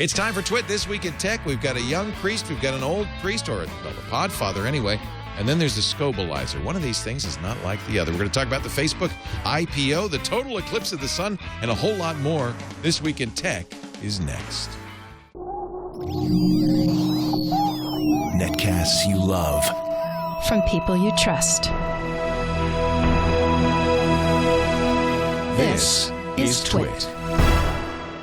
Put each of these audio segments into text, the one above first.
It's time for TWiT This Week in Tech. We've got a young priest, we've got an old priest, or a podfather anyway, and then there's the Scobleizer. One of these things is not like the other. We're going to talk about the Facebook IPO, the total eclipse of the sun, and a whole lot more. This Week in Tech is next. Netcasts you love. From people you trust. This is TWiT.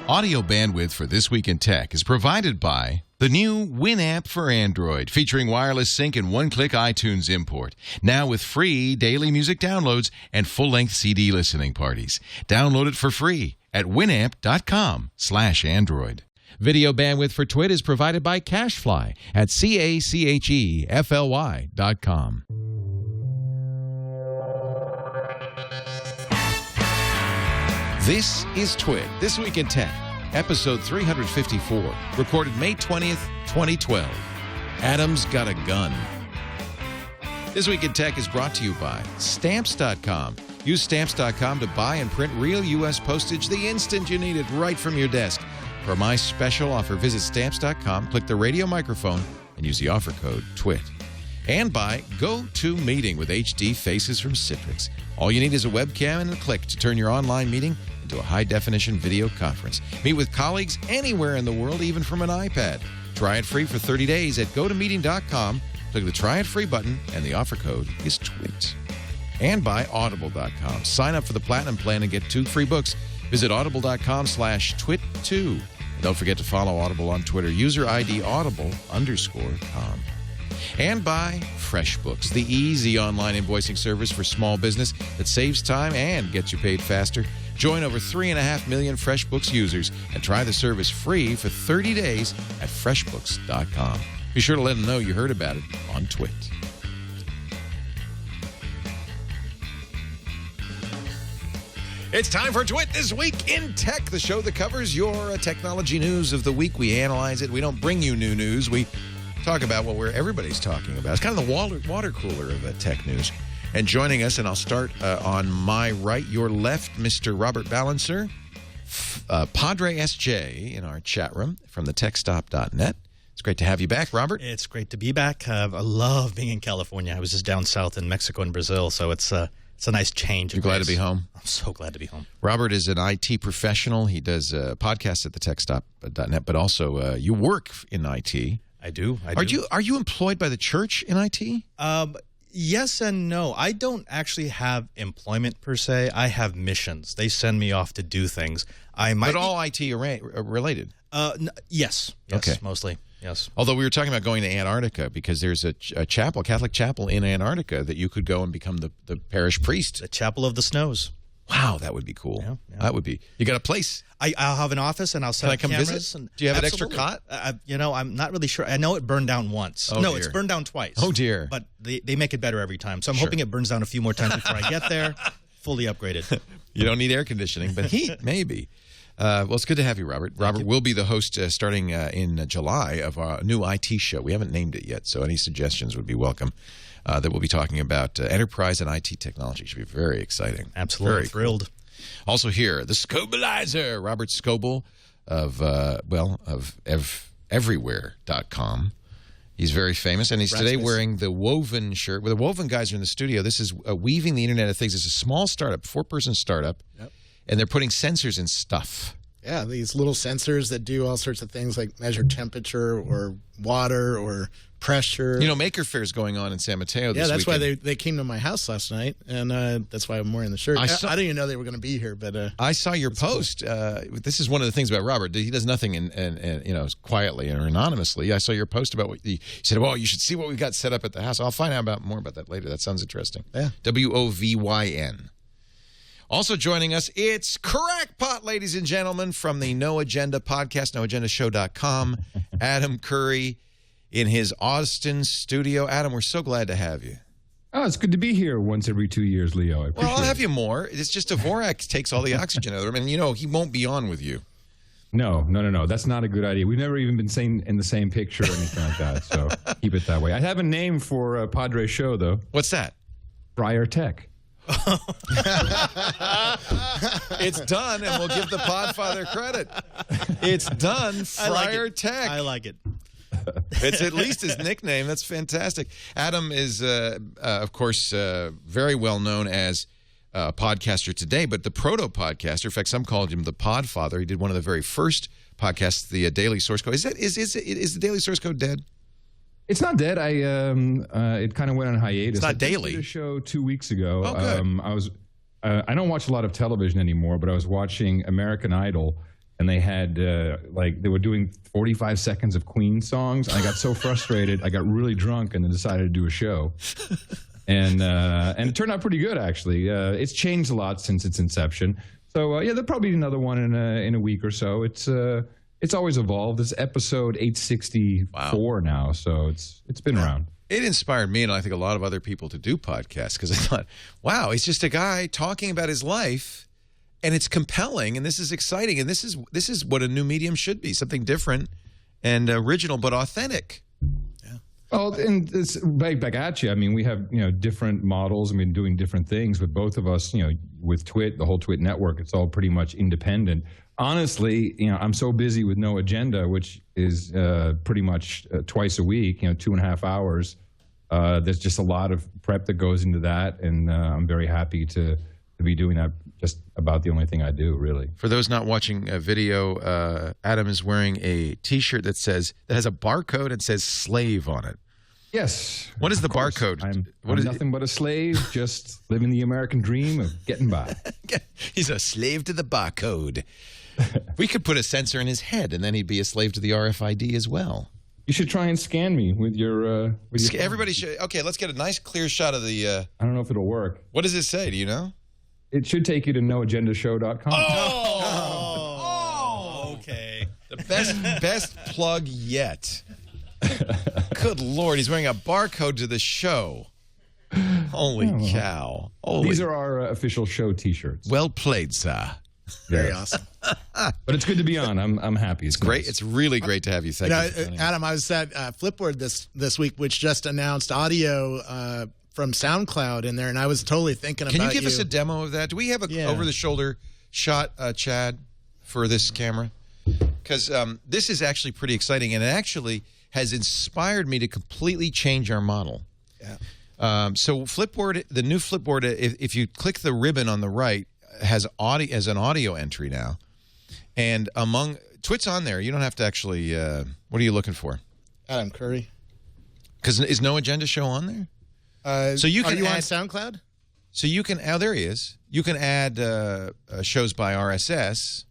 Audio bandwidth for This Week in Tech is provided by the new Winamp for Android, featuring wireless sync and one-click iTunes import. Now with free daily music downloads and full-length CD listening parties. Download it for free at winamp.com/Android. Video bandwidth for TWiT is provided by CacheFly at CacheFly.com. This is TWiT, This Week in Tech, episode 354, recorded May 20th, 2012. Adam's got a gun. This Week in Tech is brought to you by Stamps.com. Use Stamps.com to buy and print real U.S. postage the instant you need it right from your desk. For my special offer, visit Stamps.com, click the radio microphone, and use the offer code TWiT. And by GoToMeeting with HD Faces from Citrix. All you need is a webcam and a click to turn your online meeting into a high-definition video conference. Meet with colleagues anywhere in the world, even from an iPad. Try it free for 30 days at GoToMeeting.com. Click the Try It Free button, and the offer code is TWiT. And by Audible.com. Sign up for the Platinum Plan and get 2 free books. Visit Audible.com/TWiT2. And don't forget to follow Audible on Twitter. User ID Audible_com. And by FreshBooks, the easy online invoicing service for small business that saves time and gets you paid faster. Join over 3.5 million FreshBooks users and try the service free for 30 days at freshbooks.com. Be sure to let them know you heard about it on TWiT. It's time for TWiT This Week in Tech, the show that covers your technology news of the week. We analyze it. We don't bring you new news. We talk about what everybody's talking about. It's kind of the water cooler of tech news. And joining us, and I'll start on my right, your left, Mr. Robert Ballecer, Padre SJ in our chat room from the techstop.net. It's great to have you back, Robert. It's great to be back. I love being in California. I was just down south in Mexico and Brazil, so it's a nice change. You're glad to be home? I'm so glad to be home. Robert is an IT professional. He does podcasts at the techstop.net, but also you work in IT. I do. Are you employed by the church in IT? Yes and no. I don't actually have employment per se. I have missions. They send me off to do things. But all IT related? Yes. Okay. Mostly. Yes. Although we were talking about going to Antarctica because there's a chapel, Catholic chapel in Antarctica that you could go and become the parish priest. The Chapel of the Snows. Wow, that would be cool. Yeah. That would be. You got a place? I'll have an office and I'll set up cameras. Visit? Do you have Absolutely. an extra cot? I'm not really sure. I know it burned down once. Oh, no, dear. It's burned down twice. Oh, dear. But they make it better every time. So I'm hoping it burns down a few more times before I get there, fully upgraded. You don't need air conditioning, but heat, maybe. Well, it's good to have you, Robert. Robert will be the host starting in July of our new IT show. We haven't named it yet, so any suggestions would be welcome. That we'll be talking about enterprise and IT technology. Should be very exciting. Absolutely. Very thrilled. Cool. Also here, the Scobleizer, Robert Scoble of everywhere.com. He's very famous, and he's today wearing the Woven shirt. Well, the Woven guys are in the studio. This is Weaving the Internet of Things. It's a small startup, 4-person startup. Yep. And they're putting sensors in stuff. Yeah, these little sensors that do all sorts of things like measure temperature or water or pressure. You know, Maker Faire is going on in San Mateo this weekend. Yeah, that's why they came to my house last night, and that's why I'm wearing the shirt. I didn't even know they were going to be here, but I saw your post. Cool. This is one of the things about Robert. He does nothing quietly or anonymously. I saw your post about what you said. Well, you should see what we've got set up at the house. I'll find out more about that later. That sounds interesting. Yeah. WOVYN. Also joining us, it's Crackpot, ladies and gentlemen, from the No Agenda podcast, noagendashow.com. Adam Curry in his Austin studio. Adam, we're so glad to have you. Oh, it's good to be here once every 2 years, Leo. I appreciate Well, I'll have you more. It's just Dvorak takes all the oxygen out of him, and, he won't be on with you. No. That's not a good idea. We've never even been seen in the same picture or anything like that, so keep it that way. I have a name for Padre's show, though. What's that? Friar Tech. It's done, and we'll give the Podfather credit. It's done, Friar Tech. I like it. It's at least his nickname. That's fantastic. Adam is, of course, very well known as a podcaster today, but the proto-podcaster. In fact, some called him the Podfather. He did one of the very first podcasts, the Daily Source Code. Is the Daily Source Code dead? It's not dead. It kind of went on hiatus. It's not I daily. did a show 2 weeks ago. Oh, good. I don't watch a lot of television anymore, but I was watching American Idol, and they had they were doing 45 seconds of Queen songs. And I got so frustrated, I got really drunk, and then decided to do a show. And it turned out pretty good, actually. It's changed a lot since its inception. So there'll probably be another one in a week or so. It's always evolved. It's episode 864 now, so it's been around. It inspired me, and I think a lot of other people, to do podcasts, because I thought, wow, he's just a guy talking about his life, and it's compelling, and this is exciting, and this is what a new medium should be, something different and original but authentic. Well, and it's back at you. I mean, we have, different models. I mean, doing different things with both of us, with TWiT, the whole TWiT network, it's all pretty much independent. Honestly, I'm so busy with No Agenda, which is pretty much twice a week, 2.5 hours. There's just a lot of prep that goes into that, and I'm very happy to be doing that. Just about the only thing I do, really. For those not watching a video, Adam is wearing a T-shirt that has a barcode and says "slave" on it. Yes. What is the barcode? I'm nothing but a slave, just living the American dream of getting by. He's a slave to the barcode. We could put a sensor in his head, and then he'd be a slave to the RFID as well. You should try and scan me with your. Everybody should. Okay, let's get a nice, clear shot of the. I don't know if it'll work. What does it say? Do you know? It should take you to noagendashow.com. Oh, okay. The best plug yet. Good Lord, he's wearing a barcode to the show. Holy cow. These are our official show T-shirts. Well played, sir. Very awesome. But it's good to be on. I'm happy. It's great. Nice. It's really great to have you. Thank you. Adam, I was at Flipboard this week, which just announced audio from SoundCloud in there, and I was totally thinking about you. Can you give us a demo of that? Do we have a over-the-shoulder shot, Chad, for this camera? Because this is actually pretty exciting, and it actually has inspired me to completely change our model. Yeah. So Flipboard, the new Flipboard, if you click the ribbon on the right, has audio as an audio entry now, and TWiT's on there. You don't have to actually. What are you looking for? Adam Curry. Because is No Agenda Show on there? So you can are you add, on SoundCloud? So you can. Oh, there he is. You can add shows by RSS.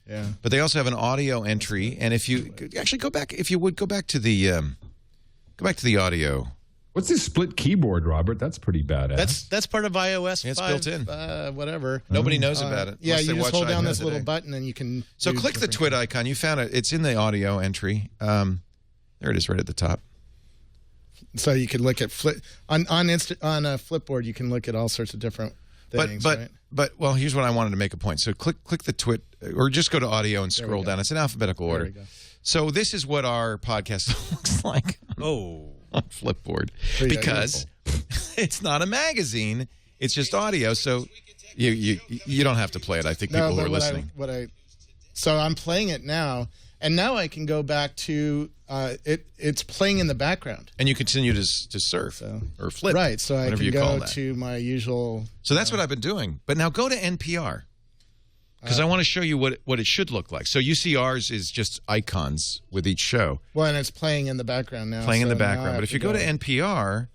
Yeah. But they also have an audio entry, and if you actually go back to the audio. What's this split keyboard, Robert? That's pretty badass. That's part of iOS 5. It's built in. Whatever. Nobody knows about it. Yeah, you just hold down this today. little button and you can. So click the TWiT icon. You found it. It's in the audio entry. There it is, right at the top. So you can look at on a Flipboard. You can look at all sorts of different things. But here's what I wanted to make a point. So click the TWiT, or just go to audio and scroll down. It's in alphabetical order. So this is what our podcast looks like. On Flipboard, because it's not a magazine; it's just audio. So you don't have to play it. I think people who are listening. So I'm playing it now, and now I can go back to it. It's playing in the background, and you continue to surf or flip, right? So I can go to my usual. So that's what I've been doing. But now go to NPR. Because I want to show you what it should look like. So you see ours is just icons with each show. Well, and it's playing in the background now. Playing in the background. But if you go to NPR,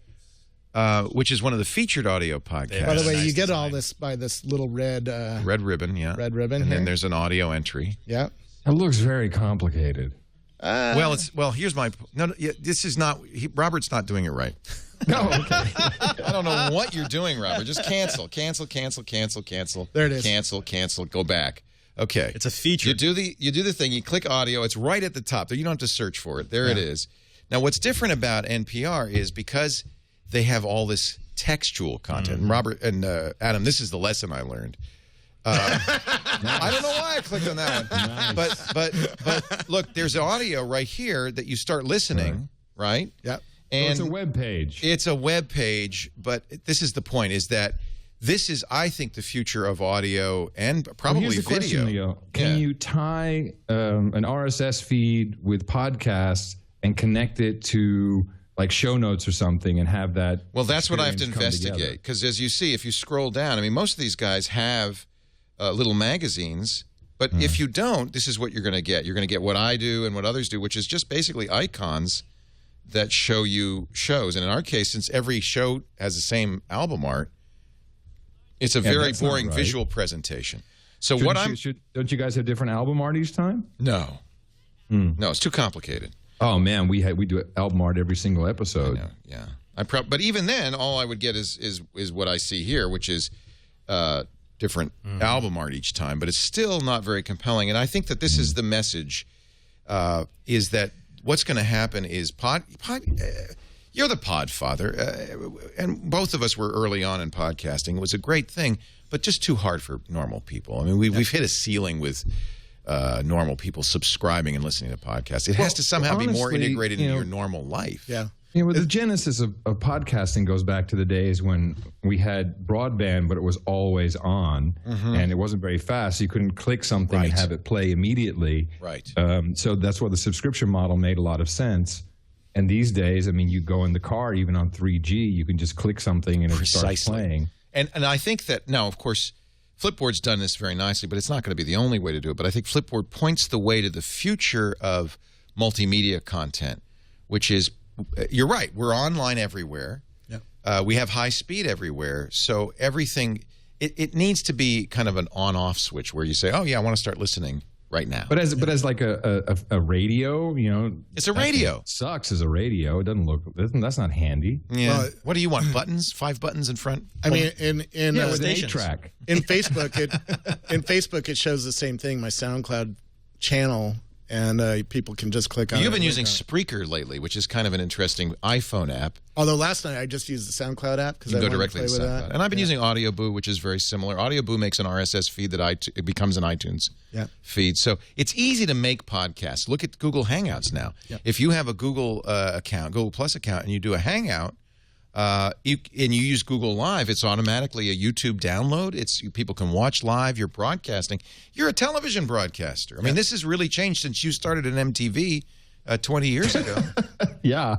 which is one of the featured audio podcasts. By the way, you get all this by this little red ribbon, yeah. Red ribbon. And here. then there's an audio entry. Yeah. It looks very complicated. Here's my this is not Robert's not doing it right. No, okay. I don't know what you're doing, Robert. Just cancel. There it is. Cancel. Go back. Okay. It's a feature. You do the thing. You click audio. It's right at the top. You don't have to search for it. There it is. Now, what's different about NPR is because they have all this textual content. And Robert and Adam, this is the lesson I learned. I don't know why I clicked on that one. Nice. But look, there's audio right here that you start listening, right? Yep. And it's a web page. It's a web page, but this is the point, is that this is, I think, the future of audio and probably here's the video. question, Leo. Can you tie an RSS feed with podcasts and connect it to like show notes or something and have that? Well, that's what I have to experience come investigate, because as you see, if you scroll down, I mean, most of these guys have little magazines, but if you don't, this is what you're going to get. You're going to get what I do and what others do, which is just basically icons that show you shows. And in our case, since every show has the same album art, it's a very boring visual presentation. So don't you guys have different album art each time? No. No, it's too complicated. Oh man, we do album art every single episode. I know, yeah. But even then, all I would get is what I see here, which is different album art each time. But it's still not very compelling. And I think that this is the message: is that what's going to happen is you're the podfather, and both of us were early on in podcasting. It was a great thing, but just too hard for normal people. I mean, we've hit a ceiling with normal people subscribing and listening to podcasts. It has to somehow be more integrated into your normal life. Yeah. Well, the genesis of podcasting goes back to the days when we had broadband, but it was always on, and it wasn't very fast. You couldn't click something and have it play immediately. Right. So that's why the subscription model made a lot of sense. And these days, I mean, you go in the car, even on 3G, you can just click something and it starts playing. And I think that now, of course, Flipboard's done this very nicely, but it's not going to be the only way to do it. But I think Flipboard points the way to the future of multimedia content, which is, you're right, we're online everywhere. Yeah. We have high speed everywhere. So everything, it needs to be kind of an on-off switch where you say, oh, yeah, I want to start listening right now. But as like a radio, you know, it's a radio. Sucks as a radio. It doesn't look. That's not handy. Yeah. Well, what do you want? Buttons? 5 buttons in front? I mean, in with an 8-track. In Facebook, it shows the same thing. My SoundCloud channel, and people can just click on it. You've been using Spreaker lately, which is kind of an interesting iPhone app. Although last night I just used the SoundCloud app because I go wanted directly to play to with SoundCloud. that. And I've been using Audio Boo, which is very similar. Audio Boo makes an RSS feed that it becomes an iTunes feed. So it's easy to make podcasts. Look at Google Hangouts now. Yep. If you have a Google account, Google Plus account, and you do a Hangout, and you use Google Live, it's automatically a YouTube download. People can watch live. You're broadcasting. You're a television broadcaster. I mean, this has really changed since you started at MTV 20 years ago. Yeah.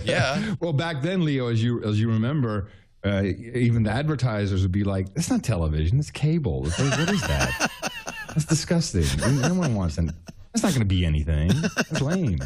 Yeah. Well, back then, Leo, as you remember, even the advertisers would be like, "That's not television. It's cable. What is that? That's disgusting. No one wants that. That's not going to be anything. That's lame."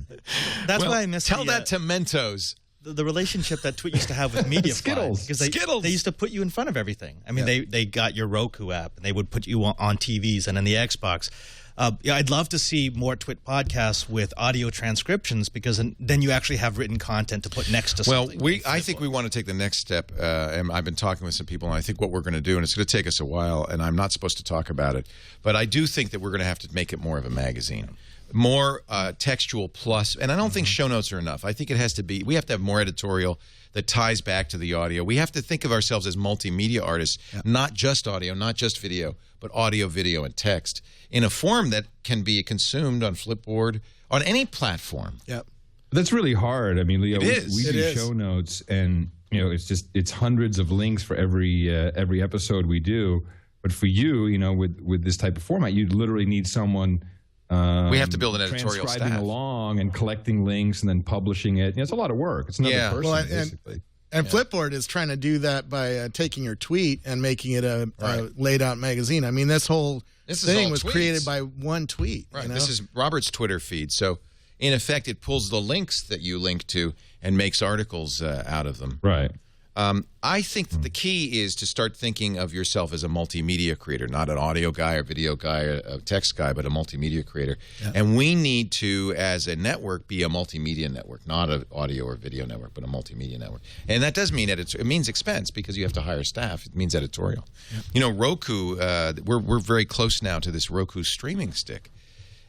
That's why I miss tell that to Mentos. The relationship that TWiT used to have with Mediafly. Skittles. Because they used to put you in front of everything. I mean, they got your Roku app, and they would put you on TVs and in the Xbox. I'd love to see more TWiT podcasts with audio transcriptions, because then you actually have written content to put next to something. Well, I think we want to take the next step, and I've been talking with some people, and I think what we're going to do, and it's going to take us a while, and I'm not supposed to talk about it, but I do think that we're going to have to make it more of a magazine. More textual plus, and I don't think show notes are enough. I think it has to be, we have to have more editorial that ties back to the audio. We have to think of ourselves as multimedia artists, not just audio, not just video, but audio, video, and text in a form that can be consumed on Flipboard, on any platform. Yep. That's really hard. I mean, Leo, we do show notes, and it's hundreds of links for every episode we do. But for you, with this type of format, you literally need someone. We have to build an editorial transcribing staff. along and collecting links and then publishing it. It's a lot of work. It's another person, basically. And Flipboard is trying to do that by taking your tweet and making it a laid-out magazine. I mean, this whole thing was created by one tweet. Right. This is Robert's Twitter feed. So, in effect, it pulls the links that you link to and makes articles out of them. Right. I think that the key is to start thinking of yourself as a multimedia creator, not an audio guy or video guy or a text guy, but a multimedia creator. Yeah. And we need to, as a network, be a multimedia network, not an audio or video network, but a multimedia network. And that does mean it means expense, because you have to hire staff. It means editorial. Yeah. Roku, we're very close now to this Roku streaming stick.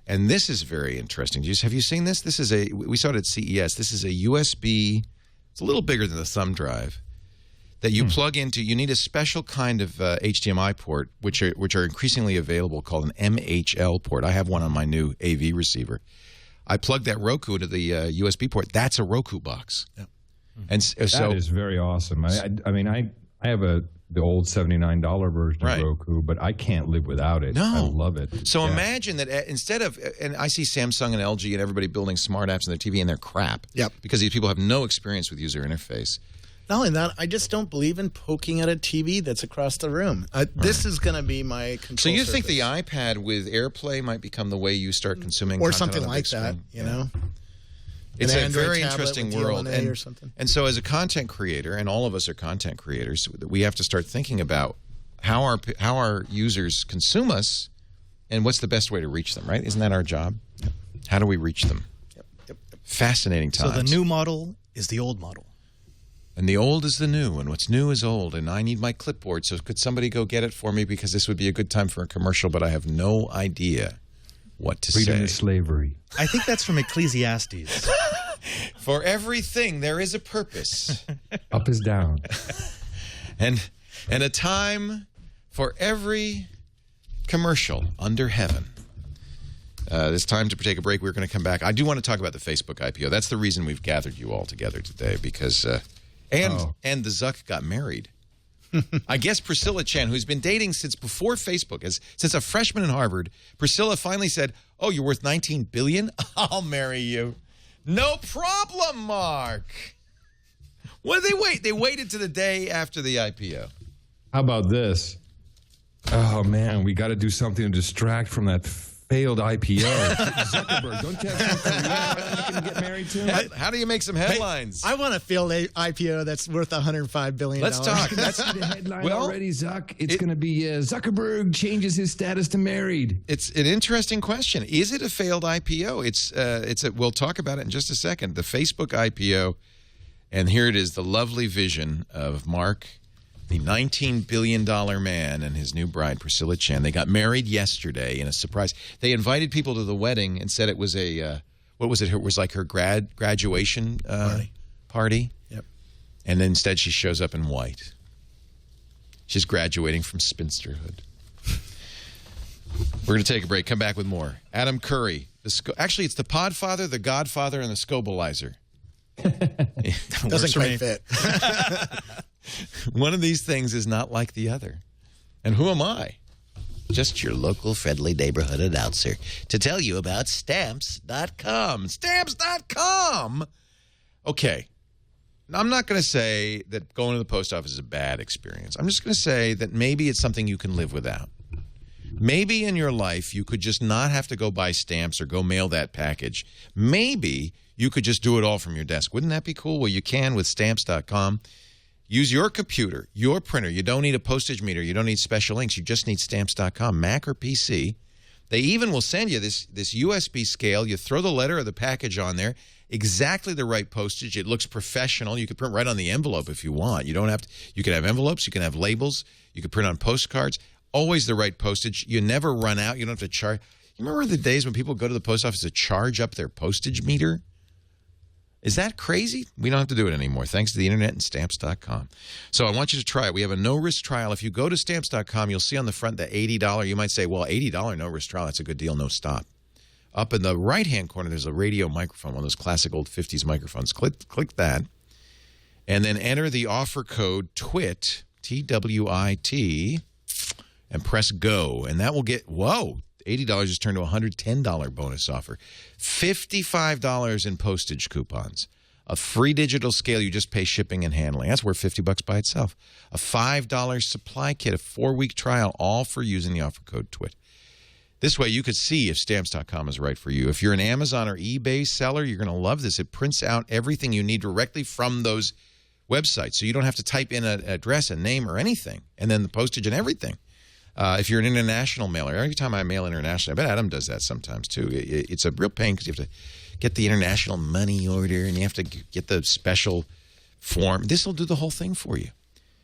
And this is very interesting. Have you seen this? We saw it at CES. This is a USB. It's a little bigger than the thumb drive that you plug into. You need a special kind of HDMI port, which are increasingly available, called an MHL port. I have one on my new AV receiver. I plug that Roku into the USB port. That's a Roku box. Yep. And so that is very awesome. I mean, I have a the old $79 version of Roku, but I can't live without it. No. I love it. So imagine that instead of, and I see Samsung and LG and everybody building smart apps on their TV and they're crap. Yep. Because these people have no experience with user interface. Not only that, I just don't believe in poking at a TV that's across the room. This is going to be my control So you surface. think the iPad with AirPlay might become the way you start consuming or content something on a like big that, screen? you know? It's An a Android very tablet interesting with world. DLNA or something. And so as a content creator, and all of us are content creators, we have to start thinking about how our users consume us and what's the best way to reach them, right? Isn't that our job? Yep. How do we reach them? Yep. Fascinating times. So the new model is the old model. And the old is the new, and what's new is old, and I need my clipboard, so could somebody go get it for me, because this would be a good time for a commercial, but I have no idea what to Freedom say. is slavery. I think that's from Ecclesiastes. For everything, there is a purpose. Up is down. and a time for every commercial under heaven. It's time to take a break. We're going to come back. I do want to talk about the Facebook IPO. That's the reason we've gathered you all together today, because... And the Zuck got married. I guess Priscilla Chan, who's been dating since before Facebook, since a freshman in Harvard, Priscilla finally said, "Oh, you're worth $19 billion? I'll marry you." No problem, Mark. What did they wait? They waited to the day after the IPO. How about this? Oh, man, we got to do something to distract from that failed IPO. Zuckerberg, don't you have something you can get married to? How do you make some headlines? I want a failed IPO that's worth $105 billion. Let's talk. That's the headline already, Zuck. It's going to be Zuckerberg changes his status to married. It's an interesting question. Is it a failed IPO? We'll talk about it in just a second. The Facebook IPO, and here it is, the lovely vision of Mark, the $19 billion man, and his new bride, Priscilla Chan. They got married yesterday in a surprise. They invited people to the wedding and said it was what was it? It was like her graduation party. Yep. And then instead she shows up in white. She's graduating from spinsterhood. We're going to take a break. Come back with more. Adam Curry. Actually, it's the Podfather, the Godfather, and the Scobleizer. Doesn't quite fit. One of these things is not like the other. And who am I? Just your local friendly neighborhood announcer to tell you about Stamps.com. Stamps.com! Okay. I'm not going to say that going to the post office is a bad experience. I'm just going to say that maybe it's something you can live without. Maybe in your life you could just not have to go buy stamps or go mail that package. Maybe you could just do it all from your desk. Wouldn't that be cool? Well, you can with Stamps.com. Use your computer, your printer. You don't need a postage meter. You don't need special inks. You just need Stamps.com, Mac or PC. They even will send you this USB scale. You throw the letter or the package on there, exactly the right postage. It looks professional. You can print right on the envelope if you want. You don't have to. You can have envelopes. You can have labels. You can print on postcards. Always the right postage. You never run out. You don't have to charge. You remember the days when people go to the post office to charge up their postage meter? Is that crazy? We don't have to do it anymore, thanks to the internet and Stamps.com. So I want you to try it. We have a no-risk trial. If you go to Stamps.com, you'll see on the front the $80. You might say, well, $80 no-risk trial, that's a good deal, no stop. Up in the right-hand corner, there's a radio microphone, one of those classic old 50s microphones. Click that, and then enter the offer code TWiT, T-W-I-T, and press go. And that will get, whoa, $80 just turned to a $110 bonus offer. $55 in postage coupons. A free digital scale, you just pay shipping and handling. That's worth $50 by itself. A $5 supply kit, a 4-week trial, all for using the offer code TWiT. This way you could see if Stamps.com is right for you. If you're an Amazon or eBay seller, you're going to love this. It prints out everything you need directly from those websites. So you don't have to type in an address, a name, or anything, and then the postage and everything. If you're an international mailer, every time I mail internationally, I bet Adam does that sometimes too. It's a real pain because you have to get the international money order and you have to get the special form. This will do the whole thing for you.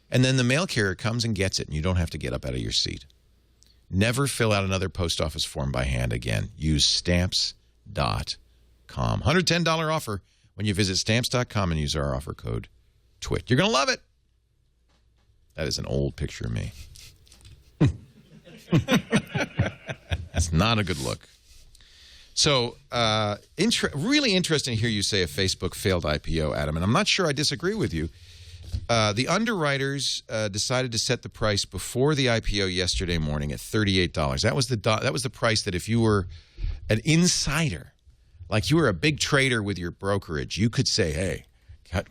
And then the mail carrier comes and gets it and you don't have to get up out of your seat. Never fill out another post office form by hand again. Use Stamps.com. $110 offer when you visit Stamps.com and use our offer code TWiT. You're going to love it. That is an old picture of me. That's not a good look. So, really interesting to hear you say a Facebook failed IPO, Adam, and I'm not sure I disagree with you. The underwriters decided to set the price before the IPO yesterday morning at $38. That was the price that if you were an insider, like you were a big trader with your brokerage, you could say, hey,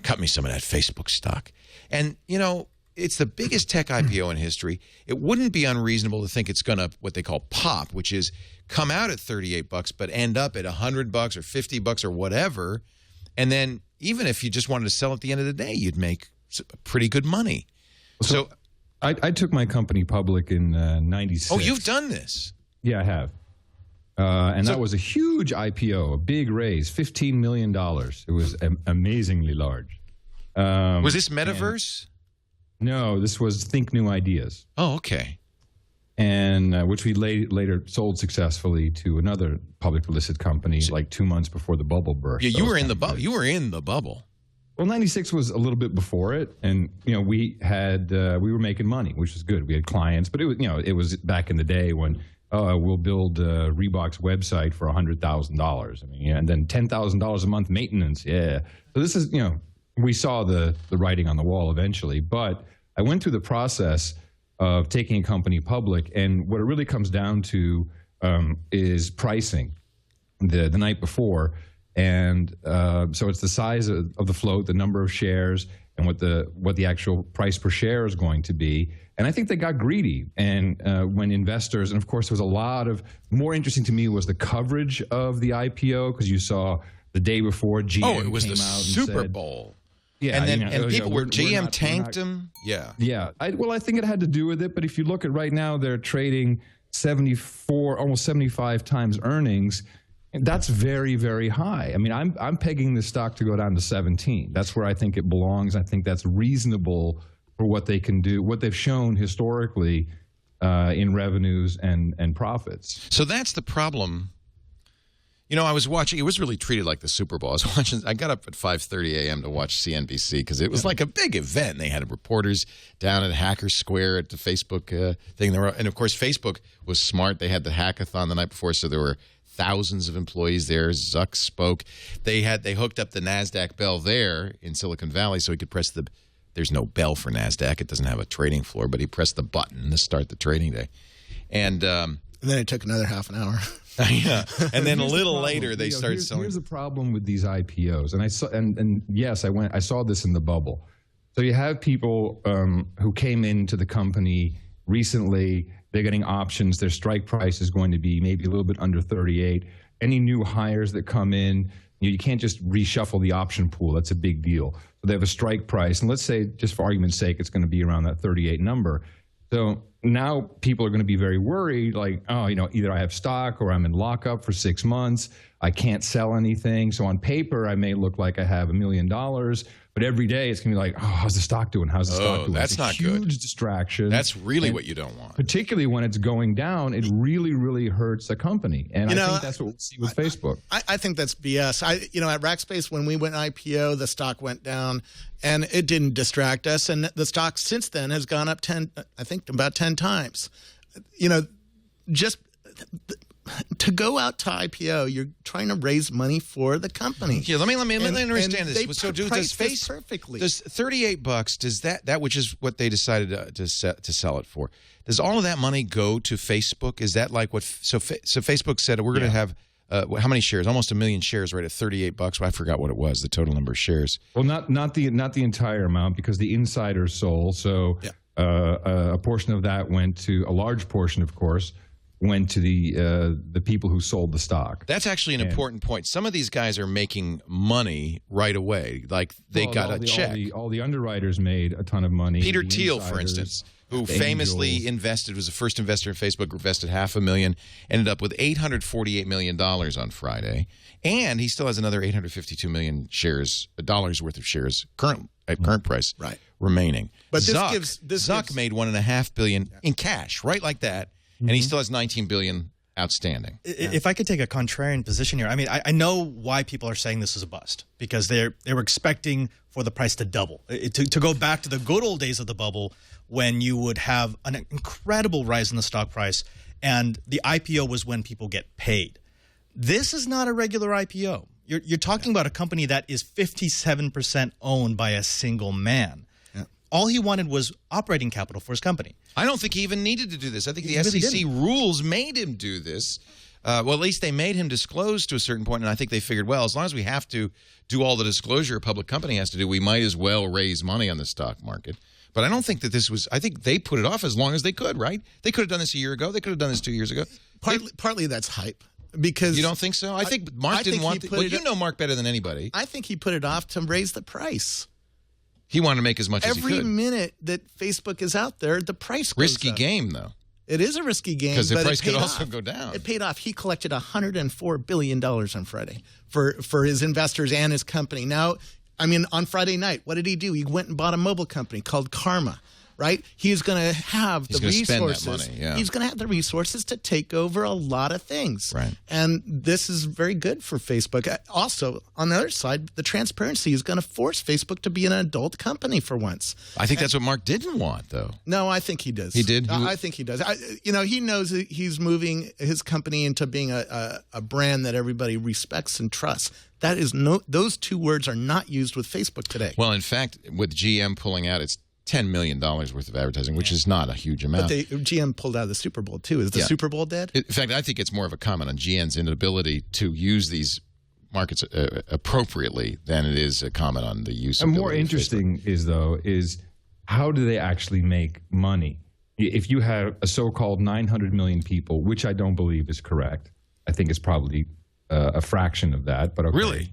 cut me some of that Facebook stock. And, you know, it's the biggest tech IPO in history. It wouldn't be unreasonable to think it's going to, what they call pop, which is come out at $38 but end up at $100 or $50 or whatever. And then even if you just wanted to sell at the end of the day, you'd make pretty good money. So I took my company public in 96. Oh, you've done this? Yeah, I have. And that was a huge IPO, a big raise, $15 million. It was amazingly large. Was this Metaverse? No, this was Think New Ideas. Oh, okay. And which we later sold successfully to another public listed company like 2 months before the bubble burst. Yeah, you were in the bubble. You were in the bubble. Well, 96 was a little bit before it, and you know we were making money, which was good. We had clients, but it was back in the day when we'll build Reebok's website for $100,000. I mean, yeah, and then $10,000 a month maintenance. Yeah. So this is we saw the writing on the wall eventually, but I went through the process of taking a company public, and what it really comes down to is pricing the night before. And so it's the size of the float, the number of shares, and what the actual price per share is going to be. And I think they got greedy. And when investors, and of course, there was a lot of, more interesting to me was the coverage of the IPO, because you saw the day before GM came out. Oh, it was the Super Bowl. Yeah, and then people were GM tanked him. Yeah, yeah. I think it had to do with it. But if you look at right now, they're trading 74, almost 75 times earnings. That's very, very high. I mean, I'm pegging the stock to go down to 17. That's where I think it belongs. I think that's reasonable for what they can do, what they've shown historically in revenues and profits. So that's the problem. You know, I was watching. It was really treated like the Super Bowl. I got up at 5:30 a.m. to watch CNBC because it was like a big event. And they had reporters down at Hacker Square at the Facebook thing. And of course, Facebook was smart. They had the hackathon the night before, so there were thousands of employees there. Zuck spoke. They hooked up the NASDAQ bell there in Silicon Valley so he could press there's no bell for NASDAQ. It doesn't have a trading floor, but he pressed the button to start the trading day. And then it took another half an hour. Yeah. And then a little later they started selling. Here's the problem with these IPOs. And I saw, and yes, I saw this in the bubble. So you have people who came into the company recently. They're getting options. Their strike price is going to be maybe a little bit under 38. Any new hires that come in, you can't just reshuffle the option pool. That's a big deal. So they have a strike price. And let's say, just for argument's sake, it's going to be around that 38 number. So now people are going to be very worried, like, oh, either I have stock or I'm in lockup for 6 months. I can't sell anything. So on paper, I may look like I have $1 million. But every day it's going to be like, oh, how's the stock doing? How's the stock doing? That's not good. Huge distraction. That's really what you don't want. Particularly when it's going down, it really, really hurts the company. And I think that's what we see with Facebook. I think that's BS. At Rackspace, when we went IPO, the stock went down, and it didn't distract us. And the stock since then has gone up about 10 times. Just to go out to IPO, you're trying to raise money for the company. Yeah, let me understand this. So does perfectly. Does $38? Does that which is what they decided to sell it for? Does all of that money go to Facebook? Is that like what? So Facebook said we're going to have how many shares? Almost 1 million shares, right? At $38. Well, I forgot what it was. The total number of shares. Well, not the entire amount, because the insiders sold. So a portion of that went to a large portion, of course, went to the people who sold the stock. That's actually an important point. Some of these guys are making money right away. Like they got a check. All the underwriters made a ton of money. Peter Thiel, for instance, who famously was the first investor in Facebook, invested $500,000, ended up with $848 million on Friday. And he still has another $852 million dollars worth of shares at current price remaining. But Zuck made $1.5 billion in cash, right like that. And he still has $19 billion outstanding. If I could take a contrarian position here, I mean, I know why people are saying this is a bust, because they were expecting for the price to double, to go back to the good old days of the bubble when you would have an incredible rise in the stock price, and the IPO was when people get paid. This is not a regular IPO. You're talking about a company that is 57% owned by a single man. all he wanted was operating capital for his company. I don't think he even needed to do this. I think the really SEC didn't. rules made him do this. Well, at least they made him disclose to a certain point, and I think they figured, well, as long as we have to do all the disclosure a public company has to do, we might as well raise money on the stock market. But I don't think that this was – I think they put it off as long as they could, right? They could have done this a year ago. They could have done this 2 years ago. Partly that's hype. Because you don't think so? I think Mark didn't want to – well, you know Mark better than anybody. I think he put it off to raise the price. He wanted to make as much as he could. Every minute that Facebook is out there, the price goes Risky up. game, though. It is a risky game. Because the but price it paid could also off. go down. It paid off. He collected $104 billion on Friday for his investors and his company. Now, I mean, on Friday night, what did he do? He went and bought a mobile company called Karma. Right? He's going to have the resources. Spend that money, yeah. He's going to have the resources to take over a lot of things. Right. And this is very good for Facebook. Also, on the other side, the transparency is going to force Facebook to be an adult company for once. I think that's what Mark didn't want, though. No, I think he does. He did? I think he does. He knows that he's moving his company into being a brand that everybody respects and trusts. That is those two words are not used with Facebook today. Well, in fact, with GM pulling out, it's $10 million worth of advertising, which is not a huge amount. But GM pulled out of the Super Bowl, too. Is the Super Bowl dead? In fact, I think it's more of a comment on GM's inability to use these markets appropriately than it is a comment on the use of. And more interesting is how do they actually make money? If you have a so-called 900 million people, which I don't believe is correct, I think it's probably a fraction of that. But okay. Really?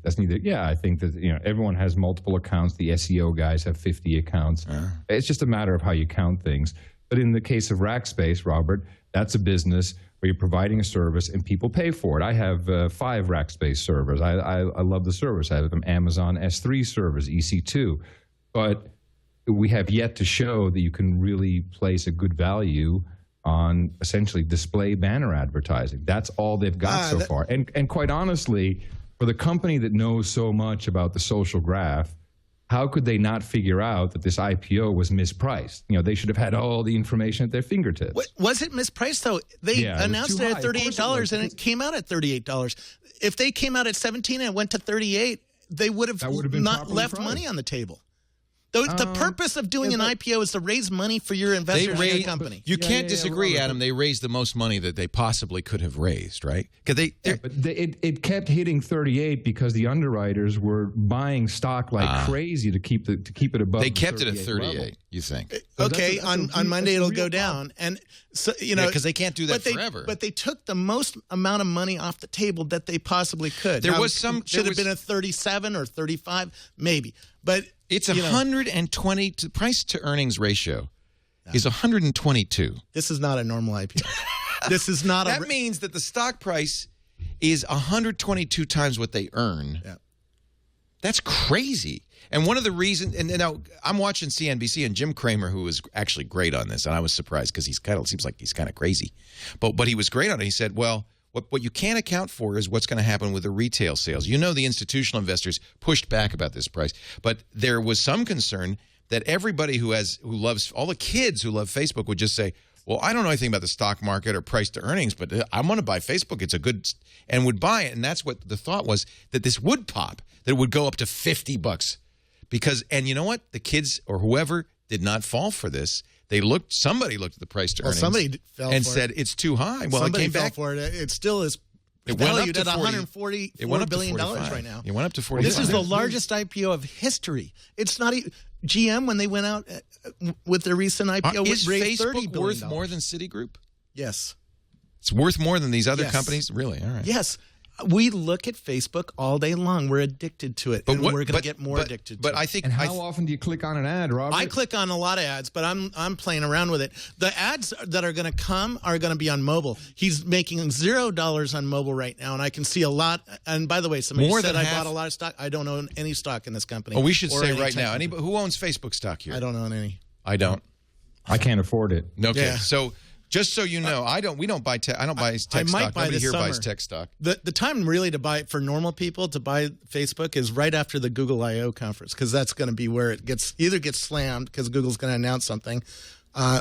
That's neither. Yeah, I think that everyone has multiple accounts. The SEO guys have 50 accounts. It's just a matter of how you count things. But in the case of Rackspace, Robert, that's a business where you're providing a service and people pay for it. I have 5 Rackspace servers. I love the service. I have an Amazon S3 servers, EC2. But we have yet to show that you can really place a good value on essentially display banner advertising. That's all they've got so far. And quite honestly, for the company that knows so much about the social graph, how could they not figure out that this IPO was mispriced? They should have had all the information at their fingertips. Was it mispriced, though? They announced it at $38, and it came out at $38. If they came out at $17 and it went to $38, they would have not left money on the table. The purpose of doing an IPO is to raise money for your investors in your company. You can't disagree, Adam. They raised the most money that they possibly could have raised, right? But it kept hitting 38 because the underwriters were buying stock like crazy to keep it above. They kept it at 38. Level. You think? Okay, on Monday it'll go down, and so because they can't do that forever. But they took the most amount of money off the table that they possibly could. There should have been a 37 or 35, maybe, but. It's 120 to price to earnings ratio is 122. This is not a normal IPO. This is not that means that the stock price is 122 times what they earn. Yeah. That's crazy. And one of the reasons, and now I'm watching CNBC and Jim Cramer, who was actually great on this, and I was surprised because seems like he's kind of crazy, but he was great on it. He said, well, what you can't account for is what's going to happen with the retail sales. The institutional investors pushed back about this price, but there was some concern that everybody who loves all the kids who love Facebook would just say, well, I don't know anything about the stock market or price to earnings, but I'm going to buy Facebook. It's a good, and would buy it. And that's what the thought was, that this would pop, that it would go up to $50 because, and you know what? The kids or whoever did not fall for this. Somebody looked at the price to earnings somebody fell and for said it's too high. Well, somebody it came fell back for it. It still is It went up valued to at $144 billion right now. It went up to 45. This is the largest IPO of history. It's not even GM when they went out with their recent IPO. Is raised $30 Facebook billion. worth more than Citigroup? Yes. It's worth more than these other Yes. companies? Really? All right. Yes. We look at Facebook all day long. We're addicted to it, and we're going to get more addicted to it. But I think, And how often do you click on an ad, Robert? I click on a lot of ads, but I'm playing around with it. The ads that are going to come are going to be on mobile. He's making $0 on mobile right now, and I can see a lot. And by the way, somebody More said than I half? bought a lot of stock. I don't own any stock in this company. we should or say any right now, tech company. who owns Facebook stock here? I don't own any. I don't. I can't afford it. Okay. Yeah. So just so you know, we don't buy tech. I don't buy tech I might stock. buy Nobody this here buys summer. tech stock. The time really to buy for normal people to buy Facebook is right after the Google I/O conference, because that's going to be where it either gets slammed because Google's going to announce something,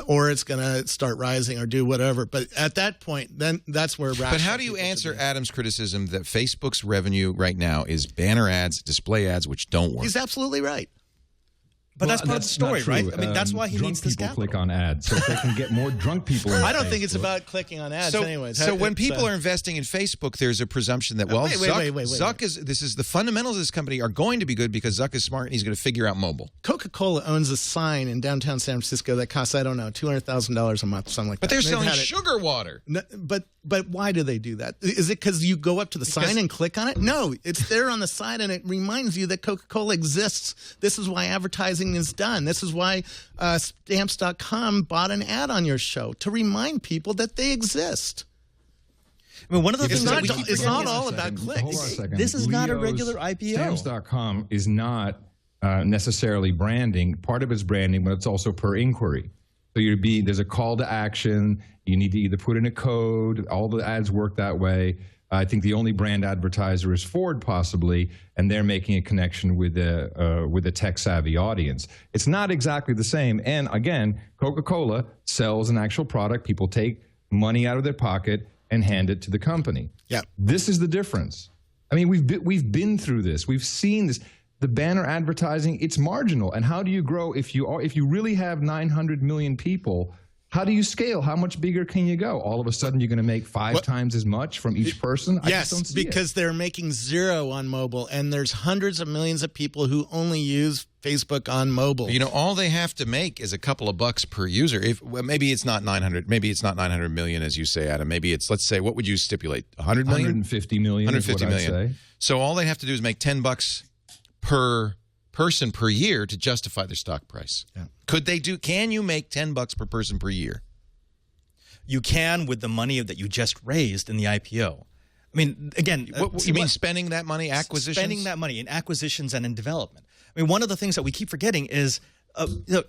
or it's going to start rising or do whatever. But at that point, then that's where. But how do you answer Adam's criticism that Facebook's revenue right now is banner ads, display ads, which don't work? He's absolutely right. But that's part of the story, right? I mean, that's why he drunk needs this people capital. click on ads, so if they can get more drunk people in I don't think it's Facebook. about clicking on ads, So, anyways. so when people are investing in Facebook, there's a presumption that wait. Zuck is. This is the fundamentals of this company are going to be good because Zuck is smart and he's going to figure out mobile. Coca-Cola owns a sign in downtown San Francisco that costs, I don't know, $200,000 a month, something like But that. they're They've selling had it- sugar water. No, but why do they do that? Is it because you go up to the sign and click on it? No, it's there on the side and it reminds you that Coca-Cola exists. This is why advertising is done. This is why Stamps.com bought an ad on your show to remind people that they exist. I mean, one of the It's things that not, we keep it's forgetting not all is- about clicks. Hold on a second. This is not a Leo's regular IPO. Stamps.com is not necessarily branding. Part of it's branding, but it's also per inquiry. So there's a call to action. You need to either put in a code. All the ads work that way. I think the only brand advertiser is Ford, possibly, and they're making a connection with a tech-savvy audience. It's not exactly the same. And again, Coca-Cola sells an actual product. People take money out of their pocket and hand it to the company. Yeah. This is the difference. I mean, we've been through this. We've seen this. The banner advertising, it's marginal. And how do you grow if you really have 900 million people? How do you scale? How much bigger can you go? All of a sudden, you're going to make five times as much from each person? I just don't see because they're making zero on mobile, and there's hundreds of millions of people who only use Facebook on mobile. You know, all they have to make is a couple of bucks per user. Maybe it's not 900. Maybe it's not 900 million, as you say, Adam. Maybe it's, let's say, what would you stipulate? 100 million? 150 million. 150 is what million. I'd say. So all they have to do is make $10 per person per year to justify their stock price. Yeah. Can you make $10 per person per year? You can with the money that you just raised in the IPO. I mean, again, You mean spending that money, acquisitions? Spending that money in acquisitions and in development. I mean, one of the things that we keep forgetting is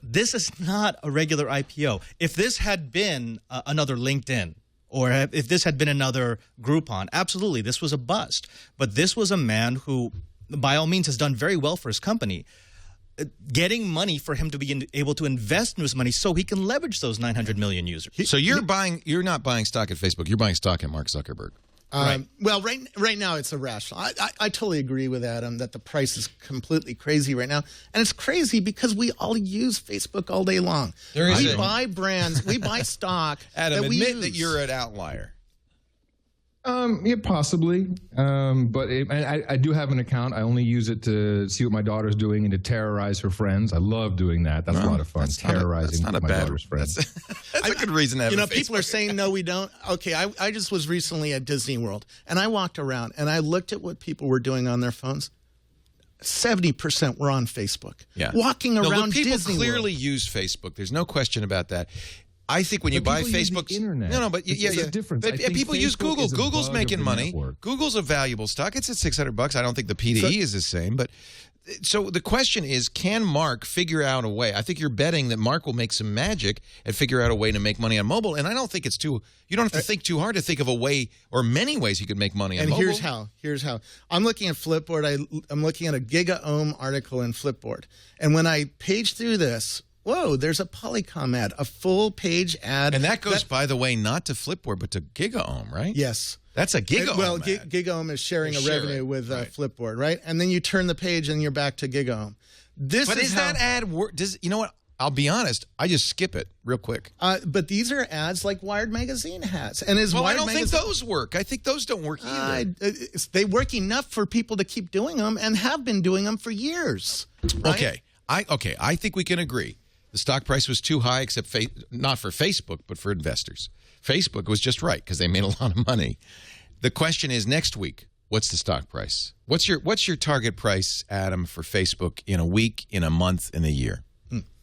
this is not a regular IPO. If this had been another LinkedIn, or if this had been another Groupon, absolutely, this was a bust. But this was a man who, by all means, has done very well for his company. Getting money for him to be able to invest in his money so he can leverage those 900 million users. So you're not buying stock at Facebook. You're buying stock at Mark Zuckerberg. Right. Well, right now it's irrational. I totally agree with Adam that the price is completely crazy right now. And it's crazy because we all use Facebook all day long. We buy brands, we buy stock. Adam, that we admit use. that you're an outlier. Yeah, possibly. But I do have an account. I only use it to see what my daughter's doing and to terrorize her friends. I love doing that. That's a lot of fun, terrorizing my daughter's friends. That's a good reason to have a people are saying, no, we don't. Okay, I just was recently at Disney World, and I walked around, and I looked at what people were doing on their phones. 70% were on Facebook. Yeah. Walking around people Disney clearly World. use Facebook. There's no question about that. I think when you buy Facebook, the internet. No, but There's a difference. I think people use Facebook Google. is a Google's bug of making the money. network. Google's a valuable stock. It's at $600. I don't think the PDE is the same. But so the question is, can Mark figure out a way? I think you're betting that Mark will make some magic and figure out a way to make money on mobile. And I don't think it's too. You don't have to think too hard to think of a way or many ways he could make money on mobile. And here's how. I'm looking at Flipboard. I'm looking at a GigaOM article in Flipboard, and when I page through this. Whoa, there's a Polycom ad, a full-page ad. And that goes, by the way, not to Flipboard, but to GigaOM, right? Yes. That's a GigaOM Well, ad. GigaOM is sharing a revenue with Flipboard, right? And then you turn the page and you're back to GigaOM. That ad work? You know what? I'll be honest. I just skip it real quick. But these are ads like Wired Magazine has. And I don't think those work. I think those don't work either. They work enough for people to keep doing them and have been doing them for years. Right? Okay. I think we can agree. The stock price was too high, except not for Facebook, but for investors. Facebook was just right because they made a lot of money. The question is next week, what's the stock price? What's your target price, Adam, for Facebook in a week, in a month, in a year?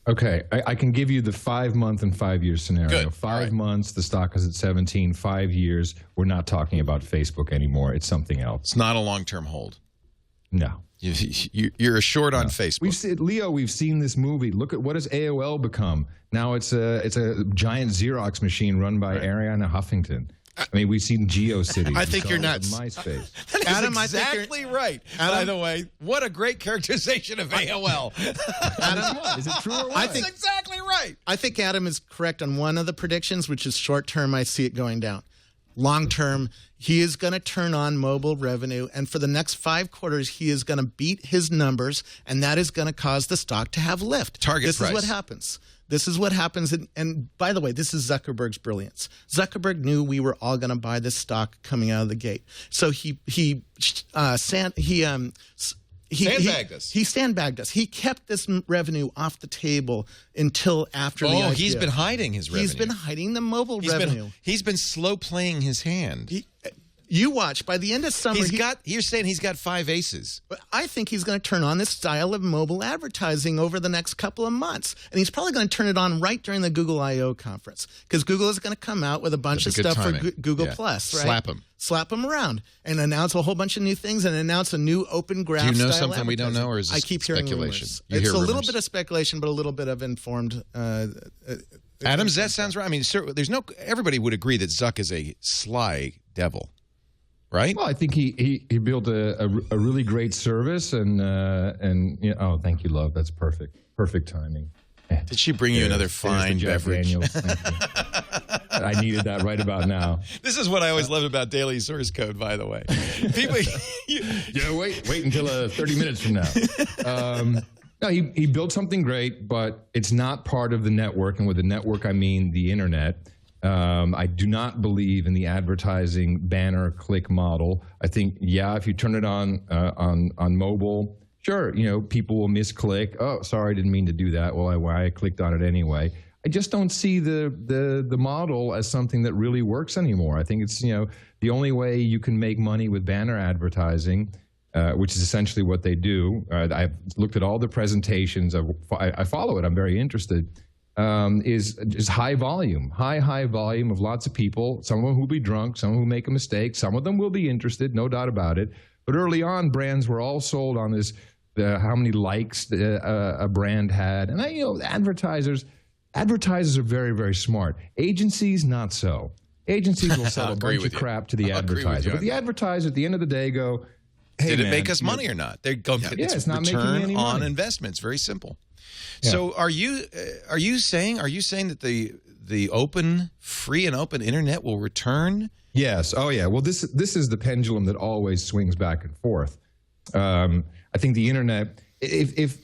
Okay, I can give you the 5-month and 5-year scenario. Good. 5 months, the stock is at 17. 5 years, we're not talking about Facebook anymore. It's something else. It's not a long-term hold. No. You're a short on Facebook. We've seen this movie. Look at what has AOL become. Now it's a giant Xerox machine run by Arianna Huffington. I mean, we've seen GeoCities. I think you're nuts. MySpace. Adam, exactly right. By the way, what a great characterization of AOL. Adam, is it true or what? That's exactly right. I think Adam is correct on one of the predictions, which is short term. I see it going down. long term, he is going to turn on mobile revenue, and for the next 5 quarters, he is going to beat his numbers, and that is going to cause the stock to have lift. Target this price. is what happens. This is what happens. And by the way, this is Zuckerberg's brilliance. Zuckerberg knew we were all going to buy this stock coming out of the gate. So he Sandbagged us. He sandbagged us. He kept this revenue off the table until after the IPO. He's been hiding his revenue. He's been hiding the mobile revenue. He's been slow playing his hand. You watch, by the end of summer... You're saying he's got 5 aces. I think he's going to turn on this style of mobile advertising over the next couple of months. And he's probably going to turn it on right during the Google I.O. conference. Because Google is going to come out with a bunch of stuff timing. for Google Plus, right? Slap him around and announce a whole bunch of new things and announce a new open graph Do you know style something we don't know, or is this I keep hearing speculation? rumors. You It's hear a little rumors. bit of speculation, but a little bit of informed... Adams, that sounds right. I mean, everybody would agree that Zuck is a sly devil, right? Well, I think he built a really great service, and thank you, love. That's perfect timing. Did she bring you another There's the fine Jack beverage? Daniels. Thank you. I needed that right about now. This is what I always loved about daily source code, by the way. People, Wait until 30 minutes from now. No, he built something great, but it's not part of the network, and with the network I mean the internet. I do not believe in the advertising banner click model. I think, if you turn it on mobile, sure, people will misclick. Oh, sorry, I didn't mean to do that. Well, I clicked on it anyway. I just don't see the model as something that really works anymore. I think it's the only way you can make money with banner advertising, which is essentially what they do. I've looked at all the presentations. I follow it. I'm very interested. Is high volume of lots of people. Some of them will be drunk. Some will make a mistake. Some of them will be interested, no doubt about it. But early on, brands were all sold on this, how many likes a brand had. And advertisers are very, very smart. Agencies, not so. Agencies will sell a bunch of crap to the advertiser. But the advertiser, at the end of the day, go, hey, did it man, make us money or not? They're going. It's not making return any on money. investments. Very simple. Yeah. So are you saying that the free and open internet will return? Yes. Oh, yeah. Well, this is the pendulum that always swings back and forth. I think the internet, if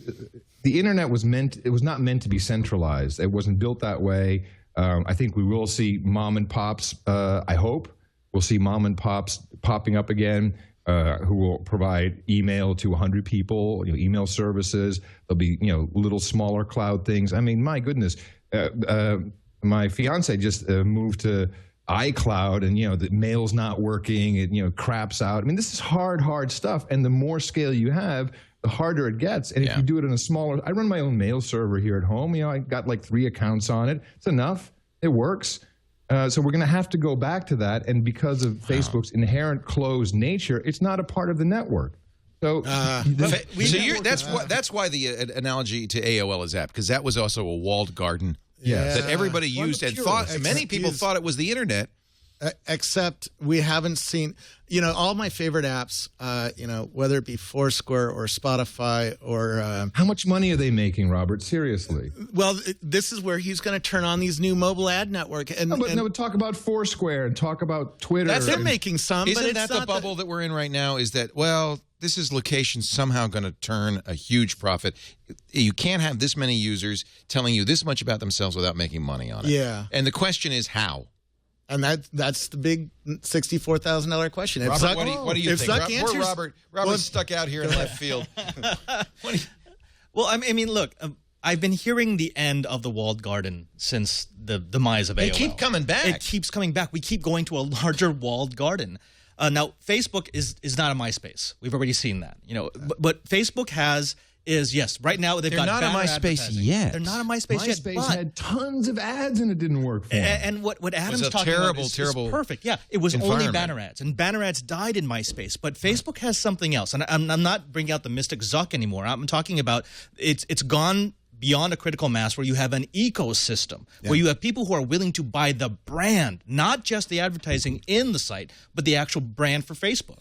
the internet was not meant to be centralized. It wasn't built that way. I think we will see mom and pops. I hope we'll see mom and pops popping up again, who will provide email to 100 people, email services. There'll be, little smaller cloud things. I mean, my goodness, my fiance just moved to iCloud, and the mail's not working. It craps out. I mean, this is hard stuff. And the more scale you have, the harder it gets. And if you do it in a smaller, I run my own mail server here at home. I got like 3 accounts on it. It's enough. It works. So we're going to have to go back to that. And because of Facebook's inherent closed nature, it's not a part of the network. So, that's why the analogy to AOL is apt, because that was also a walled garden that everybody used and thought. Many people thought it was the internet. Except we haven't seen, all my favorite apps, whether it be Foursquare or Spotify or... how much money are they making, Robert? Seriously. Well, this is where he's going to turn on these new mobile ad network. But talk about Foursquare and talk about Twitter. They're making some, but Isn't that the bubble that we're in right now? Is that, this is location somehow going to turn a huge profit. You can't have this many users telling you this much about themselves without making money on it. Yeah. And the question is how? And that's the big $64,000 question. Robert, what do you think? Poor Robert's stuck out here in left field. Well, I mean, look, I've been hearing the end of the walled garden since the demise of AOL. They keep coming back. It keeps coming back. We keep going to a larger walled garden. Now, Facebook is not a MySpace. We've already seen that. But Facebook yes, right now they're got not a MySpace yet. They're not a MySpace yet. MySpace had tons of ads and it didn't work for them. And what Adam's it was a talking terrible about is perfect. Yeah, it was only banner ads, and banner ads died in MySpace. But Facebook has something else, and I'm not bringing out the mystic Zuck anymore. I'm talking about it's gone beyond a critical mass where you have an ecosystem, where you have people who are willing to buy the brand, not just the advertising in the site, but the actual brand for Facebook.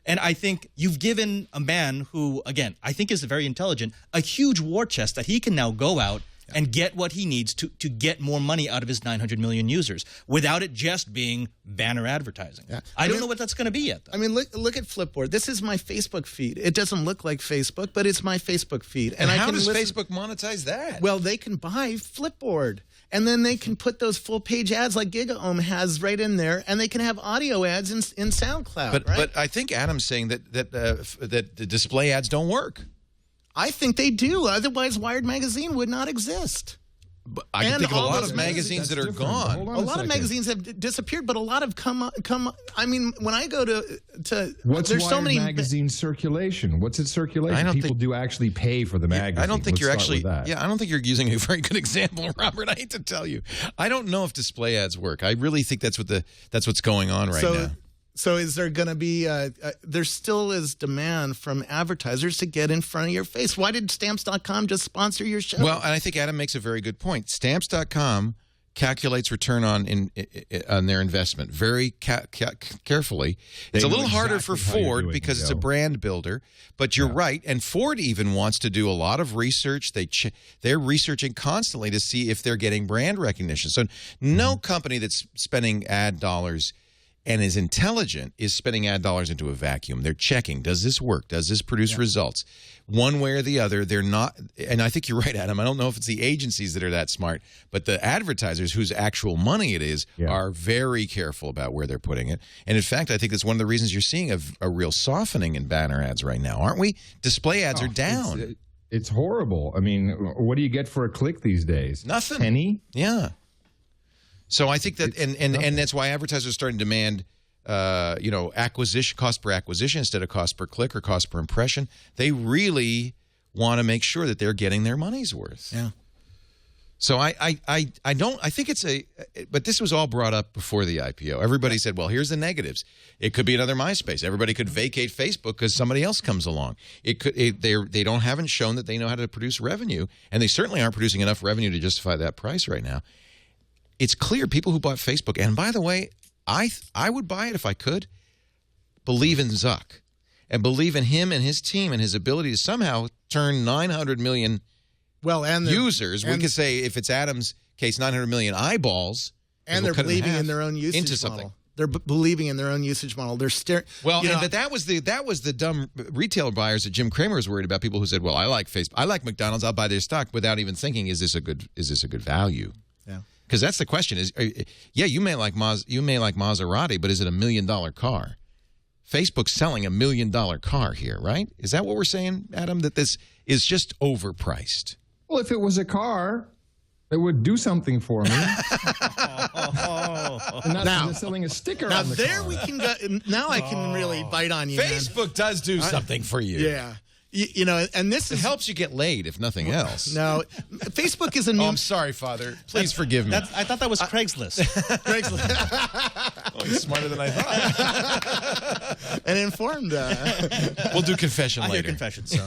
And I think you've given a man who, again, I think is very intelligent, a huge war chest that he can now go out and get what he needs to get more money out of his 900 million users without it just being banner advertising. Yeah. I don't know what that's going to be yet, though. I mean, look at Flipboard. This is my Facebook feed. It doesn't look like Facebook, but it's my Facebook feed. And how does Facebook monetize that? Well, they can buy Flipboard. And then they can put those full-page ads like GigaOM has right in there, and they can have audio ads in SoundCloud. But I think Adam's saying that the display ads don't work. I think they do. Otherwise, Wired Magazine would not exist. But I can think of a lot of magazines that are gone. A lot of magazines have disappeared, but a lot have come. I mean, when I go to what's there's Wired so many magazine circulation? What's its circulation? People do actually pay for the magazine. I don't think you're actually. Yeah, I don't think you're using a very good example, Robert. I hate to tell you, I don't know if display ads work. I really think that's what's going on right now. So is there going to be there still is demand from advertisers to get in front of your face? Why did Stamps.com just sponsor your show? Well, and I think Adam makes a very good point. Stamps.com calculates return on their investment very carefully. It's a little harder for Ford because it's a brand builder, but you're right. And Ford even wants to do a lot of research. They're researching constantly to see if they're getting brand recognition. So no company that's spending ad dollars and is intelligent is spending ad dollars into a vacuum. They're checking, does this work? Does this produce results? One way or the other, they're not, and I think you're right, Adam, I don't know if it's the agencies that are that smart, but the advertisers whose actual money it is are very careful about where they're putting it. And in fact, I think that's one of the reasons you're seeing a real softening in banner ads right now, aren't we? Display ads are down. It's horrible. I mean, what do you get for a click these days? Nothing. Penny? Yeah. So I think that, and that's why advertisers are starting to demand, acquisition cost per acquisition instead of cost per click or cost per impression. They really want to make sure that they're getting their money's worth. Yeah. So I think it's but this was all brought up before the IPO. Everybody said, well, here's the negatives. It could be another MySpace. Everybody could vacate Facebook because somebody else comes along. They haven't shown that they know how to produce revenue, and they certainly aren't producing enough revenue to justify that price right now. It's clear people who bought Facebook, and by the way, I would buy it if I could, believe in Zuck and believe in him and his team and his ability to somehow turn 900 million users. We could say, if it's Adam's case, 900 million eyeballs. And they're believing in their own usage into something. Model. They're believing in their own usage model. They're that was the dumb retail buyers that Jim Cramer was worried about. People who said, "Well, I like Facebook, I like McDonald's, I'll buy their stock," without even thinking, "Is this a good value?" Yeah. Because that's the question: you may like Maserati, but is it $1 million car? Facebook's selling $1 million car here, right? Is that what we're saying, Adam? That this is just overpriced? Well, if it was a car, it would do something for me. Not just selling a sticker on the car. We can go. Now I can really bite on you. Facebook does do something for you. Yeah. And this helps you get laid, if nothing else. No, Facebook is a new. I'm sorry, Father. Please forgive me. I thought that was Craigslist. Oh, he's smarter than I thought. And informed. We'll do confession later. I hear confession. So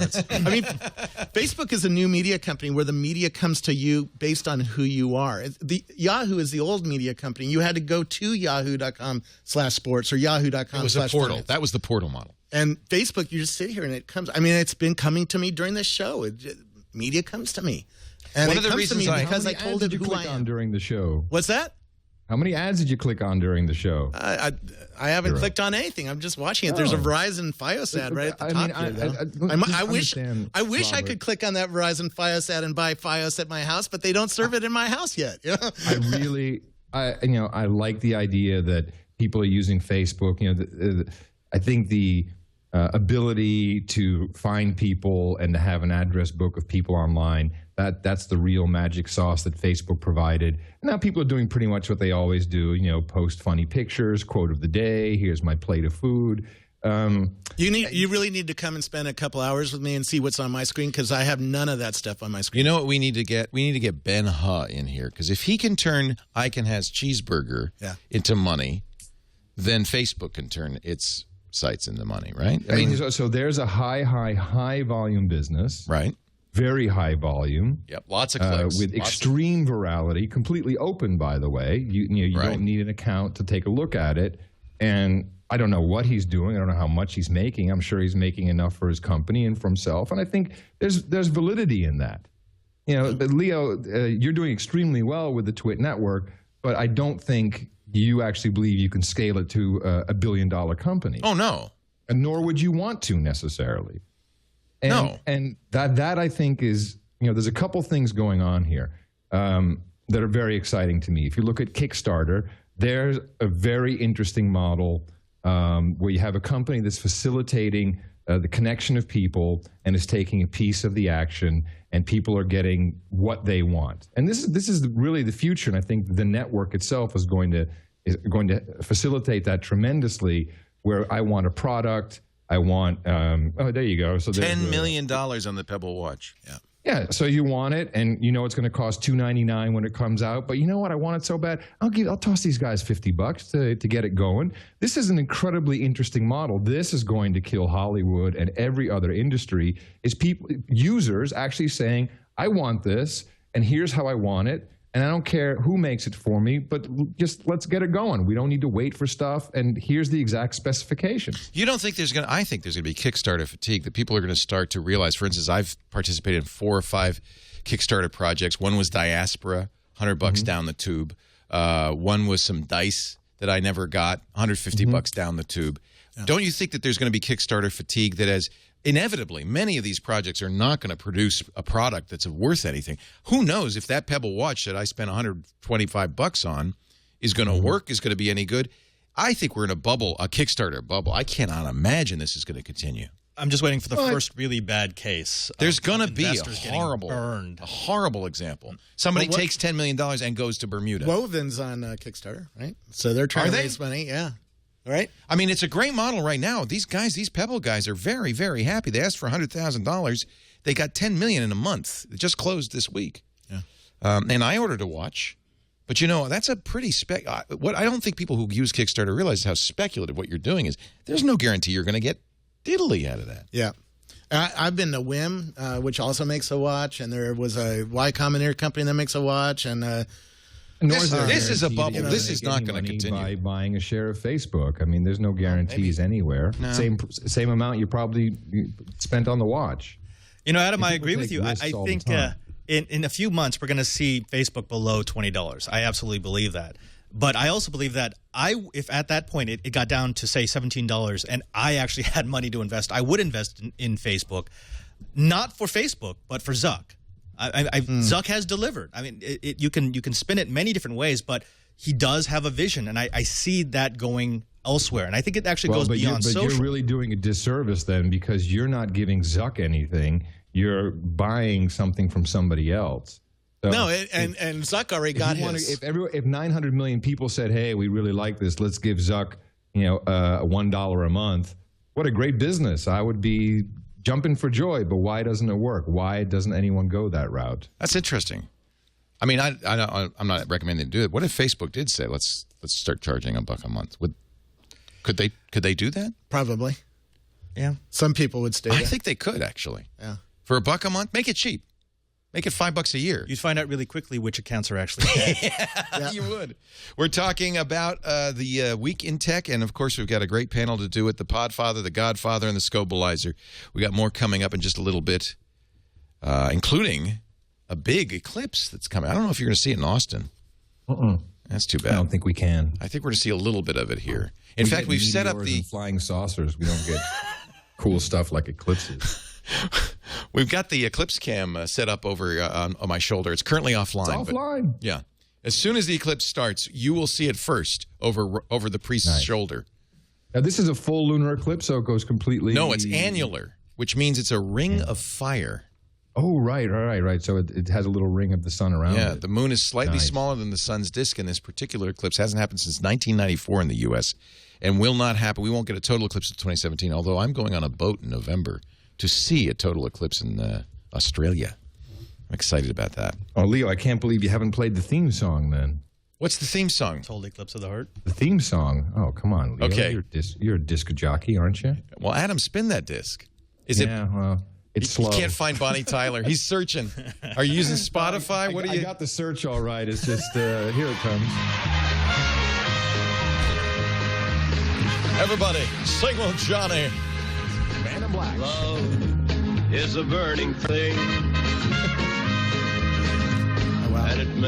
Facebook is a new media company where the media comes to you based on who you are. Yahoo is the old media company. You had to go to yahoo.com/sports or yahoo.com/. It was a portal. That was the portal model. And Facebook, you just sit here and it comes. I mean, it's been coming to me during this show. Media comes to me. And one of the reasons because I told it who I am. During the show. What's that? How many ads did you click on during the show? I haven't clicked on anything. I'm just watching it. There's a Verizon Fios ad right at the top. I wish I could click on that Verizon Fios ad and buy Fios at my house, but they don't serve it in my house yet. I like the idea that people are using Facebook. I think the ability to find people and to have an address book of people online, that's the real magic sauce that Facebook provided. And now people are doing pretty much what they always do, post funny pictures, quote of the day, here's my plate of food. You really need to come and spend a couple hours with me and see what's on my screen, because I have none of that stuff on my screen. You know what we need to get? We need to get Ben Ha in here, because if he can turn I Can Has Cheeseburger into money, then Facebook can turn its sites into money, right? I mean, so there's a high volume business, right? Very high volume. Yep, lots of clicks with extreme virality, completely open, by the way. You don't need an account to take a look at it. And I don't know what he's doing. I don't know how much he's making. I'm sure he's making enough for his company and for himself. And I think there's validity in that. but Leo, you're doing extremely well with the TWiT network, but I don't think you actually believe you can scale it to a billion-dollar company. Oh, no. And nor would you want to necessarily. And, No. And that I think is, there's a couple things going on here that are very exciting to me. If you look at Kickstarter, there's a very interesting model where you have a company that's facilitating the connection of people and is taking a piece of the action, and people are getting what they want. And this is really the future, and I think the network itself is going to facilitate that tremendously, where I want a product, I want, there you go. So $10 million on the Pebble Watch. Yeah. Yeah, so you want it, and it's going to cost $299 when it comes out. But you know what? I want it so bad. I'll toss these guys $50 to get it going. This is an incredibly interesting model. This is going to kill Hollywood and every other industry. Is users actually saying, "I want this, and here's how I want it, and I don't care who makes it for me, but just let's get it going. We don't need to wait for stuff, and here's the exact specifications." You don't think I think there's going to be Kickstarter fatigue, that people are going to start to realize. For instance, I've participated in 4 or 5 Kickstarter projects. One was Diaspora, $100 down the tube. One was some dice that I never got, $150 down the tube. Yeah. Don't you think that there's going to be Kickstarter fatigue, that as inevitably many of these projects are not going to produce a product that's worth anything? Who knows if that Pebble Watch that I spent $125 on is going to work, is going to be any good? I think we're in a bubble, a Kickstarter bubble. I cannot imagine this is going to continue. I'm just waiting for the first really bad case. There's going to be a horrible example. Somebody takes $10 million and goes to Bermuda. Woven's on Kickstarter, right? So they're trying to raise money, yeah. Right? I mean, it's a great model right now. These Pebble guys are very, very happy. They asked for $100,000. They got $10 million in a month. It just closed this week. Yeah. And I ordered a watch. But, that's a pretty what I don't think people who use Kickstarter realize how speculative what you're doing is. There's no guarantee you're going to get diddly out of that. Yeah. I've been to Whim, which also makes a watch, and there was a Y Combinator company that makes a watch, and this is a bubble. This is not going to continue. By buying a share of Facebook. I mean, there's no guarantees anywhere. No. Same amount you probably spent on the watch. Adam, I agree with you. I think in a few months we're going to see Facebook below $20. I absolutely believe that. But I also believe that if at that point it got down to, say, $17 and I actually had money to invest, I would invest in Facebook, not for Facebook, but for Zuck. Zuck has delivered. I mean, you can spin it many different ways, but he does have a vision, and I see that going elsewhere. And I think it actually goes beyond social. But you're really doing a disservice then, because you're not giving Zuck anything. You're buying something from somebody else. So and Zuck already got his. If 900 million people said, "Hey, we really like this. Let's give Zuck, $1 a month," what a great business! I would be jumping for joy. But why doesn't it work? Why doesn't anyone go that route? That's interesting. I mean, I'm not recommending to do it. What if Facebook did say, "Let's start charging $1 a month"? Could they do that? Probably. Yeah. Some people would stay. I think they could actually. Yeah. For $1 a month, make it cheap. Make it $5 a year. You'd find out really quickly which accounts are actually dead. Yeah, you would. We're talking about the week in tech, and of course we've got a great panel to do it: the Podfather, the Godfather, and the Scobleizer. We got more coming up in just a little bit, including a big eclipse that's coming. I don't know if you're going to see it in Austin. That's too bad. I don't think we can. I think we're going to see a little bit of it here. In fact, we've set up the flying saucers. We don't get cool stuff like eclipses. We've got the Eclipse cam set up over on my shoulder. It's currently offline. It's offline. Yeah. As soon as the eclipse starts, you will see it first over the priest's shoulder. Now, this is a full lunar eclipse, so it goes completely... No, it's annular, which means it's a ring of fire. Oh, right. So it has a little ring of the sun around it. Yeah, the moon is slightly smaller than the sun's disk, and this particular eclipse hasn't happened since 1994 in the U.S. and will not happen. We won't get a total eclipse until 2017, although I'm going on a boat in November to see a total eclipse in Australia. I'm excited about that. Oh, Leo, I can't believe you haven't played the theme song then. What's the theme song? Total Eclipse of the Heart. The theme song? Oh, come on, Leo. Okay. You're a disc jockey, aren't you? Well, Adam, spin that disc. It's slow. You can't find Bonnie Tyler. He's searching. Are you using Spotify? I got the search all right. It's just, here it comes. Everybody, sing with Johnny. Man in Black. Love is a burning thing.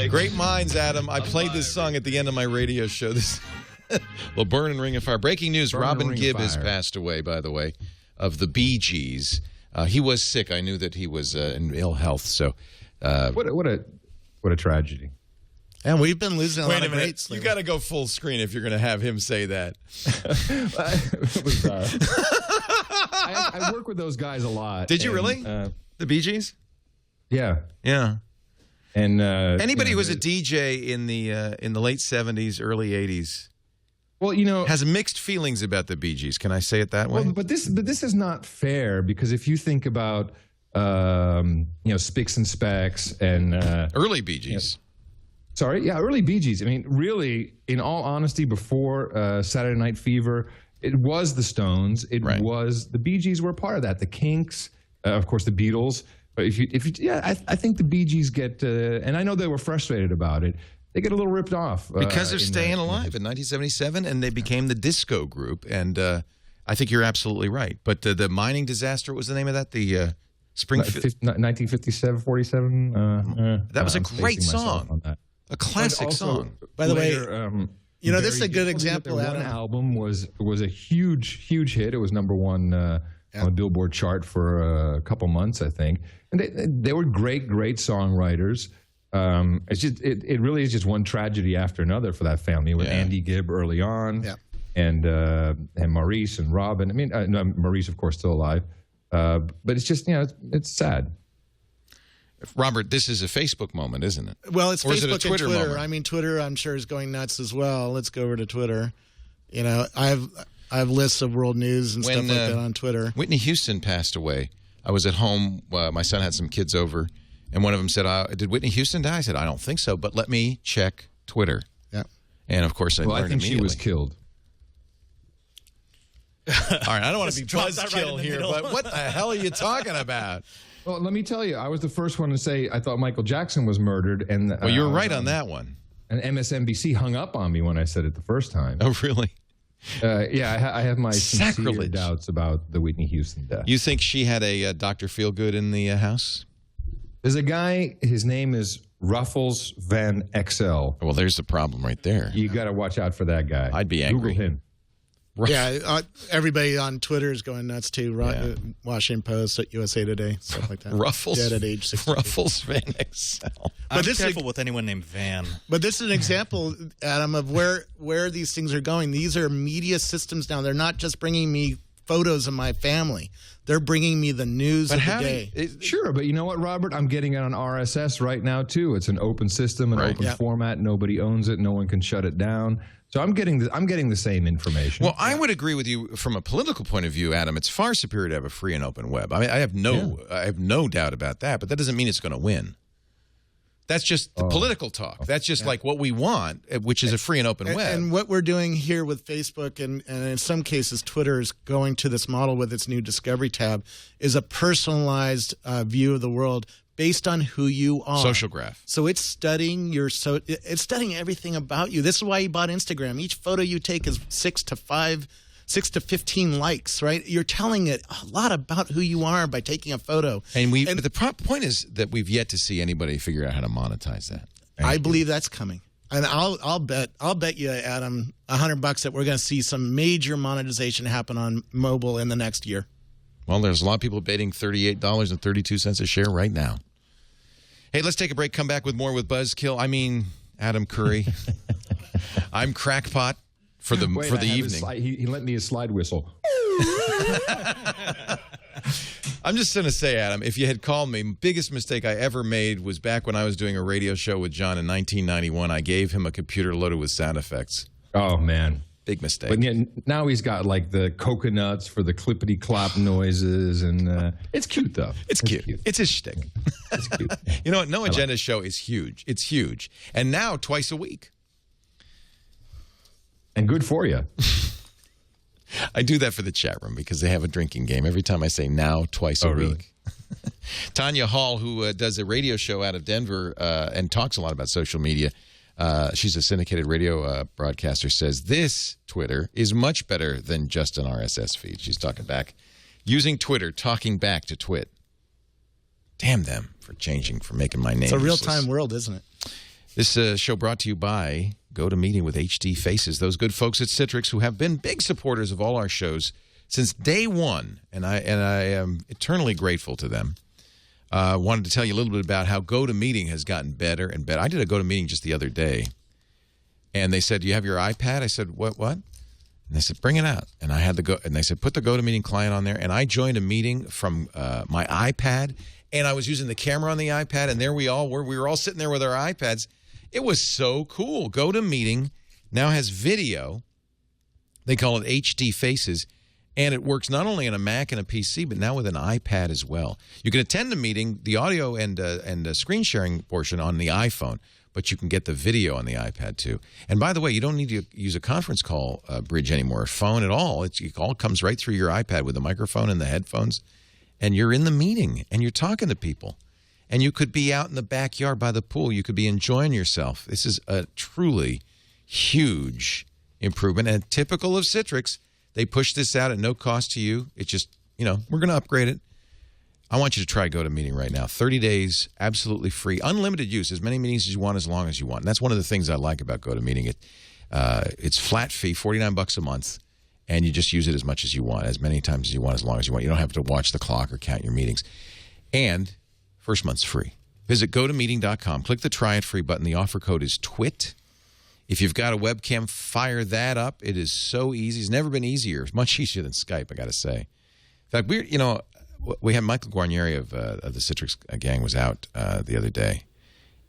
Great minds, Adam. I played this song at the end of my radio show. This Burn and Ring of Fire. Breaking news, Robin Gibb has passed away, by the way, of the Bee Gees. He was sick. I knew that he was in ill health. So, What a tragedy. And we've been losing a lot of greats. You got to go full screen if you're going to have him say that. I work with those guys a lot. Did you really? The Bee Gees? Yeah. Yeah. And anybody who was a DJ in the late 70s, early 80s, well, has mixed feelings about the Bee Gees. Can I say it that way? Well, but this is not fair, because if you think about Spicks and Specks and early Bee Gees. Early Bee Gees. I mean, really, in all honesty, before Saturday Night Fever, it was the Stones. It was the Bee Gees were a part of that. The Kinks, of course, the Beatles. But I think the Bee Gees get, and I know they were frustrated about it. They get a little ripped off because they're staying alive in 1977, and they became the disco group. And I think you're absolutely right. But the mining disaster, what was the name of that? The Springfield 1957, 47. That was a great song. A classic song. By the way, this is a good example. One album was a huge hit. It was number one on a Billboard chart for a couple months, I think. And they were great songwriters. It really is just one tragedy after another for that family, with Andy Gibb early on, and Maurice and Robin. I mean, Maurice, of course, still alive. But it's just, it's sad. Robert, this is a Facebook moment, isn't it? Well, it's Facebook and Twitter. Moment? I mean, Twitter, I'm sure, is going nuts as well. Let's go over to Twitter. I have lists of world news and stuff like that on Twitter. Whitney Houston passed away. I was at home. My son had some kids over, and one of them said, "Did Whitney Houston die?" I said, "I don't think so, but let me check Twitter." Yeah. And of course, I think she was killed. All right, I don't want to be buzzkill here, but what the hell are you talking about? Well, let me tell you, I was the first one to say I thought Michael Jackson was murdered, and well, you were right on that one. And MSNBC hung up on me when I said it the first time. Oh, really? I have my sincere Sacrilege. doubts about the Whitney Houston death. You think she had a Dr. Feelgood in the house? There's a guy, his name is Ruffles Van XL. Well, there's the problem right there. You got to watch out for that guy. I'd be angry. Google him. Yeah, everybody on Twitter is going nuts too. Washington Post, USA Today, stuff like that. Ruffles, dead at age 62. Ruffles Van XL. I'm careful with anyone named Van. But this is an example, Adam, of where these things are going. These are media systems now. They're not just bringing me photos of my family. They're bringing me the news of the day. Sure, but you know what, Robert? I'm getting it on RSS right now, too. It's an open system, an open format. Nobody owns it. No one can shut it down. So I'm getting the same information. Well, I would agree with you from a political point of view, Adam. It's far superior to have a free and open web. I mean, I have no doubt about that, but that doesn't mean it's going to win. That's just the political talk. That's just like what we want, which is a free and open web. And what we're doing here with Facebook and in some cases Twitter is going to this model with its new Discovery tab is a personalized view of the world based on who you are. Social graph. So it's studying it's studying everything about you. This is why you bought Instagram. Each photo you take is 6 to 15 likes, right? You're telling it a lot about who you are by taking a photo. And the point is that we've yet to see anybody figure out how to monetize that. I believe that's coming. And I'll bet you, Adam, $100 that we're going to see some major monetization happen on mobile in the next year. Well, there's a lot of people betting $38.32 a share right now. Hey, let's take a break. Come back with more with Buzzkill. I mean, Adam Curry. I'm Crackpot for the evening. He lent me his slide whistle. I'm just going to say, Adam, if you had called me, biggest mistake I ever made was back when I was doing a radio show with John in 1991. I gave him a computer loaded with sound effects. Oh, man. Big mistake. But now he's got like the coconuts for the clippity-clop noises, and it's cute, though. It's cute. It's his shtick. It's cute. You know what? No Agenda show is huge. It's huge. And now twice a week. And good for you. I do that for the chat room because they have a drinking game every time I say now twice a week. Really? Tanya Hall, who does a radio show out of Denver and talks a lot about social media, she's a syndicated radio broadcaster, says this Twitter is much better than just an RSS feed. She's talking back, using Twitter, talking back to TWiT. Damn them for making my name It's a real-time world, isn't it? This show brought to you by GoToMeeting with HD Faces, those good folks at Citrix who have been big supporters of all our shows since day one, and I am eternally grateful to them. Wanted to tell you a little bit about how GoToMeeting has gotten better and better. I did a GoToMeeting just the other day, and they said, "Do you have your iPad?" I said, "What?" And they said, "Bring it out." And I had and they said, "Put the GoToMeeting client on there." And I joined a meeting from my iPad, and I was using the camera on the iPad, and there we all were. We were all sitting there with our iPads. It was so cool. GoToMeeting now has video. They call it HD Faces, and it works not only on a Mac and a PC, but now with an iPad as well. You can attend the meeting, the audio and screen sharing portion on the iPhone, but you can get the video on the iPad too. And by the way, you don't need to use a conference call bridge anymore, or phone at all. It all comes right through your iPad with the microphone and the headphones, and you're in the meeting, and you're talking to people. And you could be out in the backyard by the pool. You could be enjoying yourself. This is a truly huge improvement. And typical of Citrix, they push this out at no cost to you. It's just, we're going to upgrade it. I want you to try GoToMeeting right now. 30 days, absolutely free. Unlimited use, as many meetings as you want, as long as you want. And that's one of the things I like about GoToMeeting. It's flat fee, $49 a month, and you just use it as much as you want, as many times as you want, as long as you want. You don't have to watch the clock or count your meetings. And first month's free. Visit GoToMeeting.com. Click the Try It Free button. The offer code is TWiT. If you've got a webcam, fire that up. It is so easy. It's never been easier. It's much easier than Skype, I got to say. In fact, we had Michael Guarnieri of the Citrix gang was out the other day.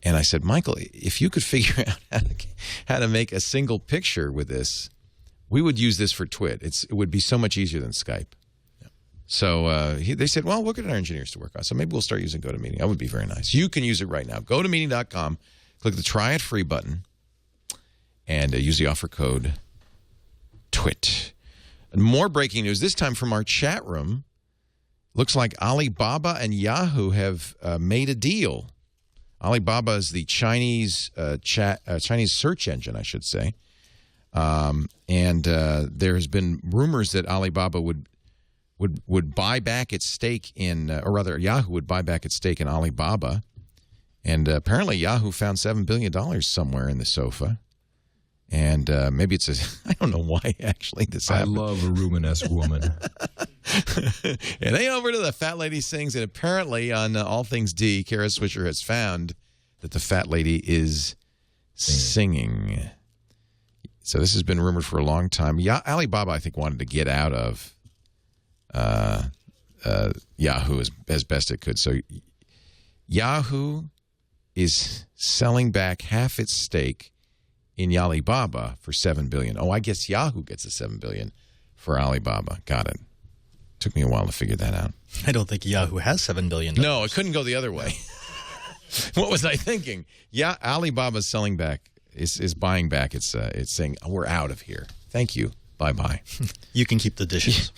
And I said, Michael, if you could figure out how to make a single picture with this, we would use this for TWiT. It would be so much easier than Skype. So they said, well, we'll get our engineers to work on it. So maybe we'll start using GoToMeeting. That would be very nice. You can use it right now. GoToMeeting.com. Click the Try It Free button and use the offer code TWiT. And more breaking news, this time from our chat room. Looks like Alibaba and Yahoo have made a deal. Alibaba is the Chinese Chinese search engine, I should say. And there's been rumors that Alibaba would buy back its stake in, or rather, Yahoo would buy back its stake in Alibaba. And apparently Yahoo found $7 billion somewhere in the sofa. And maybe it's I don't know why actually this happened. I love a Rubenesque woman. And they over to the Fat Lady Sings, and apparently on All Things D, Kara Swisher has found that the Fat Lady is singing. So this has been rumored for a long time. Alibaba, I think, wanted to get out of Yahoo as best it could. So Yahoo is selling back half its stake in Alibaba for $7 billion. Oh, I guess Yahoo gets the $7 billion for Alibaba. Got it. Took me a while to figure that out. I don't think Yahoo has $7 billion. No, it couldn't go the other way. What was I thinking? Yeah, Alibaba's selling back, is buying back. It's saying, we're out of here. Thank you. Bye-bye. You can keep the dishes.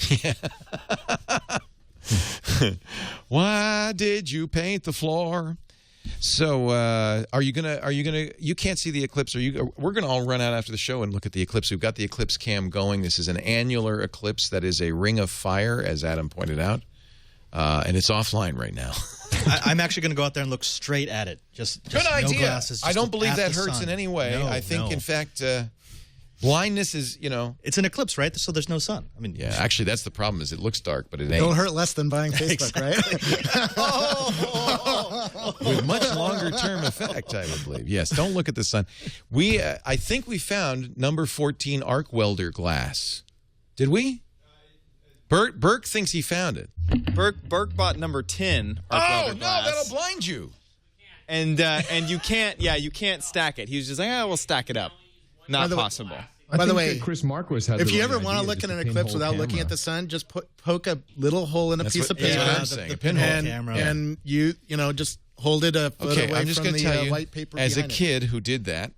Why did you paint the floor? So, are you gonna? You can't see the eclipse. We're gonna all run out after the show and look at the eclipse. We've got the eclipse cam going. This is an annular eclipse that is a ring of fire, as Adam pointed out, and it's offline right now. I'm actually going to go out there and look straight at it. Just good idea. No glasses, I don't believe that hurts in any way. I think, in fact, blindness is, it's an eclipse, right? So there's no sun. I mean, yeah. Actually, that's the problem. Is it looks dark, but it ain't. It'll hurt less than buying Facebook, right? With much longer term effect, I would believe. Yes. Don't look at the sun. I think we found number 14 arc welder glass. Did we? Burke thinks he found it. Burke bought number 10 arc welder glass. No, that'll blind you. And you can't stack it. He was just like, we'll stack it up. Not possible. By the way, Chris Marquis had. If you ever want to look at an eclipse without looking at the sun, just poke a little hole in a piece of paper. That's what I'm saying. A pinhole camera. And you just hold it a foot away I'm just from going to tell you, white paper. As a kid who did that,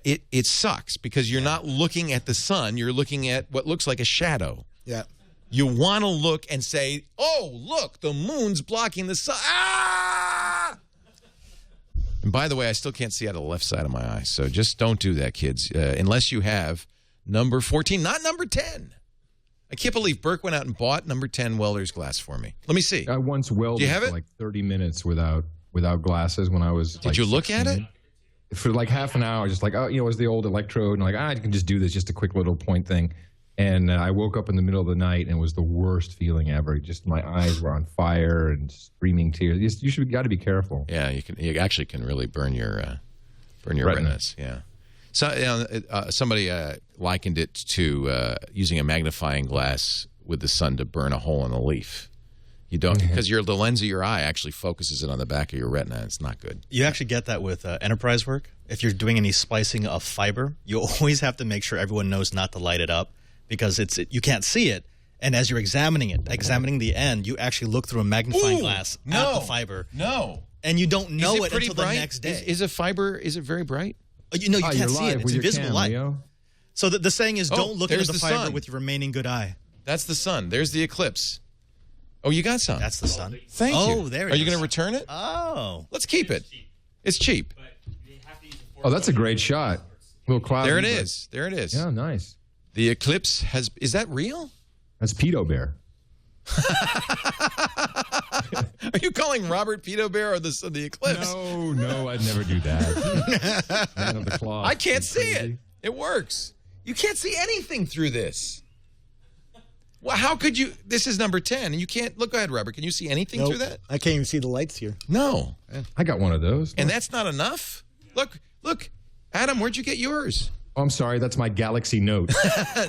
it sucks because you're not looking at the sun. You're looking at what looks like a shadow. Yeah. You want to look and say, "Oh, look, the moon's blocking the sun." Ah! And by the way, I still can't see out of the left side of my eye, so just don't do that, kids, unless you have number 14, not number 10. I can't believe Burke went out and bought number 10 welder's glass for me. Let me see. I once welded for like 30 minutes without glasses when I was. Did you look 16. At it? for like half an hour, just like, oh, it was the old electrode. And like, I can just do this, just a quick little point thing. And I woke up in the middle of the night and it was the worst feeling ever. Just my eyes were on fire and streaming tears. You got to be careful. Yeah, you actually can really burn your retinas. Yeah. So somebody likened it to using a magnifying glass with the sun to burn a hole in a leaf. You don't, because the lens of your eye actually focuses it on the back of your retina. It's not good. You actually get that with enterprise work. If you're doing any splicing of fiber, you always have to make sure everyone knows not to light it up, because you can't see it. And as you're examining the end, you actually look through a magnifying glass at the fiber. No. And you don't know it until bright? The next day. Is it fiber? Is it very bright? You can't see it. It's invisible light. Leo. So the saying is, don't look into the fiber sun. with your remaining good eye. That's the sun. There's the eclipse. Oh, you got some. That's the sun. Thank you. Oh, there it is. Are you going to return it? Oh. Let's keep it. It's cheap. Oh, that's a great shot. Little cloud. There it is. There it is. Yeah, nice. The eclipse is that real? That's Pedo Bear. Are you calling Robert Pedo Bear or the eclipse? No, I'd never do that. Man of the cloth. I can't see it. It works. You can't see anything through this. Well, how could you? This is number 10, and you can't. Look, go ahead, Robert. Can you see anything through that? I can't even see the lights here. No. I got one of those. And that's not enough? Look. Adam, where'd you get yours? Oh, I'm sorry. That's my Galaxy Note.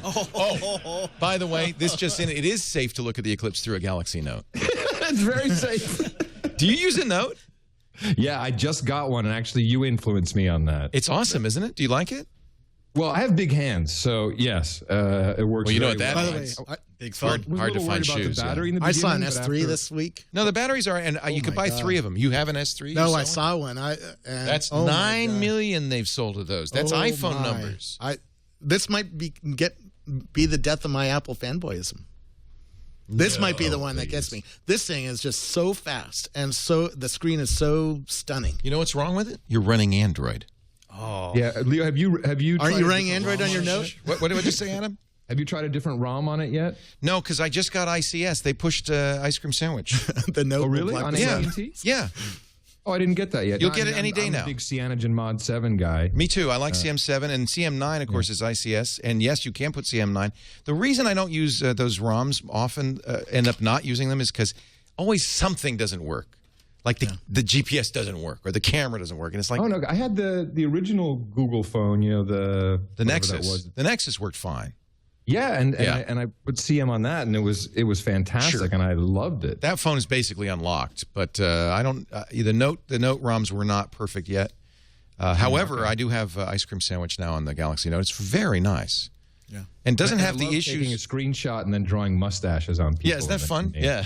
Oh, by the way, it is safe to look at the eclipse through a Galaxy Note. It's very safe. Do you use a Note? Yeah, I just got one, and actually you influenced me on that. It's awesome, isn't it? Do you like it? Well, I have big hands, so yes, it works. Well, you know what very that well. means. Big Hard I was a to little find worried about shoes. the battery Yeah. in the I saw an beginning, but S3 after- this week. No, the batteries are, and you can buy 3 of them. You have an S3? No, You I saw one? saw one. That's oh my 9 God. million they've sold of those. That's Oh iPhone my. numbers. This might be the death of my Apple fanboyism. This might be the one that gets me. This thing is just so fast, and the screen is so stunning. You know what's wrong with it? You're running Android. Oh. Yeah, Leo, have you? Aren't tried you a running different Android ROM on your it? Note? What did you say, Adam? Have you tried a different ROM on it yet? No, because I just got ICS. They pushed Ice Cream Sandwich. The Note. Oh, will really? block On the Yeah. AT&T? Yeah, Oh, I didn't get that yet. You'll No, get it any day I'm now. a big Cyanogen Mod 7 guy. me too. I like CM7, and CM9, of course, is ICS. And yes, you can put CM9. The reason I don't use those ROMs often, end up not using them, is because always something doesn't work. Like the GPS doesn't work, or the camera doesn't work, and it's like Oh no, I had the original Google phone. You know the Nexus. That was. The Nexus worked fine. Yeah, and I put CM on that, and it was fantastic, Sure. and I loved it. That phone is basically unlocked, but I don't. The Note ROMs were not perfect yet. However, I do have Ice Cream Sandwich now on the Galaxy Note. It's very nice. Yeah. And doesn't I have the love taking a issues. screenshot and then drawing mustaches on people. Yeah, isn't that fun? Yeah.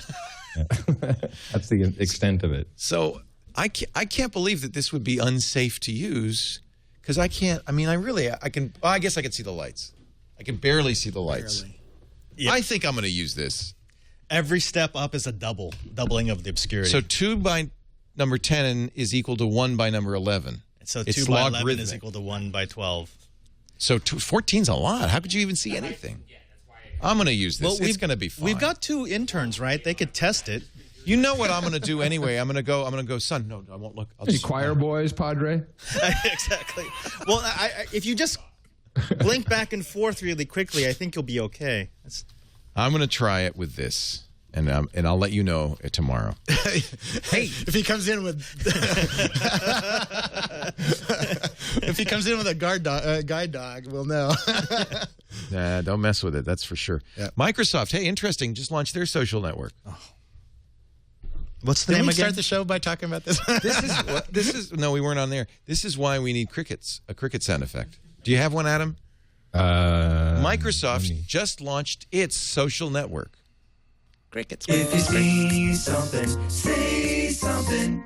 That's the extent of it. So I can't believe that this would be unsafe to use, because I can't. I mean, I can. Well, I guess I can see the lights. I can barely see the lights. Barely. Yeah. I think I'm going to use this. Every step up is a doubling of the obscurity. So 2 by number 10 is equal to 1 by number 11. So it's 2 by 11 is logarithmic. equal to 1 by 12. So 14's a lot. How could you even see anything? I'm going to use this. It's going to be fun. We've got 2 interns, right? They could test it. You know what I'm going to do anyway? I'm going to go. Son, no, I won't look. I'll Hey, just choir boys, Padre. Exactly. Well, if you just blink back and forth really quickly, I think you'll be okay. I'm going to try it with this, and I'll let you know tomorrow. Hey, if he comes in with a guide dog, we'll know. Nah, don't mess with it. That's for sure. Yeah. Microsoft, hey, interesting, just launched their social network. What's the Did name we again? start the show by talking about this? This is no, we weren't on there. This is why we need a cricket sound effect. Do you have one, Adam? Microsoft just launched its social network. Crickets. If you see something, say something.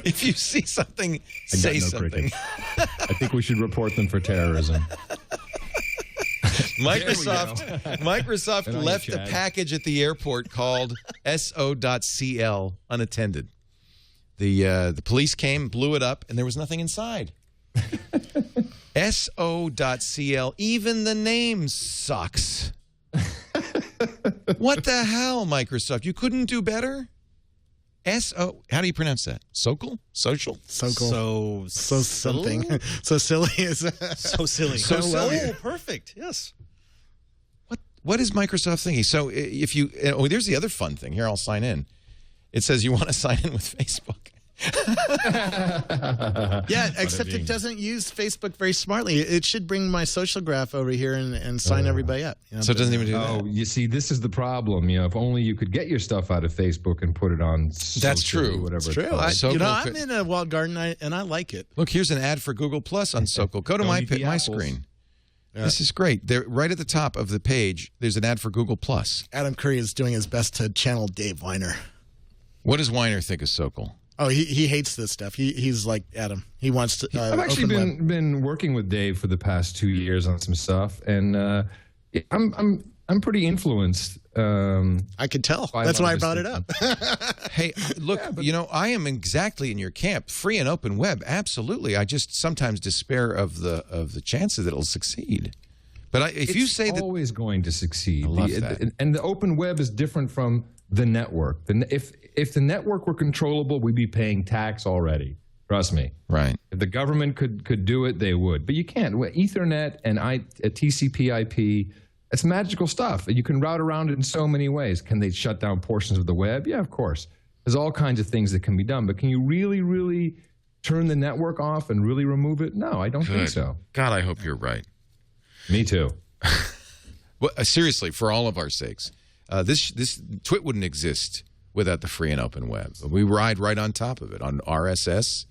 If you see something, I got say no something. crickets. I think we should report them for terrorism. Microsoft And on left your a chat. package at the airport called so.cl unattended. The police came, blew it up, and there was nothing inside. so.cl, even the name sucks. What the hell, Microsoft? You couldn't do better? S-O, how do you pronounce that? Sokol? Social? So cool. So something. So silly is So silly. So silly. Oh, perfect. Yes. What is Microsoft thinking? So if you, there's the other fun thing. Here, I'll sign in. It says you want to sign in with Facebook. Yeah, except it doesn't use Facebook very smartly. It should bring my social graph over here and sign everybody up. You know, So it doesn't even do that. Oh, you see, this is the problem. If only you could get your stuff out of Facebook and put it on. That's social, true. Whatever. It's it's true. called. I'm in a walled garden and I like it. Look, here's an ad for Google Plus on Sokol. Go to Don't my eat the apples. screen. Yeah. This is great. They're right at the top of the page. There's an ad for Google Plus. Adam Curry is doing his best to channel Dave Weiner. What does Weiner think of Sokol? Oh, he hates this stuff. He's like Adam. He wants to. I've actually open web. been working with Dave for the past 2 years on some stuff, and I'm pretty influenced. I could tell. I That's love why I this brought it thing. up. Hey, look, I am exactly in your camp. Free and open web, absolutely. I just sometimes despair of the chances that it'll succeed. But if you say that, always going to succeed. I love that. And the open web is different from the network. If the network were controllable, we'd be paying tax already. Trust me. right? If the government could do it, they would. But you can't. Ethernet and TCP/IP, it's magical stuff. You can route around it in so many ways. Can they shut down portions of the web? Yeah, of course. There's all kinds of things that can be done. But can you really, really turn the network off and really remove it? No, I don't think so. God, I hope you're right. Me too. Well, seriously, for all of our sakes, this TWiT wouldn't exist without the free and open web. We ride right on top of it, on RSS,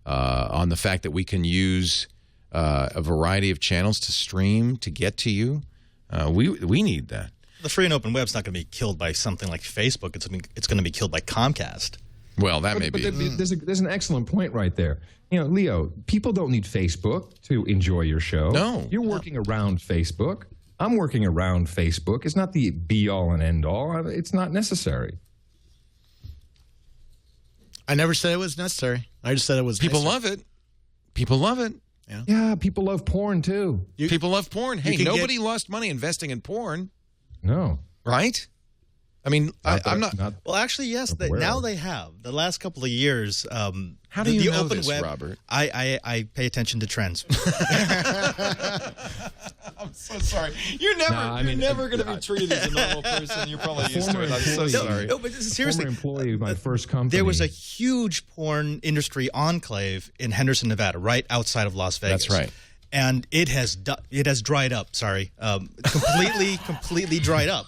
on the fact that we can use a variety of channels to stream to get to you. We need that. The free and open web's not going to be killed by something like Facebook. It's going to be killed by Comcast. Well, that may be. There's an excellent point right there. Leo, people don't need Facebook to enjoy your show. No. You're working around Facebook. I'm working around Facebook. It's not the be-all and end-all. It's not necessary. I never said it was necessary. I just said it was. People nicer. love it. People love it. Yeah, people love porn, too. People love porn. Hey, can nobody lost money investing in porn, No. right? I mean, I'm not. Well, actually, yes. Now they have. The last couple of years. How do you the know open this, web, Robert? I pay attention to trends. I'm so sorry. You're never going to be treated as a normal person. You're probably used to it. I'm so employee. sorry. No, but seriously, Former employee of my first company. there was a huge porn industry enclave in Henderson, Nevada, right outside of Las Vegas. That's right. And it has dried up. Sorry, completely dried up.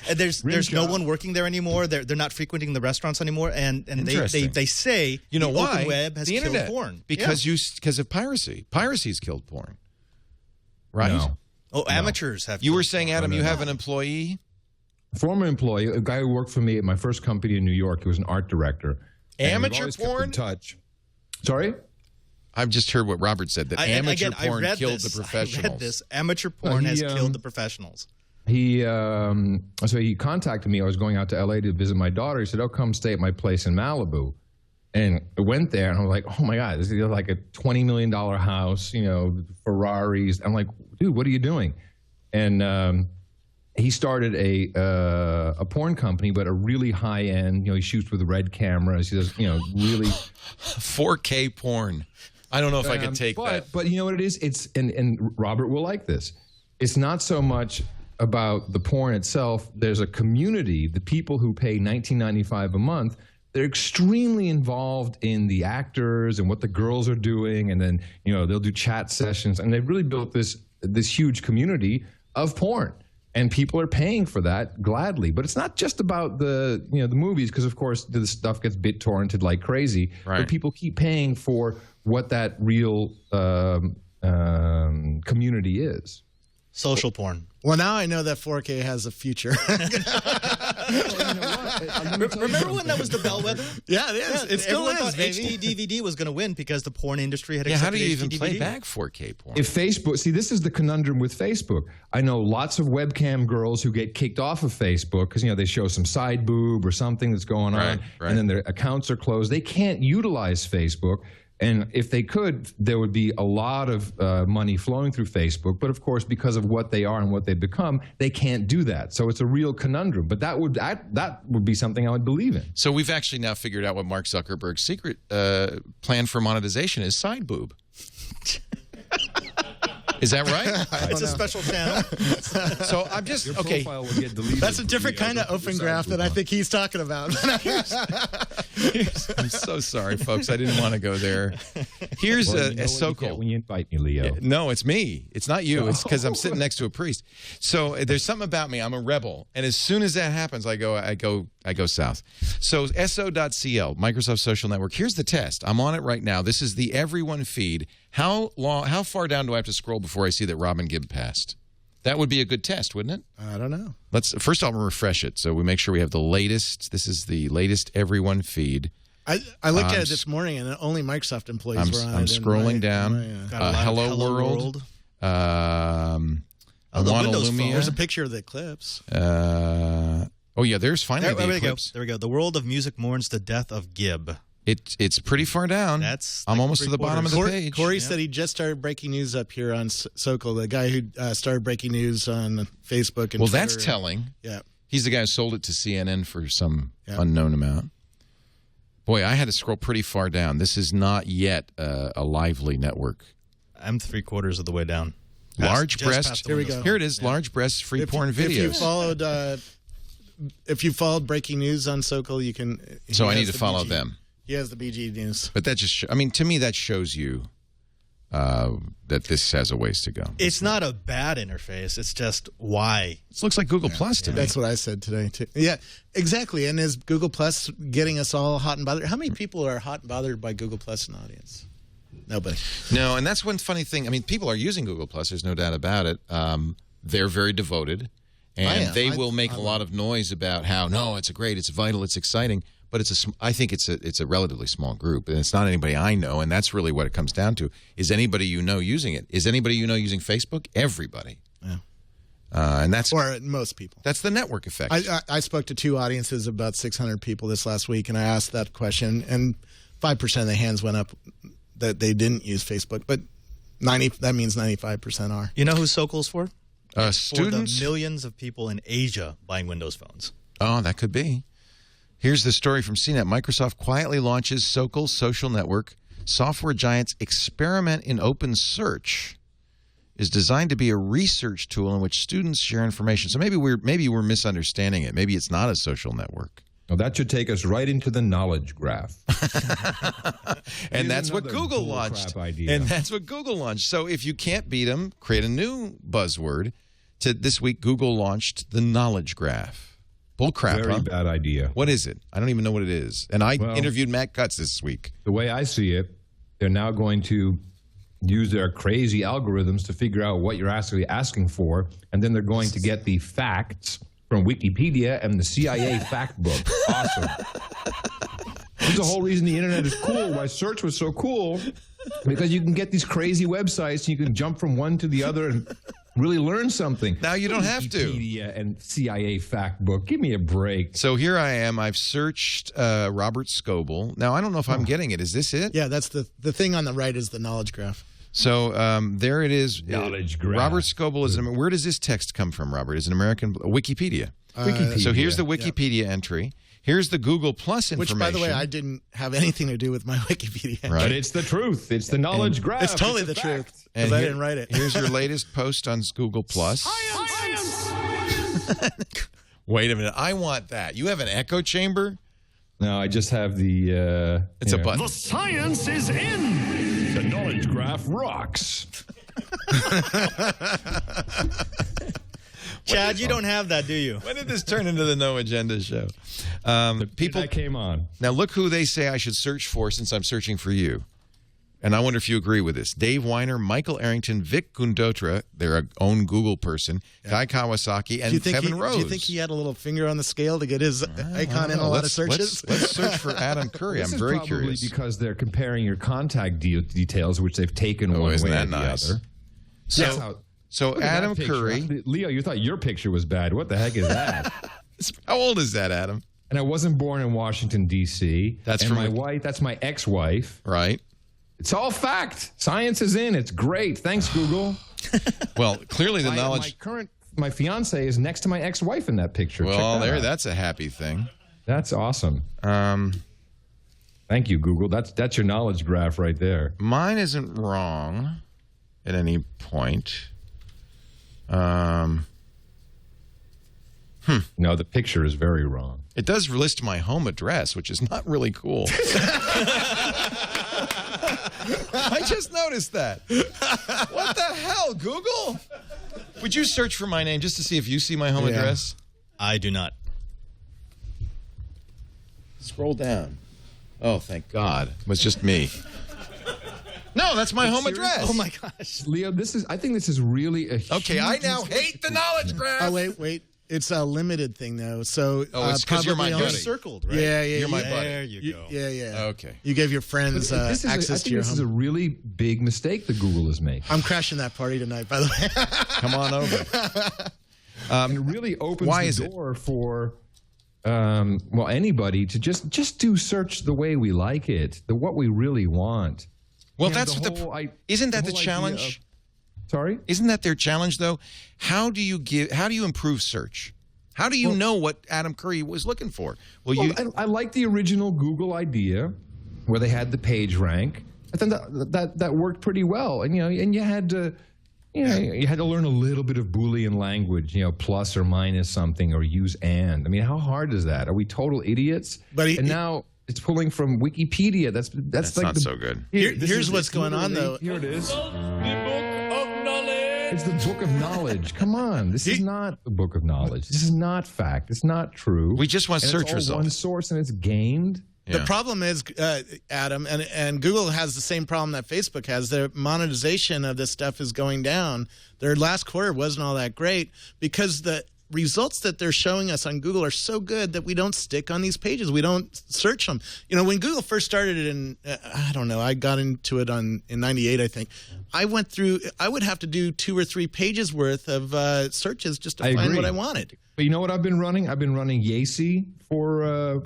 And there's no one working there anymore. They're not frequenting the restaurants anymore. And they say You know the why? open web has the killed internet. porn Because of piracy. Piracy's killed porn. Right? No. Oh, amateurs have. You killed were saying, porn. Adam, you have an employee. Former employee, a guy who worked for me at my first company in New York. He was an art director. And we've Amateur always kept in porn? touch. Sorry? I've just heard what Robert said, that amateur porn killed the I professionals. read this. Amateur porn has killed the professionals. So he contacted me. I was going out to L.A. to visit my daughter. He said, "Oh, come stay at my place in Malibu." And I went there, and I was like, "Oh my God, this is like a $20 million house, Ferraris." I'm like, "Dude, what are you doing?" And he started a porn company, but a really high end. He shoots with red cameras. He does, really 4K porn. I don't know if I could take that. But you know what it is? It's and Robert will like this. It's not so much about the porn itself. There's a community, the people who pay $19.95 a month. They're extremely involved in the actors and what the girls are doing, and then they'll do chat sessions, and they've really built this huge community of porn. And people are paying for that gladly. But it's not just about the movies, because of course the stuff gets BitTorrented like crazy. Right. But people keep paying for what that real community is. Social porn. Well, now I know that 4K has a future. Remember when that was the bellwether? Yeah, it is. It still Everyone is, thought baby. HD DVD was going to win because the porn industry had Yeah, accepted how do you even HD play DVD. back 4K porn? If Facebook, see, this is the conundrum with Facebook. I know lots of webcam girls who get kicked off of Facebook because, they show some side boob or something that's going on, Right. and then their accounts are closed. They can't utilize Facebook. And if they could, there would be a lot of money flowing through Facebook. But of course, because of what they are and what they've become, they can't do that. So it's a real conundrum. But that would be something I would believe in. So we've actually now figured out what Mark Zuckerberg's secret plan for monetization is: side boob. Is that right? It's a special channel. So I'm just Your okay. profile will get deleted. That's a different kind of open graph that I think he's talking about. I'm so sorry, folks. I didn't want to go there. Here's Well, you know a what you get so-called. when you invite me, Leo. No, it's me. It's not you. It's because I'm sitting next to a priest. So there's something about me. I'm a rebel, and as soon as that happens, I go south. So so.cl, Microsoft Social Network. Here's the test. I'm on it right now. This is the everyone feed. How far down do I have to scroll before I see that Robin Gibb passed? That would be a good test, wouldn't it? I don't know. First I'll refresh it so we make sure we have the latest. This is the latest everyone feed. I looked at it this morning, and only Microsoft employees were on it. I'm scrolling down. Hello World. I the want Windows phone. Lumia. There's a picture of the Eclipse. Oh yeah, there's finally There the we go. Eclipse. There we go. The world of music mourns the death of Gibb. It's pretty far down. That's I'm like almost to the bottom of the page. Corey said he just started breaking news up here on Sokol, the guy who started breaking news on Facebook and Well, Twitter. that's telling. Yeah. He's the guy who sold it to CNN for some unknown amount. Boy, I had to scroll pretty far down. This is not yet a lively network. I'm 3/4 of the way down. Large Just breast. past the Here we Windows go. Here it is. Large breast free porn videos. If you followed breaking news on Sokol, you can. So he I has need to the follow BG. them. He has the BG news. But that just, I mean, to me, that shows you that this has a ways to go. It's not a bad interface. It's just why. This looks like Google Plus to me. That's what I said today too. Yeah, exactly. And is Google Plus getting us all hot and bothered? How many people are hot and bothered by Google Plus in the audience? Nobody. No, and that's one funny thing. I mean, people are using Google Plus. There's no doubt about it. They're very devoted, and they will make a lot of noise about how it's great, it's vital, it's exciting. But I think it's a relatively small group, and it's not anybody I know, and that's really what it comes down to. Is anybody you know using it? Is anybody you know using Facebook? Everybody. Yeah. And that's Or most people. That's the network effect. I spoke to 2 audiences of about 600 people this last week, and I asked that question, and 5% of the hands went up that they didn't use Facebook, but that means 95% are. You know who Sokol's for? Students. For the millions of people in Asia buying Windows phones. Oh, that could be. Here's the story from CNET. Microsoft quietly launches Sokol social network. Software giants experiment in open search. Is designed to be a research tool in which students share information. So maybe we're misunderstanding it. Maybe it's not a social network. Well, that should take us right into the knowledge graph. And that's what another Google bull launched. crap idea. And that's what Google launched. So if you can't beat them, create a new buzzword. This week, Google launched the knowledge graph. Bull crap, Very huh? bad idea. What is it? I don't even know what it is. And I Well, interviewed Matt Cutts this week. The way I see it, they're now going to use their crazy algorithms to figure out what you're actually asking for, and then they're going to get the facts from Wikipedia and the CIA fact book. Awesome. This is the whole reason the internet is cool, why search was so cool, because you can get these crazy websites, and you can jump from one to the other and really learn something. Now you don't have to. Wikipedia and CIA fact book. Give me a break. So here I am. I've searched Robert Scoble. Now, I don't know if I'm getting it. Is this it? Yeah, that's the thing on the right is the knowledge graph. So there it is. Knowledge graph. Robert Scoble is where does this text come from, Robert? Is it American? Wikipedia. Wikipedia. So here's the Wikipedia entry. Here's the Google Plus information. Which, by the way, I didn't have anything to do with my Wikipedia. Right. But it's the truth. It's the knowledge graph. It's totally a the fact. truth because I here- didn't write it. Here's your latest post on Google Plus. Wait a minute. I want that. You have an echo chamber? No, I just have the... It's a button. Science is in. The knowledge graph rocks. Chad, you don't have that, do you? When did this turn into the No Agenda show? People that came on. Now look who they say I should search for since I'm searching for you. And I wonder if you agree with this. Dave Weiner, Michael Arrington, Vic Gundotra, their own Google person, Guy Kawasaki, and Kevin Rose. Do you think he had a little finger on the scale to get his icon in a lot of searches? Let's search for Adam Curry. This I'm is very probably curious. because they're comparing your contact details, which they've taken one way isn't or that the nice? other. So Look at that Adam picture. Curry. Leo, you thought your picture was bad. What the heck is that? How old is that, Adam? And I wasn't born in Washington, D.C. That's and from my wife. That's my ex-wife. Right. It's all fact. Science is in. It's great. Thanks, Google. Well, clearly the knowledge. My fiance is next to my ex-wife in that picture. Well, Check that out. that's a happy thing. That's awesome. Thank you, Google. That's your knowledge graph right there. Mine isn't wrong at any point. No, the picture is very wrong. It does list my home address, which is not really cool. I just noticed that. What the hell, Google? Would you search for my name just to see if you see my home address? I do not. Scroll down. Oh, thank God. It was just me. No, that's my home address. Oh, my gosh. Leo, I think this is really a Okay, I now hate the knowledge graph. Oh, wait. It's a limited thing, though. So, it's because you're my probably buddy. only- Circled, right? Yeah. You're my buddy. There you go. Yeah. Okay. You gave your friends I think access to your this home. is a really big mistake that Google is making. I'm crashing that party tonight, by the way. Come on over. And it really opens Why is the it? door for anybody to just do search the way we like it, what we really want. Well, You know, that's the what whole isn't that the whole idea challenge? Sorry? Isn't that their challenge, though? How do you improve search? How do you know what Adam Curry was looking for? I like the original Google idea where they had the page rank. I think that worked pretty well. And you had to learn a little bit of Boolean language, plus or minus something, or use and. I mean, how hard is that? Are we total idiots? Now it's pulling from Wikipedia. That's like not so good. Here's what's going on, though. Here it is. It's the book of knowledge. Come on. This is not the book of knowledge. This is not fact. It's not true. We just want And search it's all results. one source and it's gamed. The problem is, Adam, and Google has the same problem that Facebook has. Their monetization of this stuff is going down. Their last quarter wasn't all that great because the results that they're showing us on Google are so good that we don't stick on these pages. We don't search them. When Google first started in, I don't know, I got into it in 98, I think. I would have to do 2 or 3 pages worth of searches just to find what I wanted. But you know what I've been running? I've been running Yacy for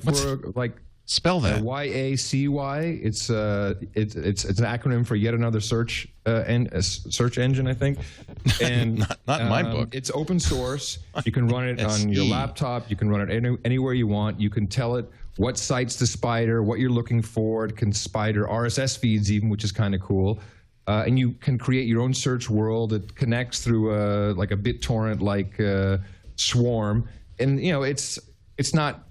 spell that. YACY. It's an acronym for yet another search engine, I think. And not in my book. It's open source. You can run it on your laptop. You can run it anywhere you want. You can tell it what sites to spider, what you're looking for. It can spider RSS feeds even, which is kind of cool. And you can create your own search world. It connects through a BitTorrent swarm. And it's not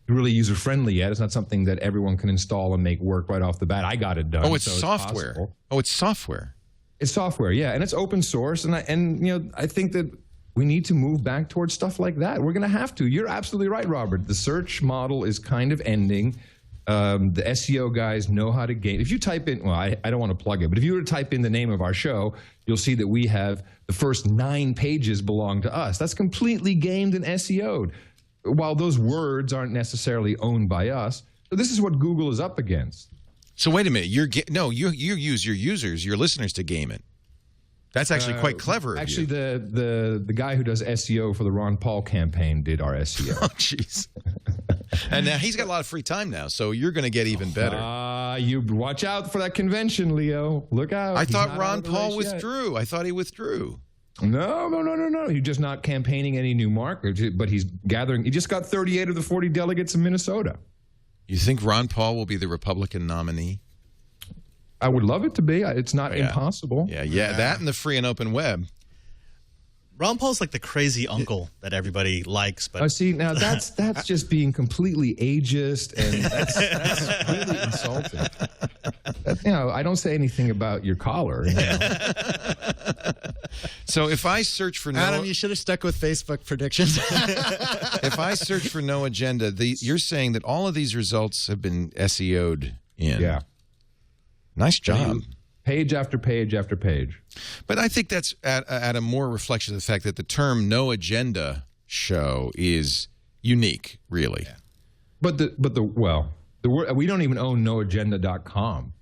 really user-friendly yet. It's not something that everyone can install and make work right off the bat. I got it done. Oh, it's so software. It's software. It's software, yeah, and it's open source. And I think that we need to move back towards stuff like that. We're going to have to. You're absolutely right, Robert. The search model is kind of ending. The SEO guys know how to game. If you type in, well, I don't want to plug it, but if you were to type in the name of our show, you'll see that we have the first 9 pages belong to us. That's completely gamed and SEO'd. While those words aren't necessarily owned by us. So this is what Google is up against. So wait a minute. You use your users, your listeners to game it. That's actually quite clever. Actually, the guy who does SEO for the Ron Paul campaign did our SEO. Oh, jeez. And now he's got a lot of free time now, so you're going to get even better. You watch out for that convention, Leo. Look out. I thought Ron Paul withdrew. I thought he withdrew. No. He's just not campaigning any new markers, but he's gathering. He just got 38 of the 40 delegates in Minnesota. You think Ron Paul will be the Republican nominee? I would love it to be. It's not impossible. Yeah. That and the free and open web. Ron Paul's like the crazy uncle that everybody likes, but see, now that's just being completely ageist, and that's really insulting. I don't say anything about your collar. So if I search for Adam, you should have stuck with Facebook predictions. If I search for no agenda, you're saying that all of these results have been SEO'd in. Yeah. Nice job. Page after page after page. But I think that's at a more reflection of the fact that the term "no agenda" show is unique, really. Yeah. But we don't even own noagenda.com.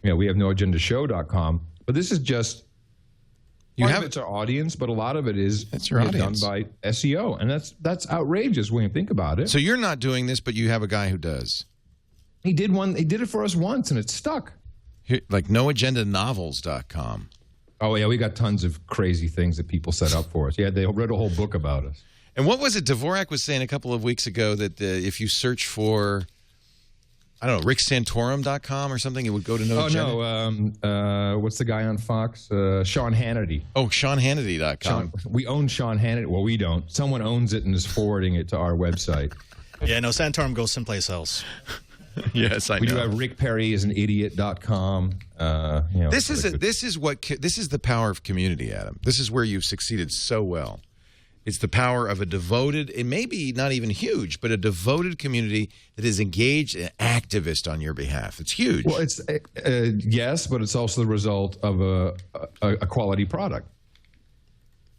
We have noagendashow.com. But this is just it's our audience, but a lot of it is done by SEO, and that's outrageous when you think about it. So you're not doing this, but you have a guy who does. He did it for us once, and it stuck. Here, like noagendanovels.com. Oh, yeah, we got tons of crazy things that people set up for us. Yeah, they wrote a whole book about us. And what was it Dvorak was saying a couple of weeks ago that if you search for, I don't know, ricksantorum.com or something, it would go to No Agenda? Oh, no. What's the guy on Fox? Sean Hannity. Oh, SeanHannity.com. We own Sean Hannity. Well, we don't. Someone owns it and is forwarding it to our website. Yeah, no, Santorum goes someplace else. Yes, I know. We do have rickperryisanIdiot.com. This is the power of community, Adam. This is where you've succeeded so well. It's the power of a devoted, it may be not even huge, but a devoted community that is engaged and activist on your behalf. It's huge. Well, it's yes, but it's also the result of a quality product.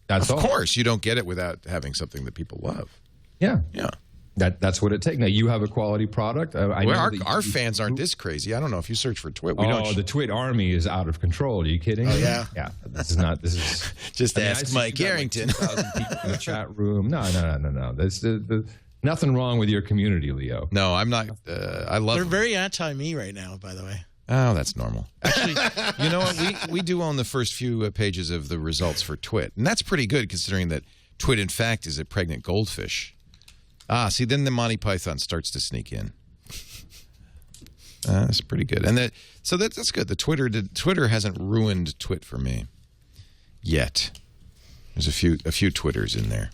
That's all. Of course, you don't get it without having something that people love. Yeah. Yeah. That's what it takes. Now, you have a quality product. Our fans aren't this crazy. I don't know if you search for TWiT. The TWiT army is out of control. Are you kidding? Oh, yeah. Yeah. This is just ask Mike Arrington. Like 2,000 people in the chat room. No. There's nothing wrong with your community, Leo. No, I'm not. I love They're them. very anti-me right now, by the way. Oh, that's normal. Actually, you know what? We do own the first few pages of the results for TWiT. And that's pretty good considering that TWiT, in fact, is a pregnant goldfish. See, then the Monty Python starts to sneak in. That's pretty good. And so that's good. Twitter hasn't ruined TWiT for me yet. There's a few Twitters in there.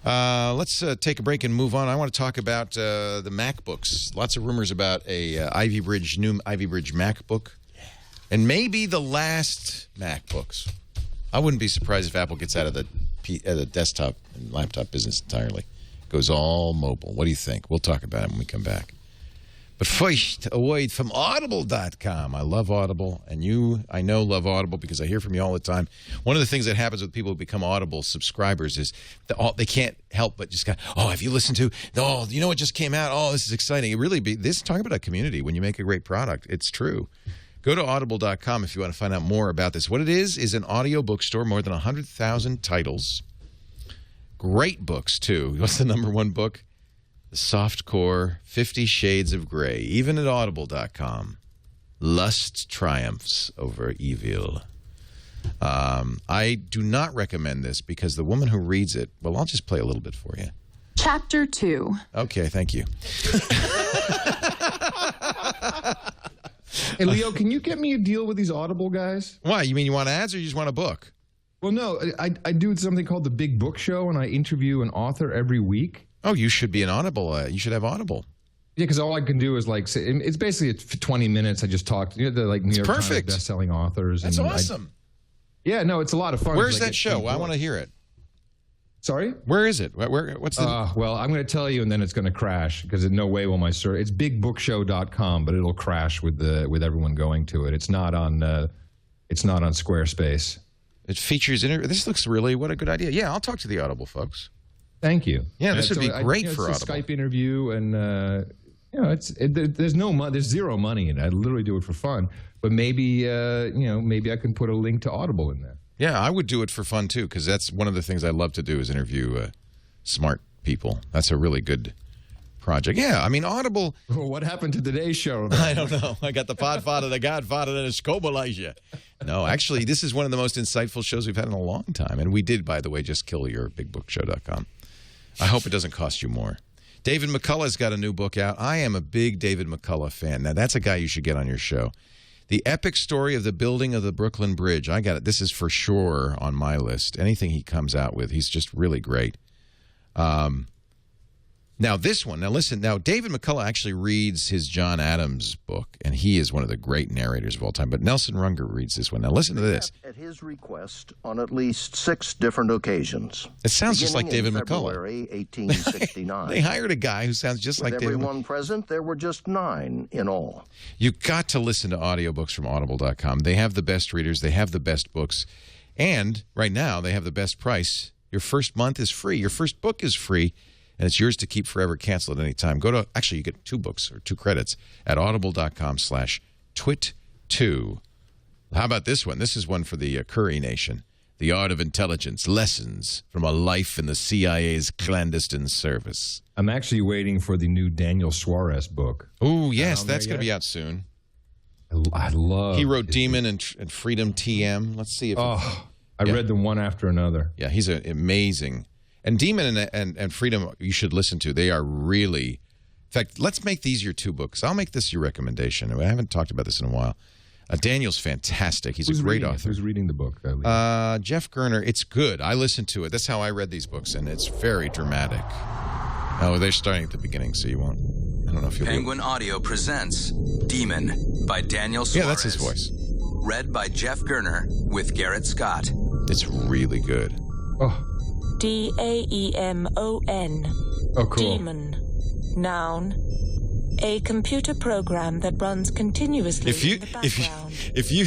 Let's take a break and move on. I want to talk about the MacBooks. Lots of rumors about a new Ivy Bridge MacBook, and maybe the last MacBooks. I wouldn't be surprised if Apple gets out of the desktop and laptop business entirely. Goes all mobile. What do you think? We'll talk about it when we come back. But first, a word from Audible.com. I love Audible, and I know, love Audible because I hear from you all the time. One of the things that happens with people who become Audible subscribers is they can't help but just go, oh, have you listened to, oh, you know what just came out? Oh, this is exciting. It really talk about a community when you make a great product. It's true. Go to Audible.com if you want to find out more about this. What it is an audio bookstore, more than 100,000 titles. Great books, too. What's the #1 book? The Softcore 50 Shades of Grey. Even at Audible.com. Lust triumphs over evil. I do not recommend this because the woman who reads it, well, I'll just play a little bit for you. Chapter 2. Okay, thank you. Hey, Leo, can you get me a deal with these Audible guys? Why? You mean you want ads or you just want a book? Well, no, I do something called the Big Book Show, and I interview an author every week. Oh, you should be an Audible. You should have Audible. Yeah, because all I can do is say, it's basically 20 minutes. I just talk to the New York Times best-selling authors. That's awesome. No, it's a lot of fun. Where's that show? I want to hear it. Sorry? Where is it? What's the? Well, I'm going to tell you, and then it's going to crash because in no way will my search. It's bigbookshow.com, but it'll crash with everyone going to it. It's not on Squarespace. It features this looks really what a good idea. Yeah, I'll talk to the Audible folks. Thank you. Yeah, this would be great for it's Audible. A Skype interview, and there's zero money in it. I literally do it for fun. But maybe maybe I can put a link to Audible in there. Yeah, I would do it for fun too, because that's one of the things I love to do is interview smart people. That's a really good project. Yeah, I mean Audible. Well, what happened to today's show? I don't know. I got the Podfather, the Godfather, and the Scoble. No, actually, this is one of the most insightful shows we've had in a long time. And we did, by the way, just kill your bigbookshow.com. I hope it doesn't cost you more. David McCullough's got a new book out. I am a big David McCullough fan. Now, that's a guy you should get on your show. The Epic Story of the Building of the Brooklyn Bridge. I got it. This is for sure on my list. Anything he comes out with, he's just really great. Now, this one. Now, listen. Now, David McCullough actually reads his John Adams book, and he is one of the great narrators of all time. But Nelson Runger reads this one. Now, listen to this. At his request, on at least 6 different occasions. It sounds just like David McCullough. February 1869. They hired a guy who sounds just like David. With everyone present, there were just 9 in all. You got to listen to audiobooks from Audible.com. They have the best readers. They have the best books. And right now, they have the best price. Your first month is free. Your first book is free. And it's yours to keep forever, cancel at any time. Actually, you get 2 books or 2 credits at audible.com/twit2. How about this one? This is one for the Curry Nation. The Art of Intelligence, Lessons from a Life in the CIA's Clandestine Service. I'm actually waiting for the new Daniel Suarez book. Oh, yes, that's going to be out soon. I love. He wrote Demon and Freedom TM. Let's see if. I read them one after another. Yeah, he's amazing. And Demon and Freedom, you should listen to. They are really. In fact, let's make these your 2 books. I'll make this your recommendation. I haven't talked about this in a while. Daniel's fantastic. He's a great author. Who's reading the book? Jeff Gerner. It's good. I listened to it. That's how I read these books, and it's very dramatic. Oh, they're starting at the beginning, so you won't. I don't know if you'll. Penguin Audio presents Demon by Daniel Suarez. Yeah, that's his voice. Read by Jeff Gerner with Garrett Scott. It's really good. Oh. DAEMON. Oh, cool. Demon. Noun. A computer program that runs continuously in the background. If you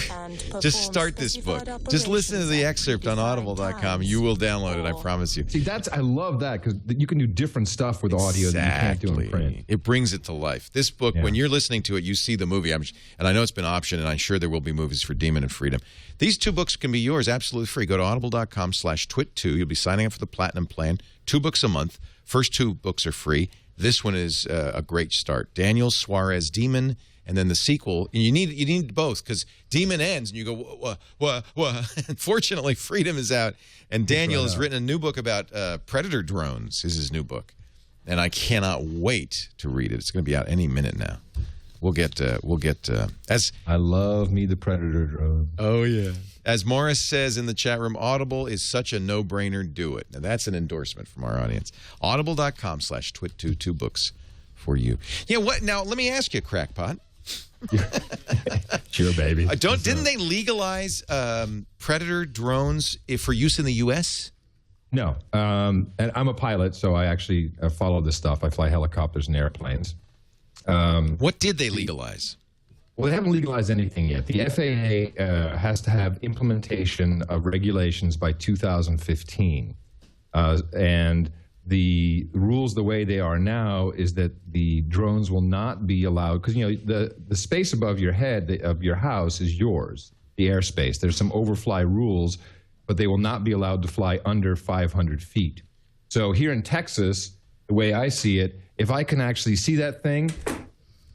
just start this book, just listen to the excerpt on audible.com. You will download it, I promise you. See, I love that because you can do different stuff with audio that you can't do in print. It brings it to life. This book, when you're listening to it, you see the movie. And I know it's been optioned, and I'm sure there will be movies for Demon and Freedom. These 2 books can be yours absolutely free. Go to audible.com/twit2. You'll be signing up for the Platinum Plan. 2 books a month. First 2 books are free. This one is a great start. Daniel Suarez, Demon, and then the sequel. And you need both because Demon ends, and you go, what? Unfortunately, Freedom is out. And Daniel has written a new book about predator drones, is his new book. And I cannot wait to read it. It's going to be out any minute now. We'll get as I love me the predator drone. Oh yeah. As Morris says in the chat room, Audible is such a no-brainer. Do it. Now that's an endorsement from our audience. Audible.com/twit2, 2 books for you. Yeah. What? Now let me ask you, Crackpot. Sure, baby. Didn't they legalize predator drones for use in the U.S.? No. And I'm a pilot, so I actually follow this stuff. I fly helicopters and airplanes. What did they legalize? Well, they haven't legalized anything yet. The FAA has to have implementation of regulations by 2015. And the rules, the way they are now, is that the drones will not be allowed, because, the space above your head of your house is yours, the airspace. There's some overfly rules, but they will not be allowed to fly under 500 feet. So here in Texas, the way I see it, if I can actually see that thing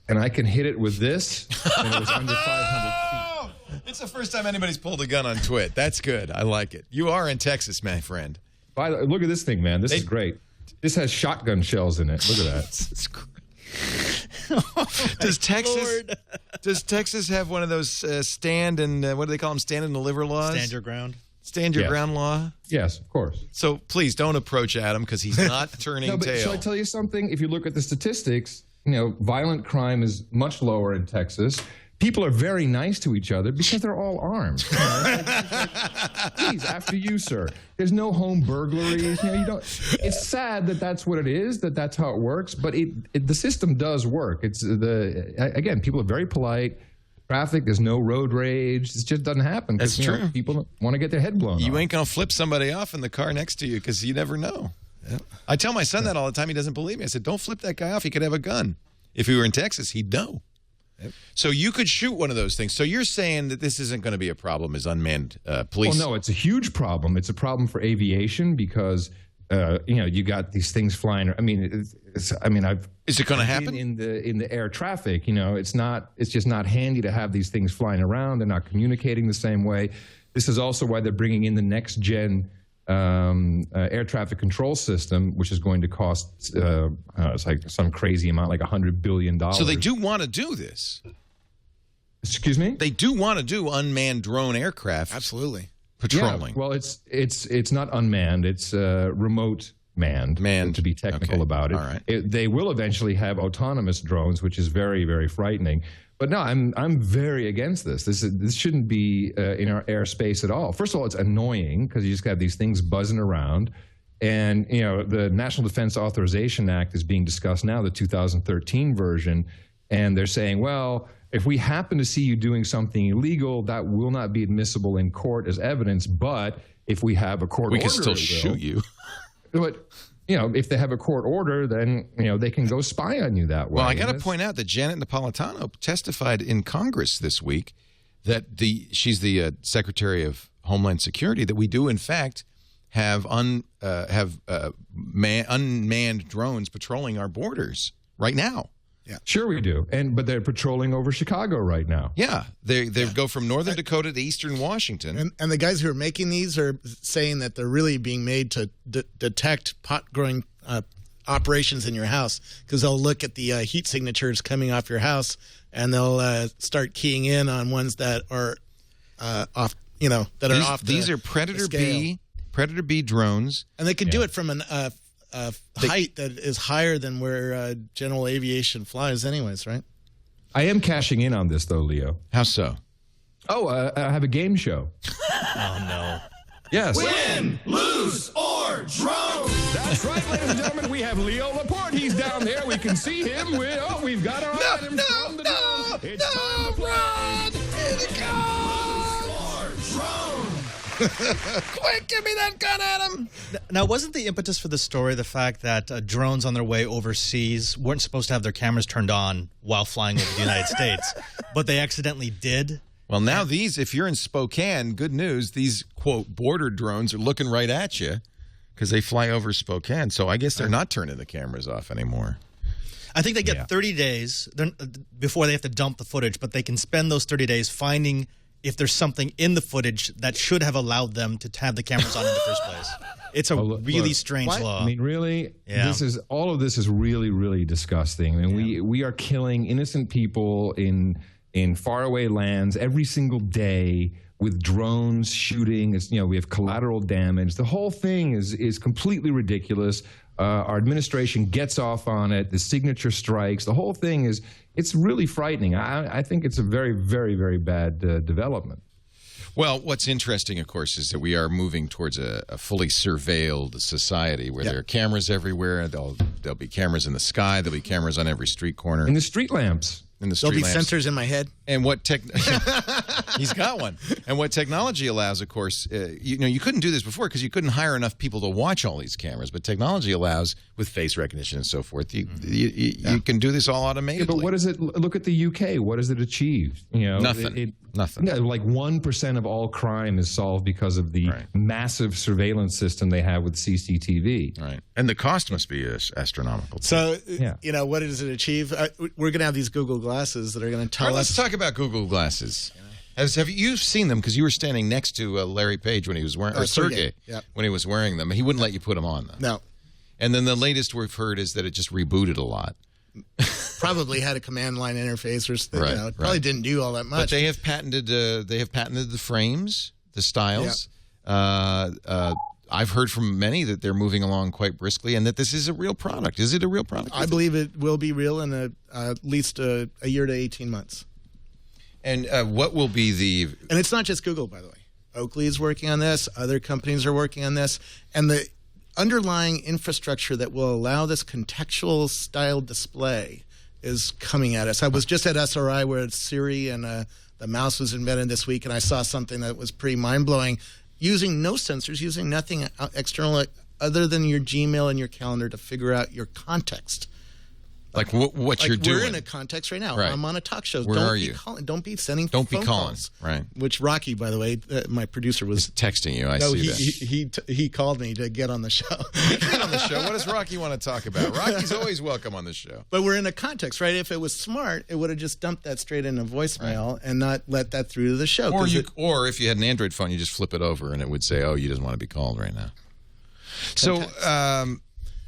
and I can hit it with this, and it was under 500 feet. It's the first time anybody's pulled a gun on Twit. That's good. I like it. You are in Texas, my friend. Look at this thing, man. This is great. This has shotgun shells in it. Look at that. Does Texas have one of those stand and what do they call them? Stand and deliver laws? Stand your ground. Stand your ground law? Yes, of course. So please don't approach Adam because he's not turning tail. Shall I tell you something? If you look at the statistics, violent crime is much lower in Texas. People are very nice to each other because they're all armed. Please, after you, sir. There's no home burglaries. You don't. It's sad that that's what it is. That's how it works. But the system does work. Again, people are very polite. Traffic. There's no road rage. It just doesn't happen. That's true. People want to get their head blown off. You ain't gonna flip somebody off in the car next to you because you never know. Yep. I tell my son that all the time. He doesn't believe me. I said, "Don't flip that guy off. He could have a gun. If he were in Texas, he'd know." Yep. So you could shoot one of those things. So you're saying that this isn't going to be a problem as unmanned police? Well, no, it's a huge problem. It's a problem for aviation because you got these things flying. I mean, is it going to happen in the air traffic? It's just not handy to have these things flying around. They're not communicating the same way. This is also why they're bringing in the next gen air traffic control system, which is going to cost it's like some crazy amount, like $100 billion. So they do want to do this. Excuse me? They do want to do unmanned drone aircraft. Absolutely. Patrolling. Yeah, well, it's not unmanned. It's remote manned, to be technical about it. All right. They will eventually have autonomous drones, which is very, very frightening. But no, I'm very against this. This shouldn't be in our airspace at all. First of all, it's annoying because you just have these things buzzing around. And, the National Defense Authorization Act is being discussed now, the 2013 version. And they're saying, well, if we happen to see you doing something illegal, that will not be admissible in court as evidence. But if we have a court order, we can still shoot you. But if they have a court order, then, they can go spy on you that way. Well, I got to point out that Janet Napolitano testified in Congress this week that she's the Secretary of Homeland Security, that we do, in fact, have unmanned drones patrolling our borders right now. Yeah. Sure we do. But they're patrolling over Chicago right now. Yeah. They go from northern Dakota to eastern Washington. And the guys who are making these are saying that they're really being made to detect pot-growing operations in your house, because they'll look at the heat signatures coming off your house, and they'll start keying in on ones that are off, These are Predator B drones. And they can do it from a height that is higher than where general aviation flies anyways, right? I am cashing in on this, though, Leo. How so? Oh, I have a game show. Oh, no. Yes. Win, lose, or draw. That's right, ladies and gentlemen. We have Leo Laporte. He's down there. We can see him. We've got our items from the drone. It's time to play. Here it comes. Lose, or drone. Quick, give me that gun, Adam. Now, wasn't the impetus for the story the fact that drones on their way overseas weren't supposed to have their cameras turned on while flying over the United States, but they accidentally did? Well, now these, if you're in Spokane, good news, these, quote, border drones are looking right at you because they fly over Spokane. So I guess they're not turning the cameras off anymore. I think they get 30 days before they have to dump the footage, but they can spend those 30 days finding if there's something in the footage that should have allowed them to have the cameras on in the first place. It's a really strange law. I mean, really, yeah. All of this is really, really disgusting. I mean, we are killing innocent people in faraway lands every single day with drones shooting. We have collateral damage. The whole thing is completely ridiculous. Our administration gets off on it. The signature strikes. The whole thing it's really frightening. I think it's a very, very, very bad development. Well, what's interesting, of course, is that we are moving towards a fully surveilled society where there are cameras everywhere. There'll be cameras in the sky. There'll be cameras on every street corner. In the street lamps. There'll be sensors in my head. And what he's got one. And what technology allows, of course, you couldn't do this before because you couldn't hire enough people to watch all these cameras. But technology allows, with face recognition and so forth, you can do this all automatically. Yeah, but what is it? Look at the UK. What has it achieved? Nothing. Nothing. Yeah, like 1% of all crime is solved because of the massive surveillance system they have with CCTV. Right. And the cost must be astronomical. So, what does it achieve? We're going to have these Google glasses that are going to tell us. Let's talk about Google glasses. Have you seen them? Because you were standing next to Larry Page when he was wearing, or Sergey, when he was wearing them. He wouldn't let you put them on, though. No. And then the latest we've heard is that it just rebooted a lot. Probably had a command line interface, or it probably didn't do all that much. But they have patented. The frames, the styles. Yeah. I've heard from many that they're moving along quite briskly, and that this is a real product. Is it a real product? I believe it will be real in at least a year to 18 months. And what will be the? And it's not just Google, by the way. Oakley is working on this. Other companies are working on this, and the underlying infrastructure that will allow this contextual style display is coming at us. I was just at SRI where Siri and the mouse was invented this week, and I saw something that was pretty mind-blowing, using no sensors, using nothing external other than your Gmail and your calendar to figure out your context. Like what you're doing. We're in a context right now. Right. I'm on a talk show. Where are you? Don't be sending phone calls. Calling. Right. Which Rocky, by the way, my producer was texting you. I see that. He called me to get on the show. Get on the show. What does Rocky want to talk about? Rocky's always welcome on the show. But we're in a context, right? If it was smart, it would have just dumped that straight in a voicemail and not let that through to the show. Or if you had an Android phone, you just flip it over and it would say, "Oh, you doesn't want to be called right now."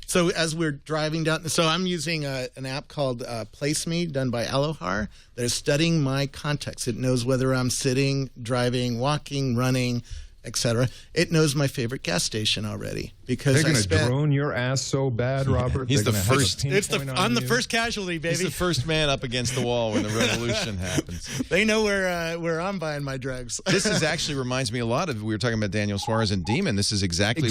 So as we're driving down, I'm using an app called Place Me, done by Alohar, that is studying my context. It knows whether I'm sitting, driving, walking, running, etc. It knows my favorite gas station already because they're going to drone your ass so bad, Robert. He's the first. I'm the first casualty, baby. He's the first man up against the wall when the revolution happens. They know where I'm buying my drugs. This actually reminds me a lot of, we were talking about Daniel Suarez and Demon. This is exactly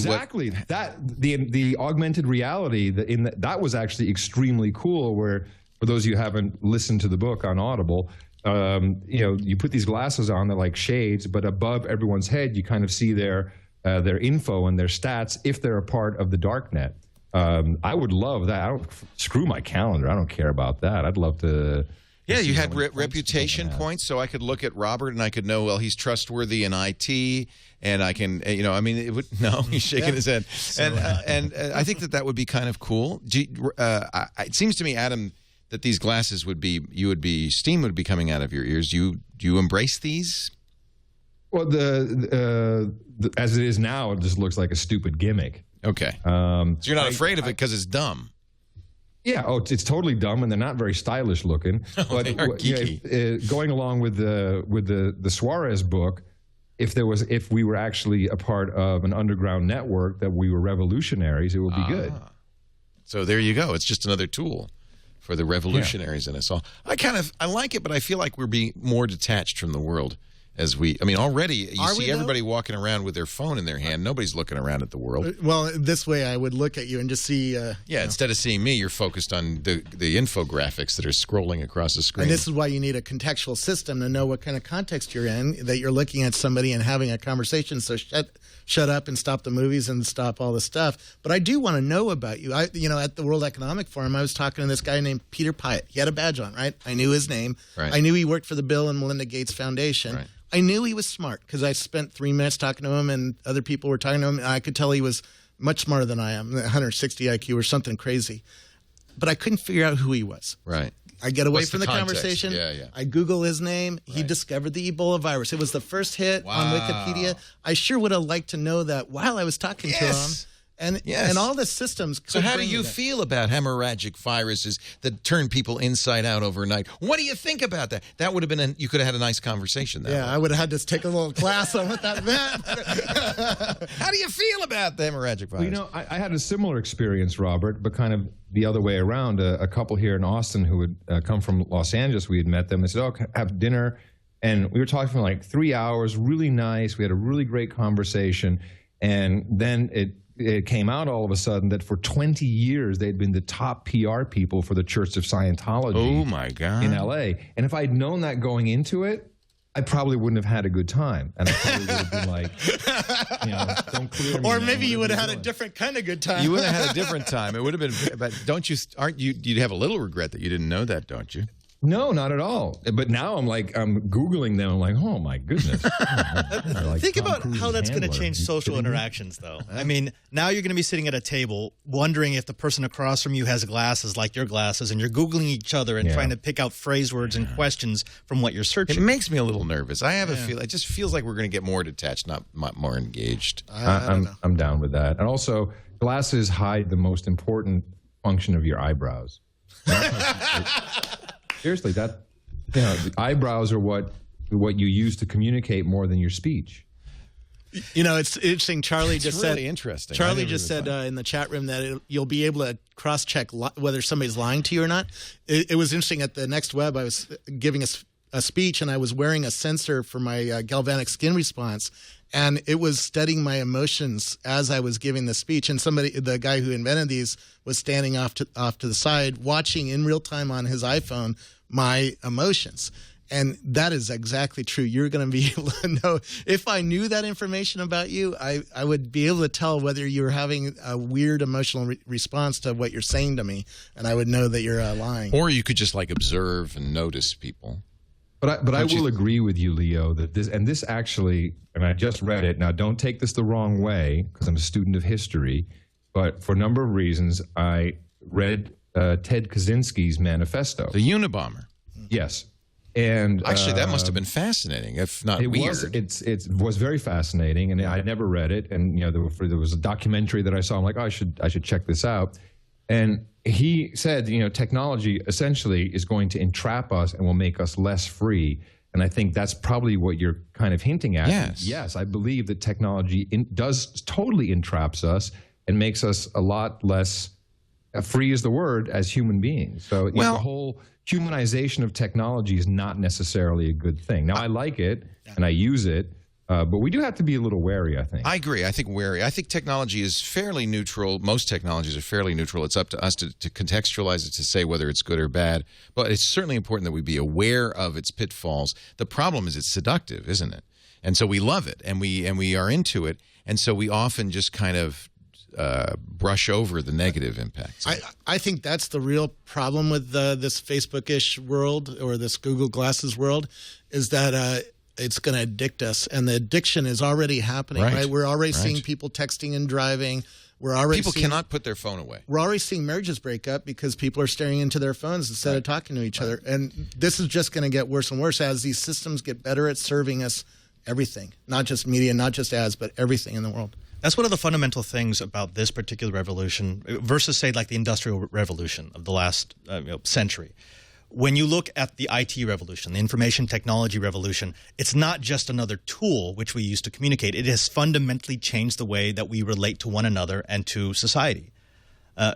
that the augmented reality that was actually extremely cool. Where for those of you who haven't listened to the book on Audible. You put these glasses on, they're like shades, but above everyone's head, you kind of see their info and their stats if they're a part of the darknet. I would love that. Screw my calendar. I don't care about that. I'd love to. Yeah, you had reputation points, so I could look at Robert and I could know, well, he's trustworthy in IT, and I can, it would. No, he's shaking his head, and I think that would be kind of cool. It seems to me, Adam, that these glasses would be, steam would be coming out of your ears. Do you embrace these? Well, as it is now, it just looks like a stupid gimmick. Okay. So you're not afraid of it because it's dumb. Yeah. Oh, it's totally dumb, and they're not very stylish looking. But they are geeky. Going along with the Suarez book, if we were actually a part of an underground network, that we were revolutionaries, it would be good. So there you go. It's just another tool for the revolutionaries in us all. I like it, but I feel like we're being more detached from the world. Already you see everybody walking around with their phone in their hand. Nobody's looking around at the world. Well, this way I would look at you and just see... instead of seeing me, you're focused on the infographics that are scrolling across the screen. And this is why you need a contextual system to know what kind of context you're in, that you're looking at somebody and having a conversation. So shut up and stop the movies and stop all the stuff. But I do want to know about you. At the World Economic Forum, I was talking to this guy named Peter Pyatt. He had a badge on, right? I knew his name. Right. I knew he worked for the Bill and Melinda Gates Foundation. Right. I knew he was smart because I spent 3 minutes talking to him, and other people were talking to him, and I could tell he was much smarter than I am, 160 IQ or something crazy. But I couldn't figure out who he was. Right. I get away What's from the context? conversation. Yeah. I Google his name. He discovered the Ebola virus. It was the first hit on Wikipedia. I sure would have liked to know that while I was talking to him. And all the systems. So how do you feel about hemorrhagic viruses that turn people inside out overnight? What do you think about that? That would have been you could have had a nice conversation there. Yeah, I would have had to take a little class on what that meant. How do you feel about the hemorrhagic virus? Well, I had a similar experience, Robert, but kind of the other way around. A couple here in Austin who had come from Los Angeles, we had met them. They said, "Oh, have dinner," and we were talking for like 3 hours. Really nice. We had a really great conversation, and then it came out all of a sudden that for 20 years they'd been the top PR people for the Church of Scientology. Oh my God. In LA. And if I'd known that going into it, I probably wouldn't have had a good time. And I probably would have been like, don't clear me. Or maybe you would have had a different kind of good time. You would have had a different time. It would have been, but you'd have a little regret that you didn't know that, don't you? No, not at all. But now I'm Googling them. I'm like, oh my goodness. Think about how that's going to change social interactions, though. I mean, now you're going to be sitting at a table wondering if the person across from you has glasses like your glasses, and you're Googling each other and trying to pick out phrase words and questions from what you're searching. It makes me a little nervous. I have a feel. It just feels like we're going to get more detached, not more engaged. I'm down with that. And also, glasses hide the most important function of your eyebrows. Seriously, the eyebrows are what you use to communicate more than your speech. It's interesting. Charlie just said. Really interesting. Charlie just said in the chat room that you'll be able to cross-check whether somebody's lying to you or not. It was interesting. At the Next Web, I was giving a speech, and I was wearing a sensor for my galvanic skin response, and it was studying my emotions as I was giving the speech. And the guy who invented these, was standing off to the side, watching in real time on his iPhone my emotions. And that is exactly true. You're going to be able to know. If I knew that information about you, I would be able to tell whether you're having a weird emotional response to what you're saying to me, and I would know that you're lying. Or you could just observe and notice people. But I will agree with you, Leo, that this actually, and I just read it. Now, don't take this the wrong way, because I'm a student of history, but for a number of reasons, I read Ted Kaczynski's manifesto. The Unabomber. Yes. And actually, that must have been fascinating, if not weird. It was very fascinating, and I never read it. And there was a documentary that I saw. I'm like, oh, I should check this out. And he said, technology essentially is going to entrap us and will make us less free. And I think that's probably what you're kind of hinting at. Yes, I believe that technology totally entraps us and makes us a lot less free is the word as human beings. So the whole humanization of technology is not necessarily a good thing. Now, I like it and I use it, but we do have to be a little wary, I think. I agree. I think wary. I think technology is fairly neutral. Most technologies are fairly neutral. It's up to us to contextualize it, to say whether it's good or bad. But it's certainly important that we be aware of its pitfalls. The problem is it's seductive, isn't it? And so we love it, and we are into it. And so we often just kind of brush over the negative impacts. I think that's the real problem with this Facebook-ish world, or this Google Glasses world, is that it's going to addict us, and the addiction is already happening. Right? We're already seeing people texting and driving, We're already people cannot put their phone away. We're already seeing marriages break up because people are staring into their phones instead of talking to each other. And this is just going to get worse and worse as these systems get better at serving us everything, not just media, not just ads, but everything in the world. That's one of the fundamental things about this particular revolution versus, say, like the Industrial Revolution of the last century. When you look at the IT revolution, the information technology revolution, it's not just another tool which we use to communicate. It has fundamentally changed the way that we relate to one another and to society.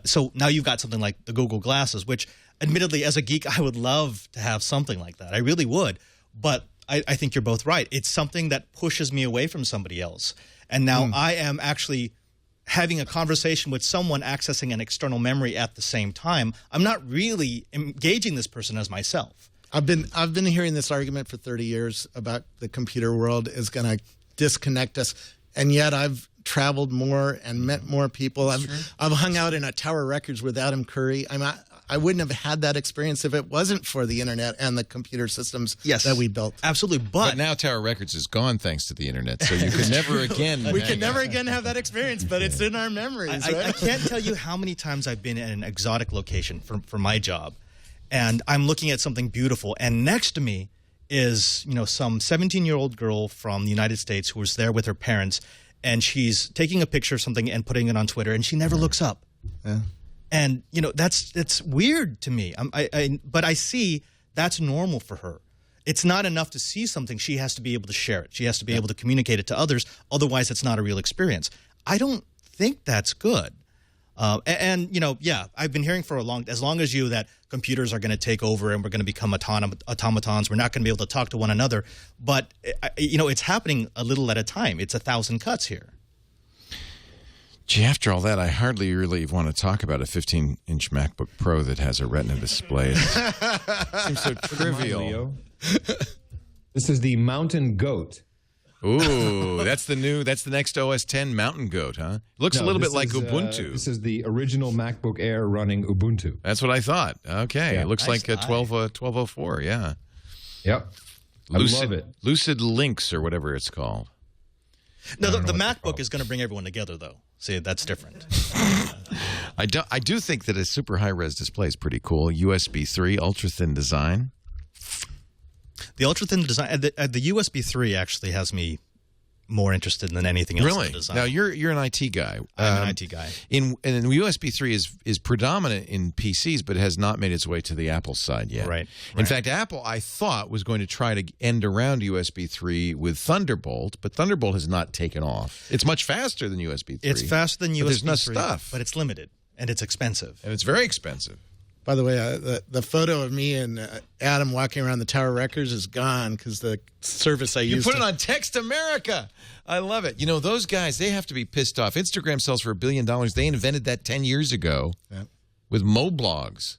So now you've got something like the Google Glasses, which admittedly, as a geek, I would love to have something like that. I really would. But I think you're both right. It's something that pushes me away from somebody else. And now I am actually having a conversation with someone accessing an external memory at the same time. I'm not really engaging this person as myself. I've been hearing this argument for 30 years about the computer world is going to disconnect us, and yet I've traveled more and met more people. I've hung out in a Tower Records with Adam Curry. I wouldn't have had that experience if it wasn't for the internet and the computer systems that we built. Absolutely, but now Tower Records is gone thanks to the internet, so you could never again. We can never again have that experience, but it's in our memories. I can't tell you how many times I've been in an exotic location for my job, and I'm looking at something beautiful, and next to me is some 17-year-old girl from the United States who was there with her parents, and she's taking a picture of something and putting it on Twitter, and she never looks up. Yeah. And that's weird to me. But I see that's normal for her. It's not enough to see something. She has to be able to share it. She has to be able to communicate it to others. Otherwise, it's not a real experience. I don't think that's good. I've been hearing for as long as you that computers are going to take over and we're going to become automatons. We're not going to be able to talk to one another. But it's happening a little at a time. It's 1,000 cuts here. Gee, after all that, I hardly really want to talk about a 15-inch MacBook Pro that has a Retina display. It seems so trivial. This is the Mountain Goat. Ooh, that's the next OS X Mountain Goat, huh? Looks a little bit like Ubuntu. This is the original MacBook Air running Ubuntu. That's what I thought. Okay, yeah. It looks like a 1204, yeah. Yep. I love it. Lucid Lynx or whatever it's called. No, the MacBook is going to bring everyone together, though. See, that's different. I do think that a super high-res display is pretty cool. USB 3, ultra-thin design. The ultra-thin design, the USB 3 actually has me more interested than anything else in the design. Now, you're an IT guy. I'm an IT guy. And USB 3 is predominant in PCs, but it has not made its way to the Apple side yet. Right. In fact, Apple, I thought, was going to try to end around USB 3 with Thunderbolt, but Thunderbolt has not taken off. It's much faster than USB 3. It's faster than USB 3, there's no stuff. But it's limited, and it's expensive. And it's very expensive. By the way, the photo of me and Adam walking around the Tower Records is gone because the service I used. You put it on Text America. I love it. Those guys, they have to be pissed off. Instagram sells for $1 billion. They invented that 10 years ago with Moblogs.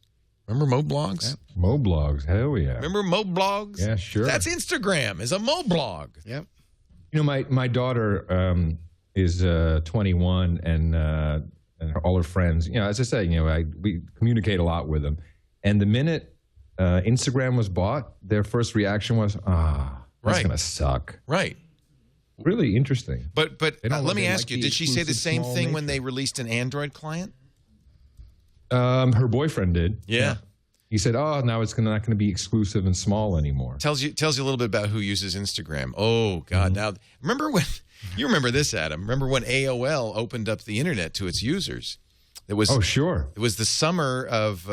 Remember Moblogs? Yeah. Moblogs, hell yeah. Remember Moblogs? Yeah, sure. That's Instagram, is a Moblog. Yep. My daughter is 21 and all her friends, as I say, we communicate a lot with them. And the minute Instagram was bought, their first reaction was, that's going to suck. Right. Really interesting. But let me ask you, did she say the same thing when they released an Android client? Her boyfriend did. Yeah. He said, now it's not going to be exclusive and small anymore. Tells you a little bit about who uses Instagram. Oh, God. Now, remember when... You remember this, Adam. Remember when AOL opened up the internet to its users? It was sure. It was the summer of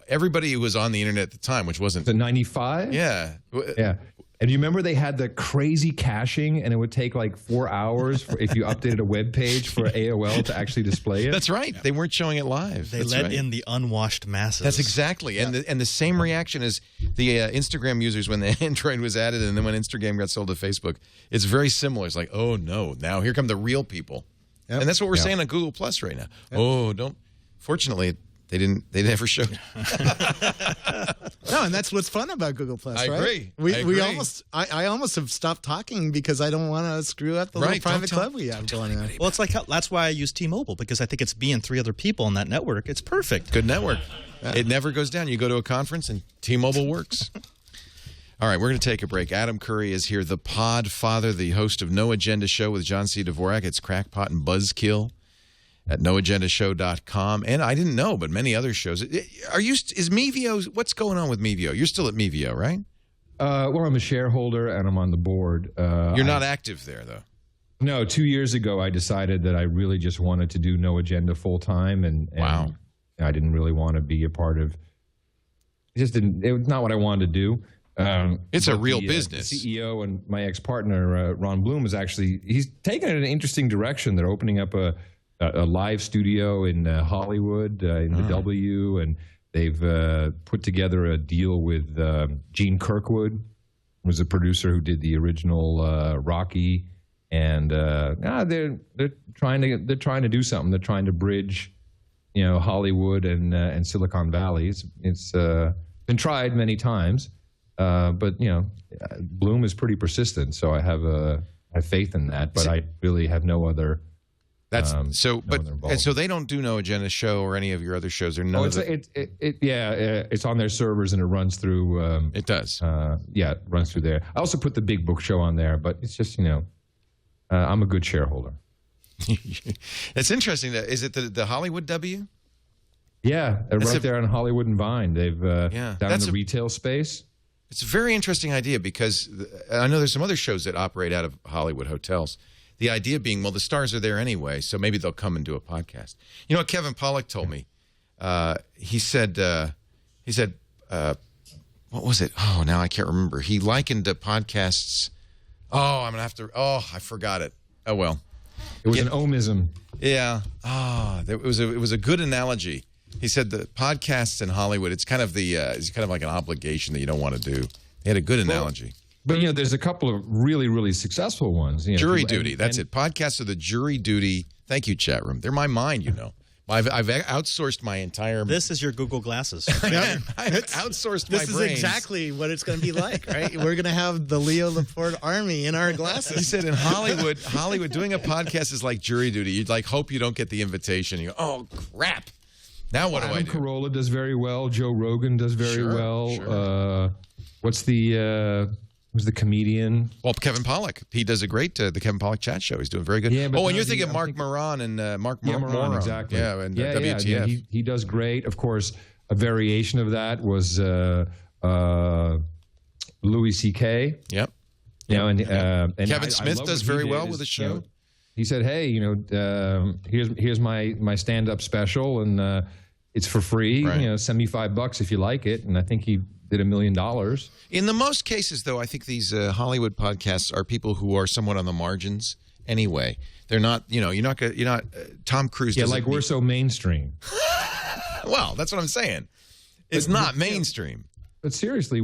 everybody who was on the internet at the time, which wasn't... The 95? Yeah. Yeah. And you remember they had the crazy caching, and it would take like 4 hours if you updated a web page for AOL to actually display it? That's right. They weren't showing it live. They let in the unwashed masses. That's exactly. Yeah. And the same reaction as the Instagram users when the Android was added and then when Instagram got sold to Facebook. It's very similar. It's like, oh, no, now here come the real people. Yep. And that's what we're saying on Google Plus right now. Yep. Oh, don't. Fortunately, they never showed. No, and that's what's fun about Google Plus, right? I agree. We almost I almost have stopped talking because I don't want to screw up the little private club we have going on. Well, it's like that's why I use T-Mobile, because I think it's me and 3 other people on that network. It's perfect. Good network. Yeah. It never goes down. You go to a conference and T-Mobile works. All right, we're going to take a break. Adam Curry is here, the pod father, the host of No Agenda Show with John C. Dvorak. It's Crackpot and Buzzkill. at noagendashow.com. And I didn't know, but many other shows. Is Mevio, what's going on with Mevio? You're still at Mevio, right? Well, I'm a shareholder and I'm on the board. You're not active there, though. No, 2 years ago, I decided that I really just wanted to do No Agenda full time. And wow. I didn't really want to be a part of, it was not what I wanted to do. It's a real business. The CEO and my ex-partner, Ron Bloom, he's taken it in an interesting direction. They're opening up a live studio in Hollywood, in the W, and they've put together a deal with Gene Kirkwood, who was a producer who did the original Rocky, and they're trying to do something. They're trying to bridge, Hollywood and Silicon Valley. It's been tried many times. But Bloom is pretty persistent, so I have faith in that. But I really have no other. So they don't do No Agenda Show or any of your other shows. It's on their servers and it runs through. It does. It runs through there. I also put the Big Book Show on there, but it's just I'm a good shareholder. It's interesting. Is it the Hollywood W? Yeah, right there on Hollywood and Vine. They've down in the retail space. It's a very interesting idea because I know there's some other shows that operate out of Hollywood hotels. The idea being, well, the stars are there anyway, so maybe they'll come and do a podcast. You know what Kevin Pollak told me? He said, what was it? Oh, now I can't remember. He likened the podcasts. Oh, I'm going to have to, I forgot it. Oh, well. It was an omism. Yeah. It was a good analogy. He said the podcasts in Hollywood, it's kind of like an obligation that you don't want to do. He had a good analogy. But there's a couple of really, really successful ones. Jury duty. That's it. Podcasts are the jury duty. Thank you, chat room. They're my mind, I've outsourced my entire. This is your Google glasses. I've outsourced my brains. This is exactly what it's going to be like, right? We're going to have the Leo Laporte army in our glasses. He said in Hollywood, doing a podcast is like jury duty. You'd hope you don't get the invitation. You go, oh crap. Now what do I do? Adam Carolla does very well. Joe Rogan does very well. Sure. Who's the comedian? Well, Kevin Pollak. He does a great the Kevin Pollak chat show. He's doing very good. Yeah, and you're thinking Mark Moran and Mark Moran. Exactly. Yeah, and WTF. He does great. Of course, a variation of that was Louis C.K. Yep. And Kevin Smith does very well with the show. He said, "Hey, here's my stand-up special, and it's for free. Right. Send me $5 if you like it." And I think he did $1 million. In the most cases, though, I think these Hollywood podcasts are people who are somewhat on the margins. Anyway, they're not. You're not. Tom Cruise. Yeah, like we're so mainstream. Well, that's what I'm saying. It's not mainstream. But seriously,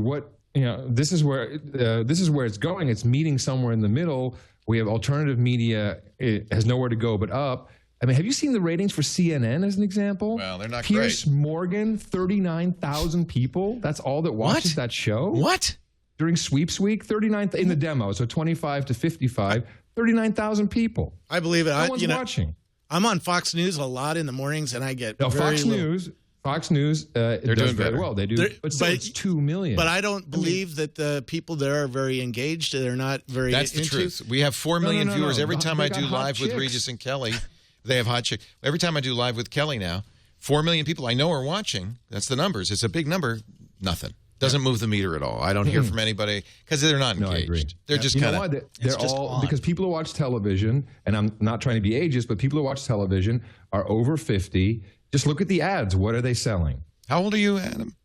this is where it's going. It's meeting somewhere in the middle. We have alternative media. It has nowhere to go but up. I mean, have you seen the ratings for CNN as an example? Well, they're not Piers great. Morgan, 39,000 people. That's all that watches that show. What? During Sweeps Week, 39 in the demo, so 25 to 55, 39,000 people. I believe it. No one's watching. I'm on Fox News a lot in the mornings, and I get Fox News, they're doing very well. They do, but it's 2 million. But I don't believe that the people there are very engaged. They're not very. That's the truth. We have 4 million viewers every time I do live with Regis and Kelly. They have hot chicks. Every time I do live with Kelly now, 4 million people I know are watching. That's the numbers. It's a big number. Nothing. Doesn't move the meter at all. I don't hear from anybody because they're not engaged. No, I agree. They're just kind of. They're all because people who watch television, and I'm not trying to be ageist, but people who watch television are over 50. Just look at the ads. What are they selling? How old are you, Adam?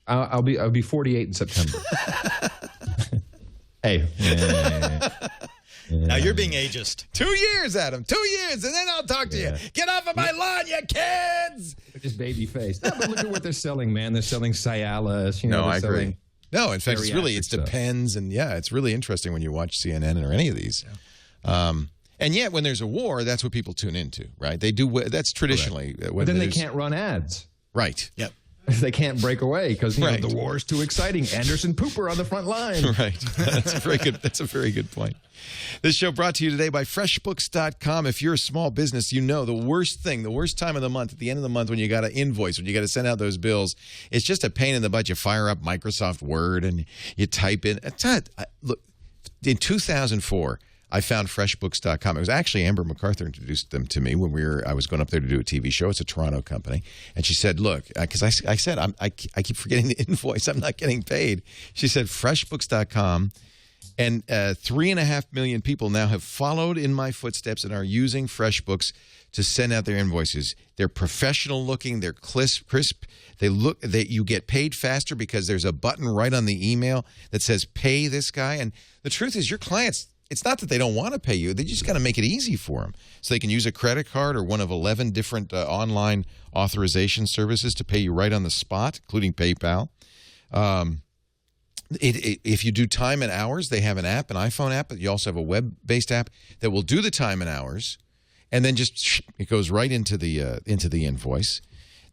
I'll be 48 in September. Hey. Now you're being ageist. 2 years, Adam. 2 years, and then I'll talk to you. Get off of my lawn, you kids! Just baby face. No, but look at what they're selling, man. They're selling Cialis. No, I agree. No, in fact, it depends, and it's really interesting when you watch CNN or any of these. Yeah. And yet, when there's a war, that's what people tune into, right? They do. That's traditionally. But then they can't run ads. Right. Yep. They can't break away because the war is too exciting. Anderson Pooper on the front line. Right. That's a very good. That's a very good point. This show brought to you today by FreshBooks.com. If you're a small business, the worst time of the month, at the end of the month when you got to invoice, when you got to send out those bills, it's just a pain in the butt. You fire up Microsoft Word and you type in. Look, in 2004. I found FreshBooks.com. It was actually Amber MacArthur introduced them to me when I was going up there to do a TV show. It's a Toronto company. And she said, look, because I said, I keep forgetting the invoice. I'm not getting paid. She said, FreshBooks.com. And 3.5 million people now have followed in my footsteps and are using FreshBooks to send out their invoices. They're professional looking. They're crisp. You get paid faster because there's a button right on the email that says pay this guy. And the truth is, your clients, it's not that they don't want to pay you. They just got to make it easy for them. So they can use a credit card or one of 11 different online authorization services to pay you right on the spot, including PayPal. If you do time and hours, they have an app, an iPhone app, but you also have a web-based app that will do the time and hours, and then just it goes right into the invoice.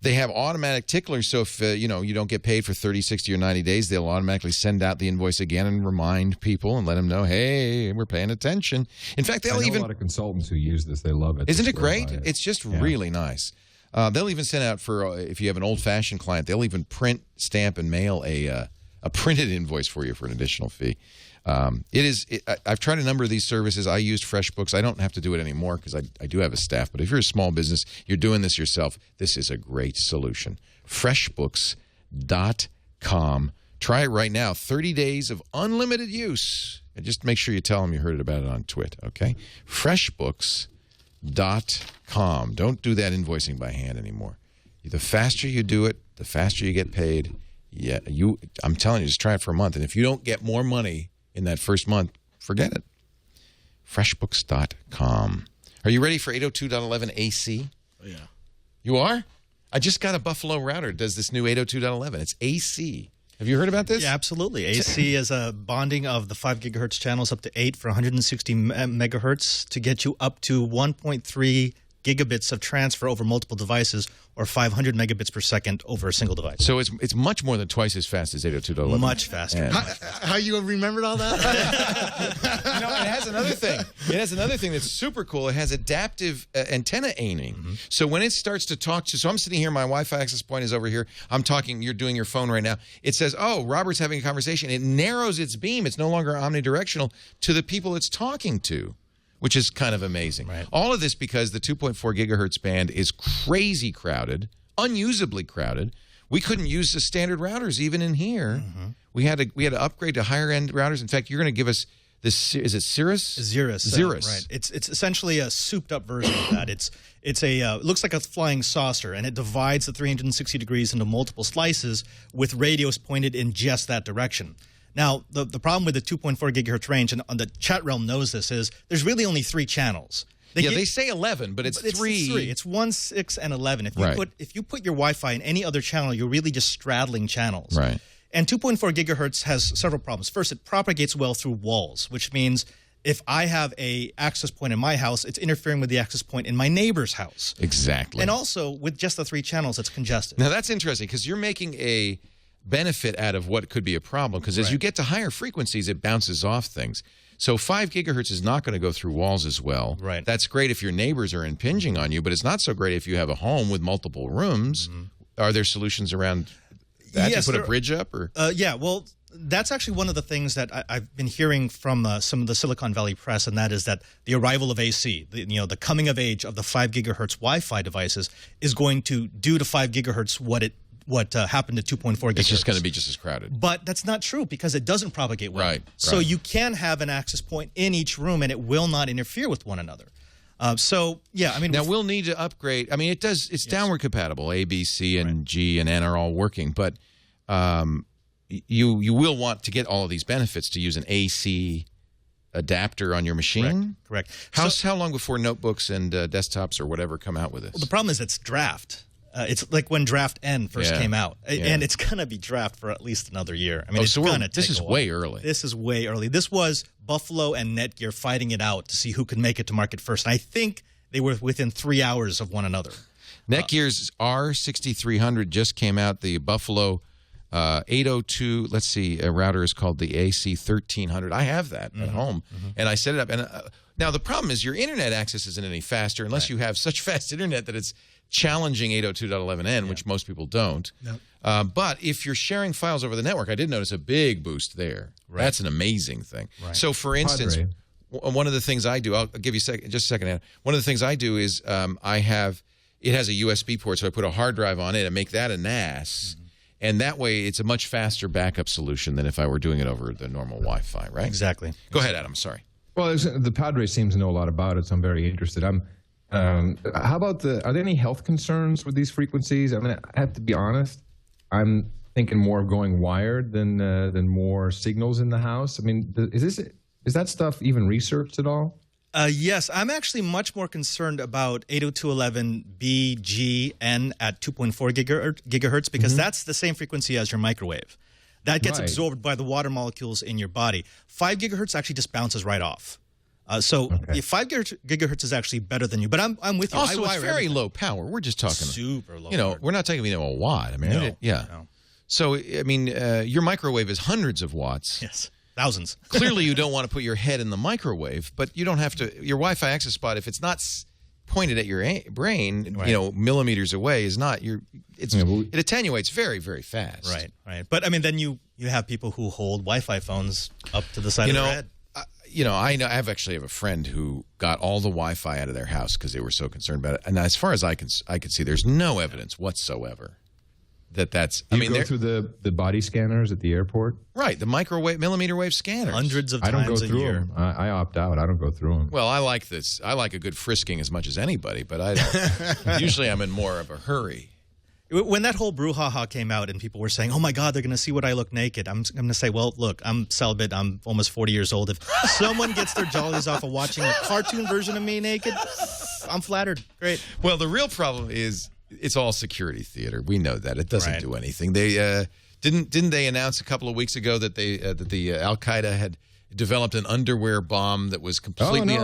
They have automatic ticklers, so if you don't get paid for 30, 60, or 90 days, they'll automatically send out the invoice again and remind people and let them know, hey, we're paying attention. In fact, they'll even a lot of consultants who use this. They love it. Isn't it great? It's just really nice. They'll even send out for if you have an old-fashioned client, they'll even print, stamp, and mail a printed invoice for you for an additional fee. I've tried a number of these services. I used FreshBooks. I don't have to do it anymore because I do have a staff. But if you're a small business, you're doing this yourself, this is a great solution. FreshBooks.com. Try it right now. 30 days of unlimited use. And just make sure you tell them you heard about it on TWiT, okay? FreshBooks.com. Don't do that invoicing by hand anymore. The faster you do it, the faster you get paid. Yeah, I'm telling you, just try it for a month. And if you don't get more money in that first month, forget it. FreshBooks.com. Are you ready for 802.11 AC? Oh, yeah. You are? I just got a Buffalo router. It does this new 802.11. It's AC. Have you heard about this? Yeah, absolutely. AC is a bonding of the 5 gigahertz channels up to 8 for 160 megahertz to get you up to 1.3 gigabits of transfer over multiple devices, or 500 megabits per second over a single device. So it's much more than twice as fast as 802.11. Much faster. How you remembered all that? It has another thing. It has another thing that's super cool. It has adaptive antenna aiming. Mm-hmm. So when it starts to talk to, so I'm sitting here, my Wi-Fi access point is over here. I'm talking, you're doing your phone right now. It says, oh, Robert's having a conversation. It narrows its beam. It's no longer omnidirectional to the people it's talking to, which is kind of amazing. Right. All of this because the 2.4 gigahertz band is crazy crowded, unusably crowded. We couldn't use the standard routers even in here. Mm-hmm. We had to upgrade to higher end routers. In fact, you're going to give us this. Is it Cirrus? Xeris. Right. It's essentially a souped up version of that. It looks like a flying saucer, and it divides the 360 degrees into multiple slices with radios pointed in just that direction. Now, the problem with the 2.4 gigahertz range, and the chat realm knows this, is there's really only 3 channels. They say 11, but it's 3. It's 1, 6, and 11. If you put your Wi-Fi in any other channel, you're really just straddling channels. Right. And 2.4 gigahertz has several problems. First, it propagates well through walls, which means if I have a access point in my house, it's interfering with the access point in my neighbor's house. Exactly. And also, with just the 3 channels, it's congested. Now, that's interesting because you're making a benefit out of what could be a problem because as you get to higher frequencies, it bounces off things. So 5 gigahertz is not going to go through walls as well. Right. That's great if your neighbors are impinging on you, but it's not so great if you have a home with multiple rooms. Mm-hmm. Are there solutions around that to put a bridge up? Or yeah, well, that's actually one of the things that I've been hearing from some of the Silicon Valley press, and that is that the arrival of AC, the coming of age of the 5 gigahertz Wi-Fi devices is going to do to 5 gigahertz what happened to 2.4 gigahertz. It's just going to be just as crowded. But that's not true because it doesn't propagate well. Right. So you can have an access point in each room and it will not interfere with one another. Now we'll need to upgrade. I mean, it does. It's downward compatible. A, B, C, and G and N are all working, but you will want to get all of these benefits to use an AC adapter on your machine. Correct. How long before notebooks and desktops or whatever come out with this? Well, the problem is it's draft. It's like when Draft N first came out, and it's going to be draft for at least another year. I mean, it's going to take a while. This is way early. This is way early. This was Buffalo and Netgear fighting it out to see who could make it to market first. And I think they were within 3 hours of one another. Netgear's R6300 just came out. The Buffalo 802, let's see, a router is called the AC1300. I have that at home, and I set it up. And now the problem is your internet access isn't any faster unless you have such fast internet that it's challenging 802.11n, which most people don't. Yep. But if you're sharing files over the network, I did notice a big boost there. Right. That's an amazing thing. Right. So, for instance, one of the things I do, I'll give you just a second, Anna. One of the things I do is it has a USB port, so I put a hard drive on it and make that a NAS. And that way, it's a much faster backup solution than if I were doing it over the normal Wi-Fi, right? Exactly. Go ahead, Adam. Sorry. Well, the Padre seems to know a lot about it, so I'm very interested. How about are there any health concerns with these frequencies? I mean, I have to be honest. I'm thinking more of going wired than more signals in the house. I mean, is that stuff even researched at all? Yes, I'm actually much more concerned about 802.11bgn at 2.4 gigahertz because that's the same frequency as your microwave. That gets absorbed by the water molecules in your body. 5 gigahertz actually just bounces right off. So 5 gigahertz is actually better than you. But I'm with you. Also, it's very low power. We're just talking super low. We're not talking a watt. I mean, no. So I mean, your microwave is hundreds of watts. Yes. Thousands. Clearly, you don't want to put your head in the microwave, but you don't have to. Your Wi-Fi access spot, if it's not pointed at your brain, millimeters away, is not your. It attenuates very, very fast. Right. But I mean, then you have people who hold Wi-Fi phones up to the side of their head. I actually have a friend who got all the Wi-Fi out of their house because they were so concerned about it. And as far as I could see, there's no evidence whatsoever that's. I mean, go through the body scanners at the airport. Right, the millimeter wave scanners. Hundreds of times I don't go through them. I opt out. I don't go through them. Well, I like this. I like a good frisking as much as anybody, but I don't. Usually, I'm in more of a hurry. When that whole brouhaha came out and people were saying, "Oh my God, they're going to see what I look naked," I'm going to say, "Well, look, I'm celibate. I'm almost 40 years old. If someone gets their jollies off of watching a cartoon version of me naked, I'm flattered. Great." Well, the real problem is it's all security theater. We know that it doesn't do anything. They didn't they announce a couple of weeks ago that the Al Qaeda had developed an underwear bomb that was completely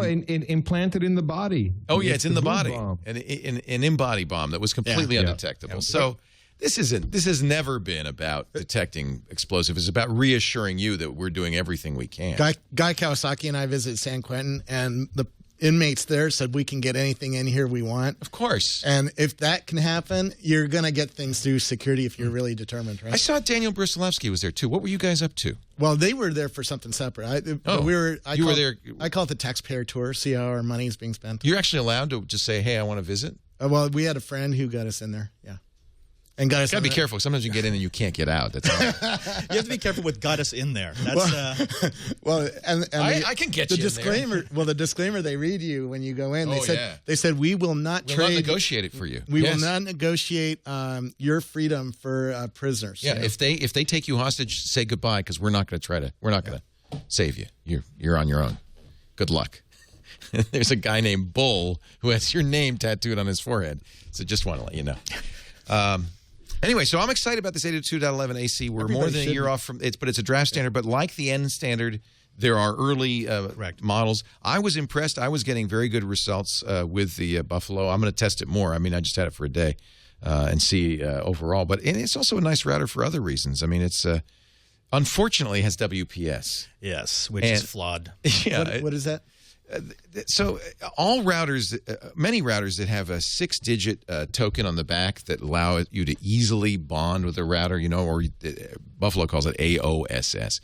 implanted in the body. Oh yeah, it's in the body, an in-body bomb that was completely undetectable. So this has never been about detecting explosives. It's about reassuring you that we're doing everything we can. Guy Kawasaki and I visited San Quentin, and the inmates there said we can get anything in here we want. Of course. And if that can happen, you're going to get things through security if you're really determined, right? I saw Daniel Brusilevsky was there too. What were you guys up to? Well, they were there for something separate. Were there. I call it the taxpayer tour, see how our money is being spent. You're actually allowed to just say, hey, I want to visit? Well, we had a friend who got us in there, and got us. Gotta be careful. Sometimes you get in and you can't get out. That's you have to be careful with "got us in there." That's, I can get the you disclaimer. In there. Well, the disclaimer they read you when you go in. They said we will not we'll trade. Not negotiate it for you. We will not negotiate your freedom for prisoners. Yeah, if they take you hostage, say goodbye because we're not going to save you. You're on your own. Good luck. There's a guy named Bull who has your name tattooed on his forehead. So just want to let you know. Anyway, so I'm excited about this 802.11 AC. We're more than a year off from it, but it's a draft standard. But like the N standard, there are early models. I was impressed. I was getting very good results with the Buffalo. I'm going to test it more. I mean, I just had it for a day and see overall. But it's also a nice router for other reasons. I mean, it's unfortunately has WPS. Yes, which is flawed. Yeah, what is that? So all routers, many routers that have a 6-digit token on the back that allow you to easily bond with a router, or Buffalo calls it AOSS.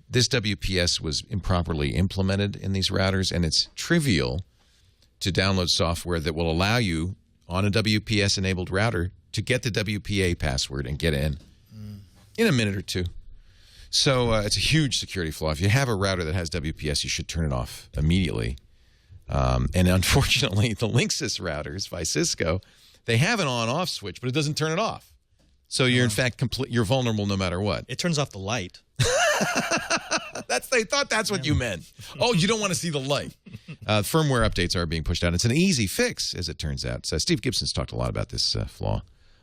This WPS was improperly implemented in these routers, and it's trivial to download software that will allow you on a WPS-enabled router to get the WPA password and get in a minute or two. So it's a huge security flaw. If you have a router that has WPS, you should turn it off immediately. And unfortunately, the Linksys routers by Cisco, they have an on-off switch, but it doesn't turn it off. So you're in fact you're vulnerable no matter what. It turns off the light. They thought that's what you meant. Oh, you don't want to see the light. Firmware updates are being pushed out. It's an easy fix, as it turns out. So Steve Gibson's talked a lot about this flaw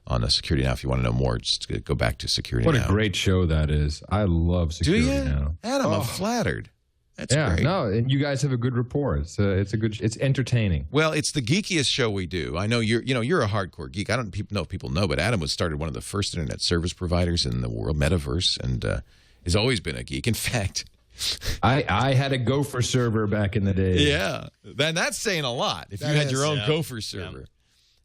on the Security Now. If you want to know more, just go back to Security Now. What a great show that is. I love Security Now. Adam, I'm flattered. That's great. No, and you guys have a good rapport. It's entertaining. Well, it's the geekiest show we do. I know you're a hardcore geek. I don't know if people know, but Adam started one of the first internet service providers in the world, Metaverse, and has always been a geek. In fact, I had a Gopher server back in the day. Yeah, that's saying a lot. If you had your own Gopher server. Yeah.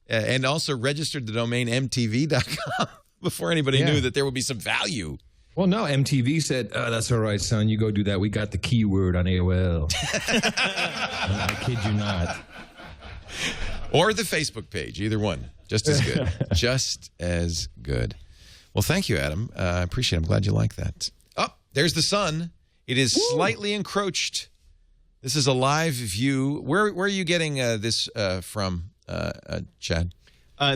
And also registered the domain mtv.com before anybody knew that there would be some value Well, no, MTV said, "Oh, that's all right, son. You go do that. We got the keyword on AOL." I kid you not. Or the Facebook page, either one. Just as good. Just as good. Well, thank you, Adam. I appreciate it. I'm glad you like that. Oh, there's the sun. It is slightly encroached. This is a live view. Where are you getting this from, Chad?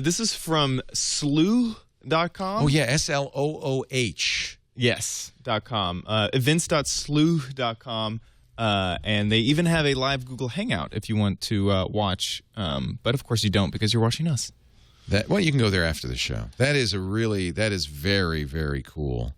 This is from slooh.com. Oh, yeah, SLOOH. Yes, .com. Events.slooh.com. And they even have a live Google Hangout if you want to watch. But, of course, you don't because you're watching us. Well, you can go there after the show. That is very, very cool.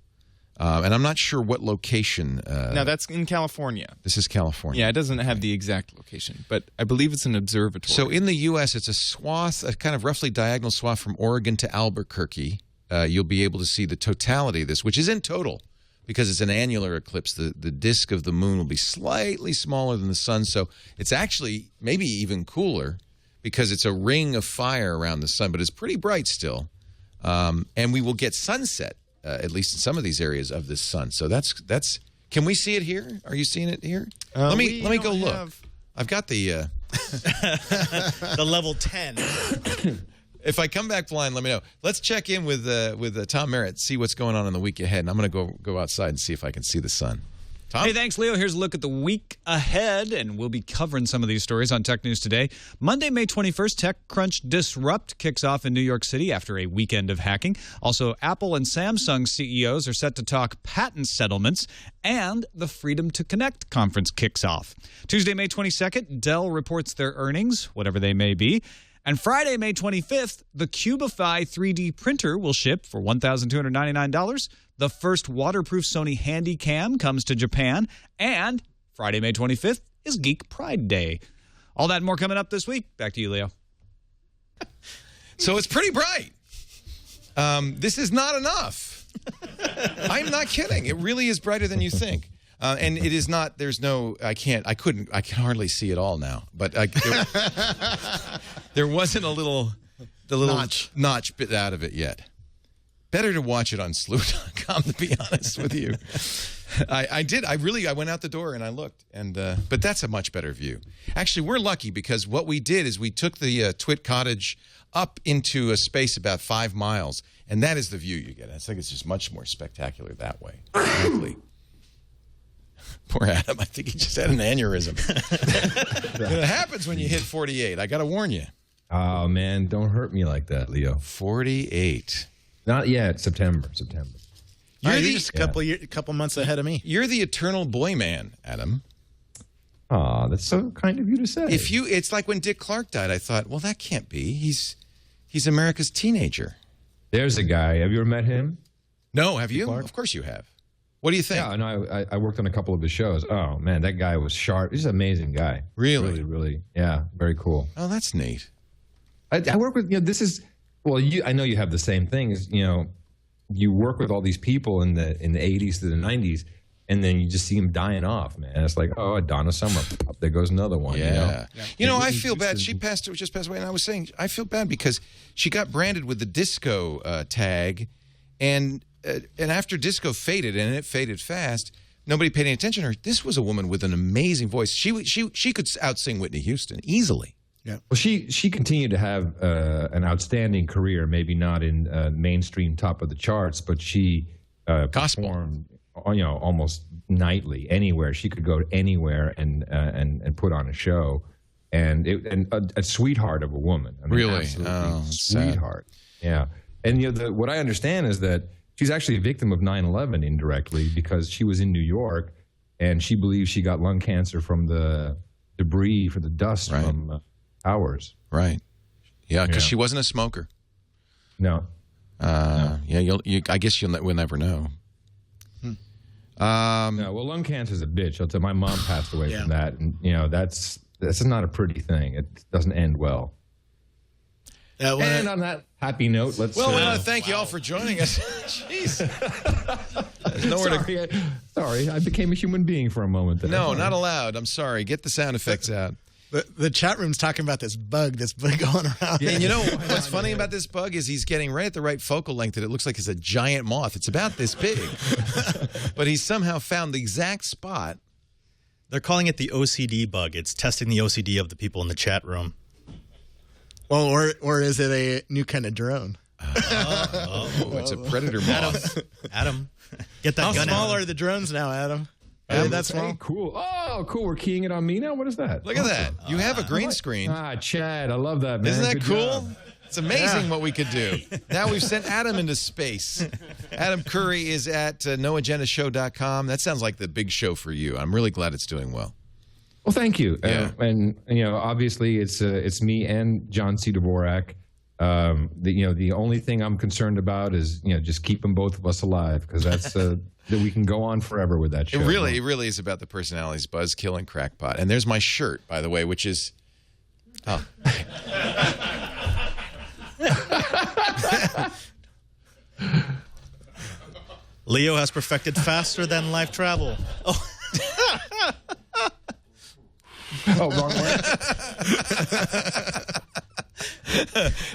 And I'm not sure what location. No, that's in California. This is California. Yeah, it doesn't have the exact location, but I believe it's an observatory. So in the U.S., it's a swath, a kind of roughly diagonal swath from Oregon to Albuquerque. You'll be able to see the totality of this, which is in total, because it's an annular eclipse. The disk of the moon will be slightly smaller than the sun, so it's actually maybe even cooler because it's a ring of fire around the sun, but it's pretty bright still. And we will get sunset, at least in some of these areas of this sun. So that's. Can we see it here? Are you seeing it here? Let me go look. I've got the the level 10. If I come back blind, let me know. Let's check in with Tom Merritt, see what's going on in the week ahead, and I'm going to go outside and see if I can see the sun. Tom? Hey, thanks, Leo. Here's a look at the week ahead, and we'll be covering some of these stories on Tech News Today. Monday, May 21st, TechCrunch Disrupt kicks off in New York City after a weekend of hacking. Also, Apple and Samsung CEOs are set to talk patent settlements, and the Freedom to Connect conference kicks off. Tuesday, May 22nd, Dell reports their earnings, whatever they may be. And Friday, May 25th, the Cubify 3D printer will ship for $1,299. The first waterproof Sony Handycam comes to Japan. And Friday, May 25th is Geek Pride Day. All that and more coming up this week. Back to you, Leo. So it's pretty bright. This is not enough. I'm not kidding. It really is brighter than you think. And it is not, there's no, I can hardly see it all now. But there wasn't the little notch bit out of it yet. Better to watch it on sleuth.com, to be honest with you. I went out the door and I looked, but that's a much better view. Actually, we're lucky because what we did is we took the TWiT cottage up into a space about 5 miles, and that is the view you get. I think it's just much more spectacular that way. Frankly. Poor Adam. I think he just had an aneurysm. It happens when you hit 48. I got to warn you. Oh, man, don't hurt me like that, Leo. 48. Not yet. September. You're just a couple months ahead of me. You're the eternal boy man, Adam. Oh, that's so kind of you to say. It's like when Dick Clark died. I thought, well, that can't be. He's America's teenager. There's a guy. Have you ever met him? No, have you? Clark? Of course you have. What do you think? Yeah, no, I worked on a couple of his shows. Oh, man, that guy was sharp. He's an amazing guy. Really? Really, really. Yeah, very cool. Oh, that's neat. I work with, this is, well, I know you have the same thing. Is, you work with all these people in the 80s to the 90s, and then you just see them dying off, man. It's like, oh, Donna Summer, there goes another one. Yeah. I feel bad. She just passed away, and I was saying, I feel bad because she got branded with the disco tag, and after disco faded, and it faded fast, nobody paid any attention to her. This was a woman with an amazing voice. She could outsing Whitney Houston easily. Yeah. Well, she continued to have an outstanding career. Maybe not in mainstream top of the charts, but she performed, almost nightly anywhere. She could go anywhere and put on a show, and a sweetheart of a woman. I mean, really, sweetheart. Sad. Yeah, and what I understand is that she's actually a victim of 9/11 indirectly because she was in New York, and she believes she got lung cancer from the debris, from the dust from towers. Right. Yeah, because she wasn't a smoker. No. No. Yeah. I guess we'll never know. No. Well, lung cancer is a bitch. I'll tell you, my mom passed away from that, and that's not a pretty thing. It doesn't end well. And on that happy note, let's. Well, we want to thank you all for joining us. Jeez. Sorry, I became a human being for a moment there. No, not allowed. I'm sorry. Get the sound effects out. The chat room's talking about this bug going around. Yeah, and you know what's funny about this bug is he's getting right at the right focal length that it looks like it's a giant moth. It's about this big. But he's somehow found the exact spot. They're calling it the OCD bug. It's testing the OCD of the people in the chat room. Well, or is it a new kind of drone? It's a predator moth. Adam, get that gun out. How small are the drones now, Adam? That's small. Cool. Oh, cool. We're keying it on me now. What is that? Look at that. You have a green screen. Chad, I love that, man. Isn't that Good cool? job. It's amazing what we could do. Now we've sent Adam into space. Adam Curry is at noagendashow.com. That sounds like the big show for you. I'm really glad it's doing well. Well, thank you. Yeah. And obviously it's me and John C. Dvorak. The only thing I'm concerned about is just keeping both of us alive, because that's that we can go on forever with that show. It really is about the personalities, buzzkill and crackpot. And there's my shirt, by the way, which is Leo has perfected faster than life travel. Oh. Oh, wrong way.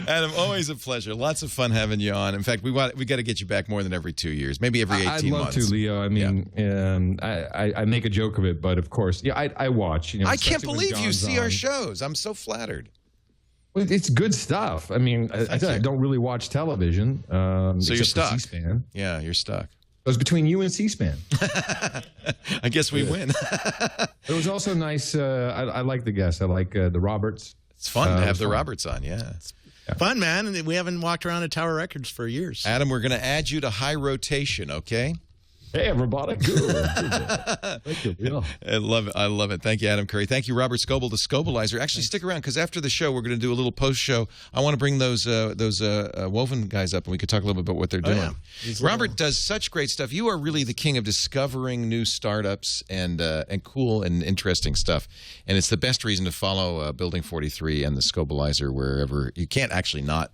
Adam, always a pleasure. Lots of fun having you on. In fact, we got to get you back more than every 2 years, maybe every 18 months. I'd love to, Leo. I mean, I make a joke of it, but of course, I watch. I can't believe you see our shows. I'm so flattered. Well, it's good stuff. I mean, I don't really watch television. So you're stuck. C-SPAN. Yeah, you're stuck. It was between you and C-SPAN. I guess we win. It was also nice. I like the guests. I like the Roberts. It's fun to have the Roberts on, yeah. Fun, man. And we haven't walked around at Tower Records for years. Adam, we're going to add you to high rotation, okay? Hey, everybody. Good. Thank you, Bill. I love it. Thank you, Adam Curry. Thank you, Robert Scoble, the Scobleizer. Actually, stick around, because after the show, we're going to do a little post-show. I want to bring those Woven guys up, and we could talk a little bit about what they're doing. Yeah. Robert does such great stuff. You are really the king of discovering new startups and cool and interesting stuff. And it's the best reason to follow Building 43 and the Scobleizer wherever. You can't actually not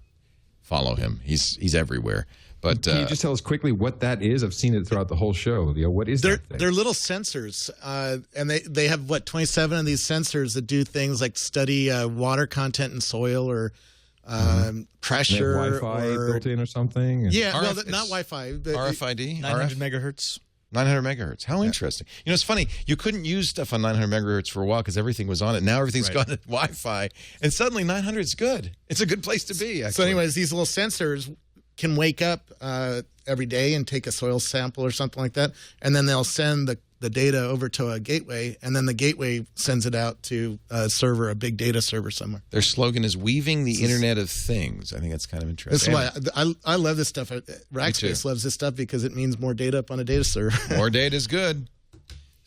follow him. He's everywhere. But can you just tell us quickly what that is? I've seen it throughout the whole show. Leo, what is that thing? They're little sensors, and they have 27 of these sensors that do things like study water content in soil or pressure, Wi-Fi built in or something. Yeah, no, not Wi-Fi. RFID, 900 megahertz. 900 megahertz. How interesting. It's funny. You couldn't use stuff on 900 megahertz for a while because everything was on it. Now everything's gone to Wi-Fi, and suddenly 900 is good. It's a good place to be, actually. So anyways, these little sensors can wake up every day and take a soil sample or something like that, and then they'll send the data over to a gateway, and then the gateway sends it out to a server, a big data server somewhere. Their slogan is "Weaving the Internet of Things." I think that's kind of interesting. That's why I love this stuff. Rackspace loves this stuff because it means more data up on a data server. More data is good.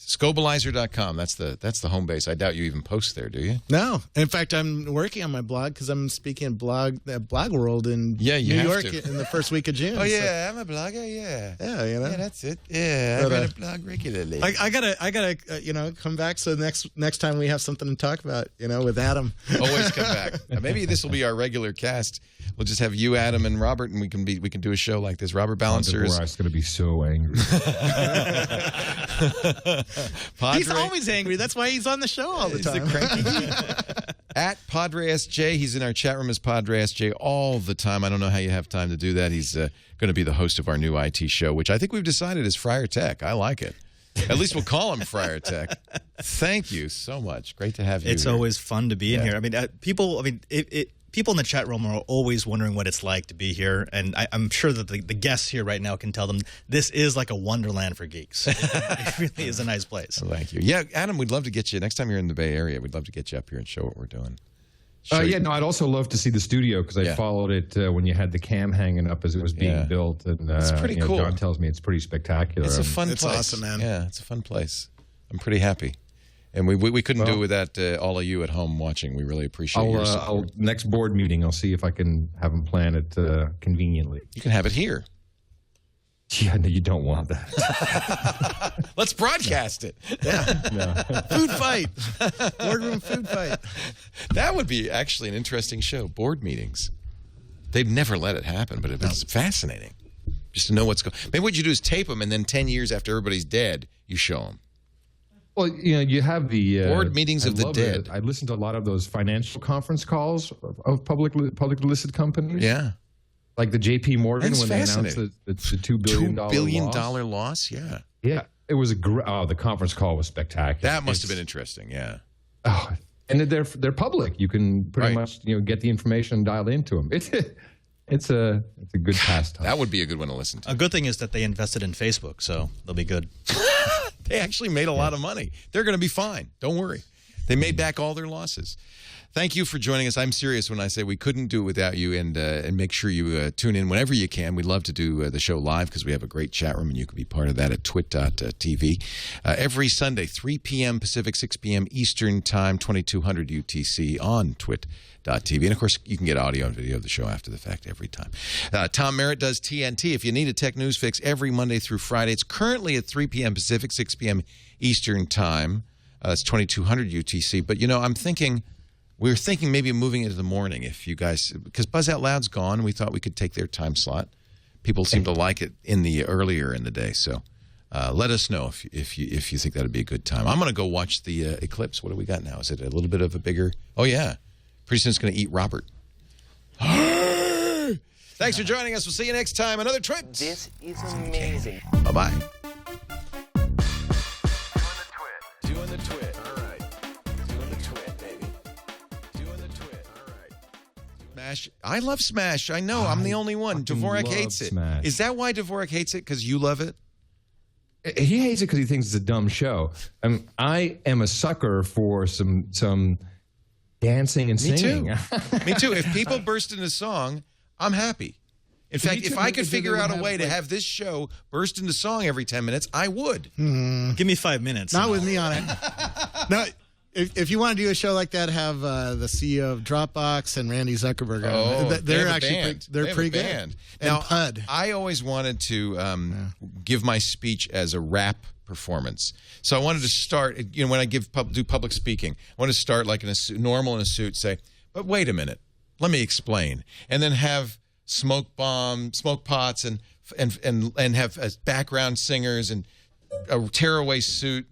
Scobeleizer.com. That's the home base. I doubt you even post there, do you? No. In fact, I'm working on my blog because I'm speaking at Blog World in New York in the first week of June. Oh yeah, I'm a blogger. Yeah, yeah, that's it. Yeah, I read a blog regularly. I gotta come back. So next time we have something to talk about, with Adam. Always come back. Maybe this will be our regular cast. We'll just have you, Adam, and Robert, and we can do a show like this. Robert Ballecer is going to be so angry. He's always angry. That's why he's on the show all the time. He's the cranky At Padre SJ, he's in our chat room as Padre SJ all the time. I don't know how you have time to do that. He's going to be the host of our new IT show, which I think we've decided is Friar Tech. I like it. At least we'll call him Friar Tech. Thank you so much. Great to have you. It's here. Always fun to be in here. I mean, people in the chat room are always wondering what it's like to be here, and I'm sure that the guests here right now can tell them this is like a wonderland for geeks. It really is a nice place. Thank you. Yeah, Adam, we'd love to get you, next time you're in the Bay Area, we'd love to get you up here and show what we're doing. I'd also love to see the studio because I followed it when you had the cam hanging up as it was being built. And it's pretty cool. John tells me it's pretty spectacular. It's a fun place. It's awesome, man. Yeah, it's a fun place. I'm pretty happy. And we couldn't do it without all of you at home watching. We really appreciate your support. Next board meeting, I'll see if I can have them plan it conveniently. You can have it here. Yeah, no, you don't want that. Let's broadcast it. Yeah. No. Food fight. Boardroom food fight. That would be actually an interesting show, board meetings. They'd never let it happen, but it was fascinating. Just to know what's going on. Maybe what you do is tape them, and then 10 years after everybody's dead, you show them. Well, you have the board meetings of the dead. I listened to a lot of those financial conference calls of publicly listed companies. Yeah. Like the J.P. Morgan when they announced the $2 billion $2 billion loss. Yeah. Yeah. It was the conference call was spectacular. That must have been interesting. Yeah. Oh, and they're public. You can pretty much get the information dialed into them. It's a good pastime. That would be a good one to listen to. A good thing is that they invested in Facebook, so they'll be good. They actually made a lot of money. They're going to be fine. Don't worry. They made back all their losses. Thank you for joining us. I'm serious when I say we couldn't do it without you, and make sure you tune in whenever you can. We'd love to do the show live because we have a great chat room, and you can be part of that at twit.tv. Every Sunday, 3 p.m. Pacific, 6 p.m. Eastern Time, 2200 UTC on twit.tv. And, of course, you can get audio and video of the show after the fact every time. Tom Merritt does TNT. If you need a tech news fix every Monday through Friday, it's currently at 3 p.m. Pacific, 6 p.m. Eastern Time. It's 2200 UTC. But, we were thinking maybe moving it to the morning if you guys, because Buzz Out Loud's gone. We thought we could take their time slot. People seem to like it earlier in the day. So let us know if you think that would be a good time. I'm going to go watch the eclipse. What do we got now? Is it a little bit of a bigger? Oh, yeah. Pretty soon it's going to eat Robert. Thanks for joining us. We'll see you next time. Another TWiT. This is amazing. Bye-bye. Doing the TWiT. All right. Doing the TWiT, baby. Doing the TWiT. All right. Smash. I love Smash. I know. I'm the only one. Dvorak hates it. Smash. Is that why Dvorak hates it? Because you love it? He hates it because he thinks it's a dumb show. I am a sucker for some dancing and singing. Me too. If people burst into song, I'm happy. In fact, if I could figure out a way to have this show burst into song every 10 minutes, I would. Give me 5 minutes. Not with me on it. No, if you want to do a show like that, have the CEO of Dropbox and Randy Zuckerberg. They're actually pretty good. Now, Pud. I always wanted to give my speech as a rap performance. So I wanted to start, when I do public speaking, I want to start like in a suit, normal in a suit, say, but wait a minute, let me explain. And then have smoke pots and have background singers and a tearaway suit.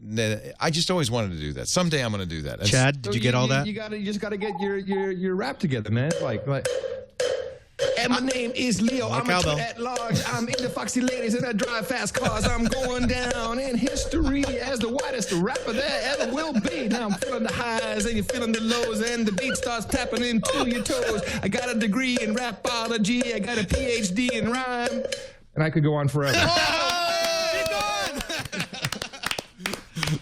I just always wanted to do that. Someday I'm going to do that. Chad, did you get all that? You just got to get your rap together, man. Like. And my name is Leo. I'm a twit at large. I'm into foxy ladies and I drive fast cars. I'm going down in history as the whitest rapper there ever will be. Now I'm feeling the highs and you're feeling the lows and the beat starts tapping into your toes. I got a degree in rapology. I got a PhD in rhyme. And I could go on forever.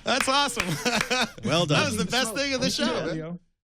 That's awesome. Well done. That was the best thing of the show.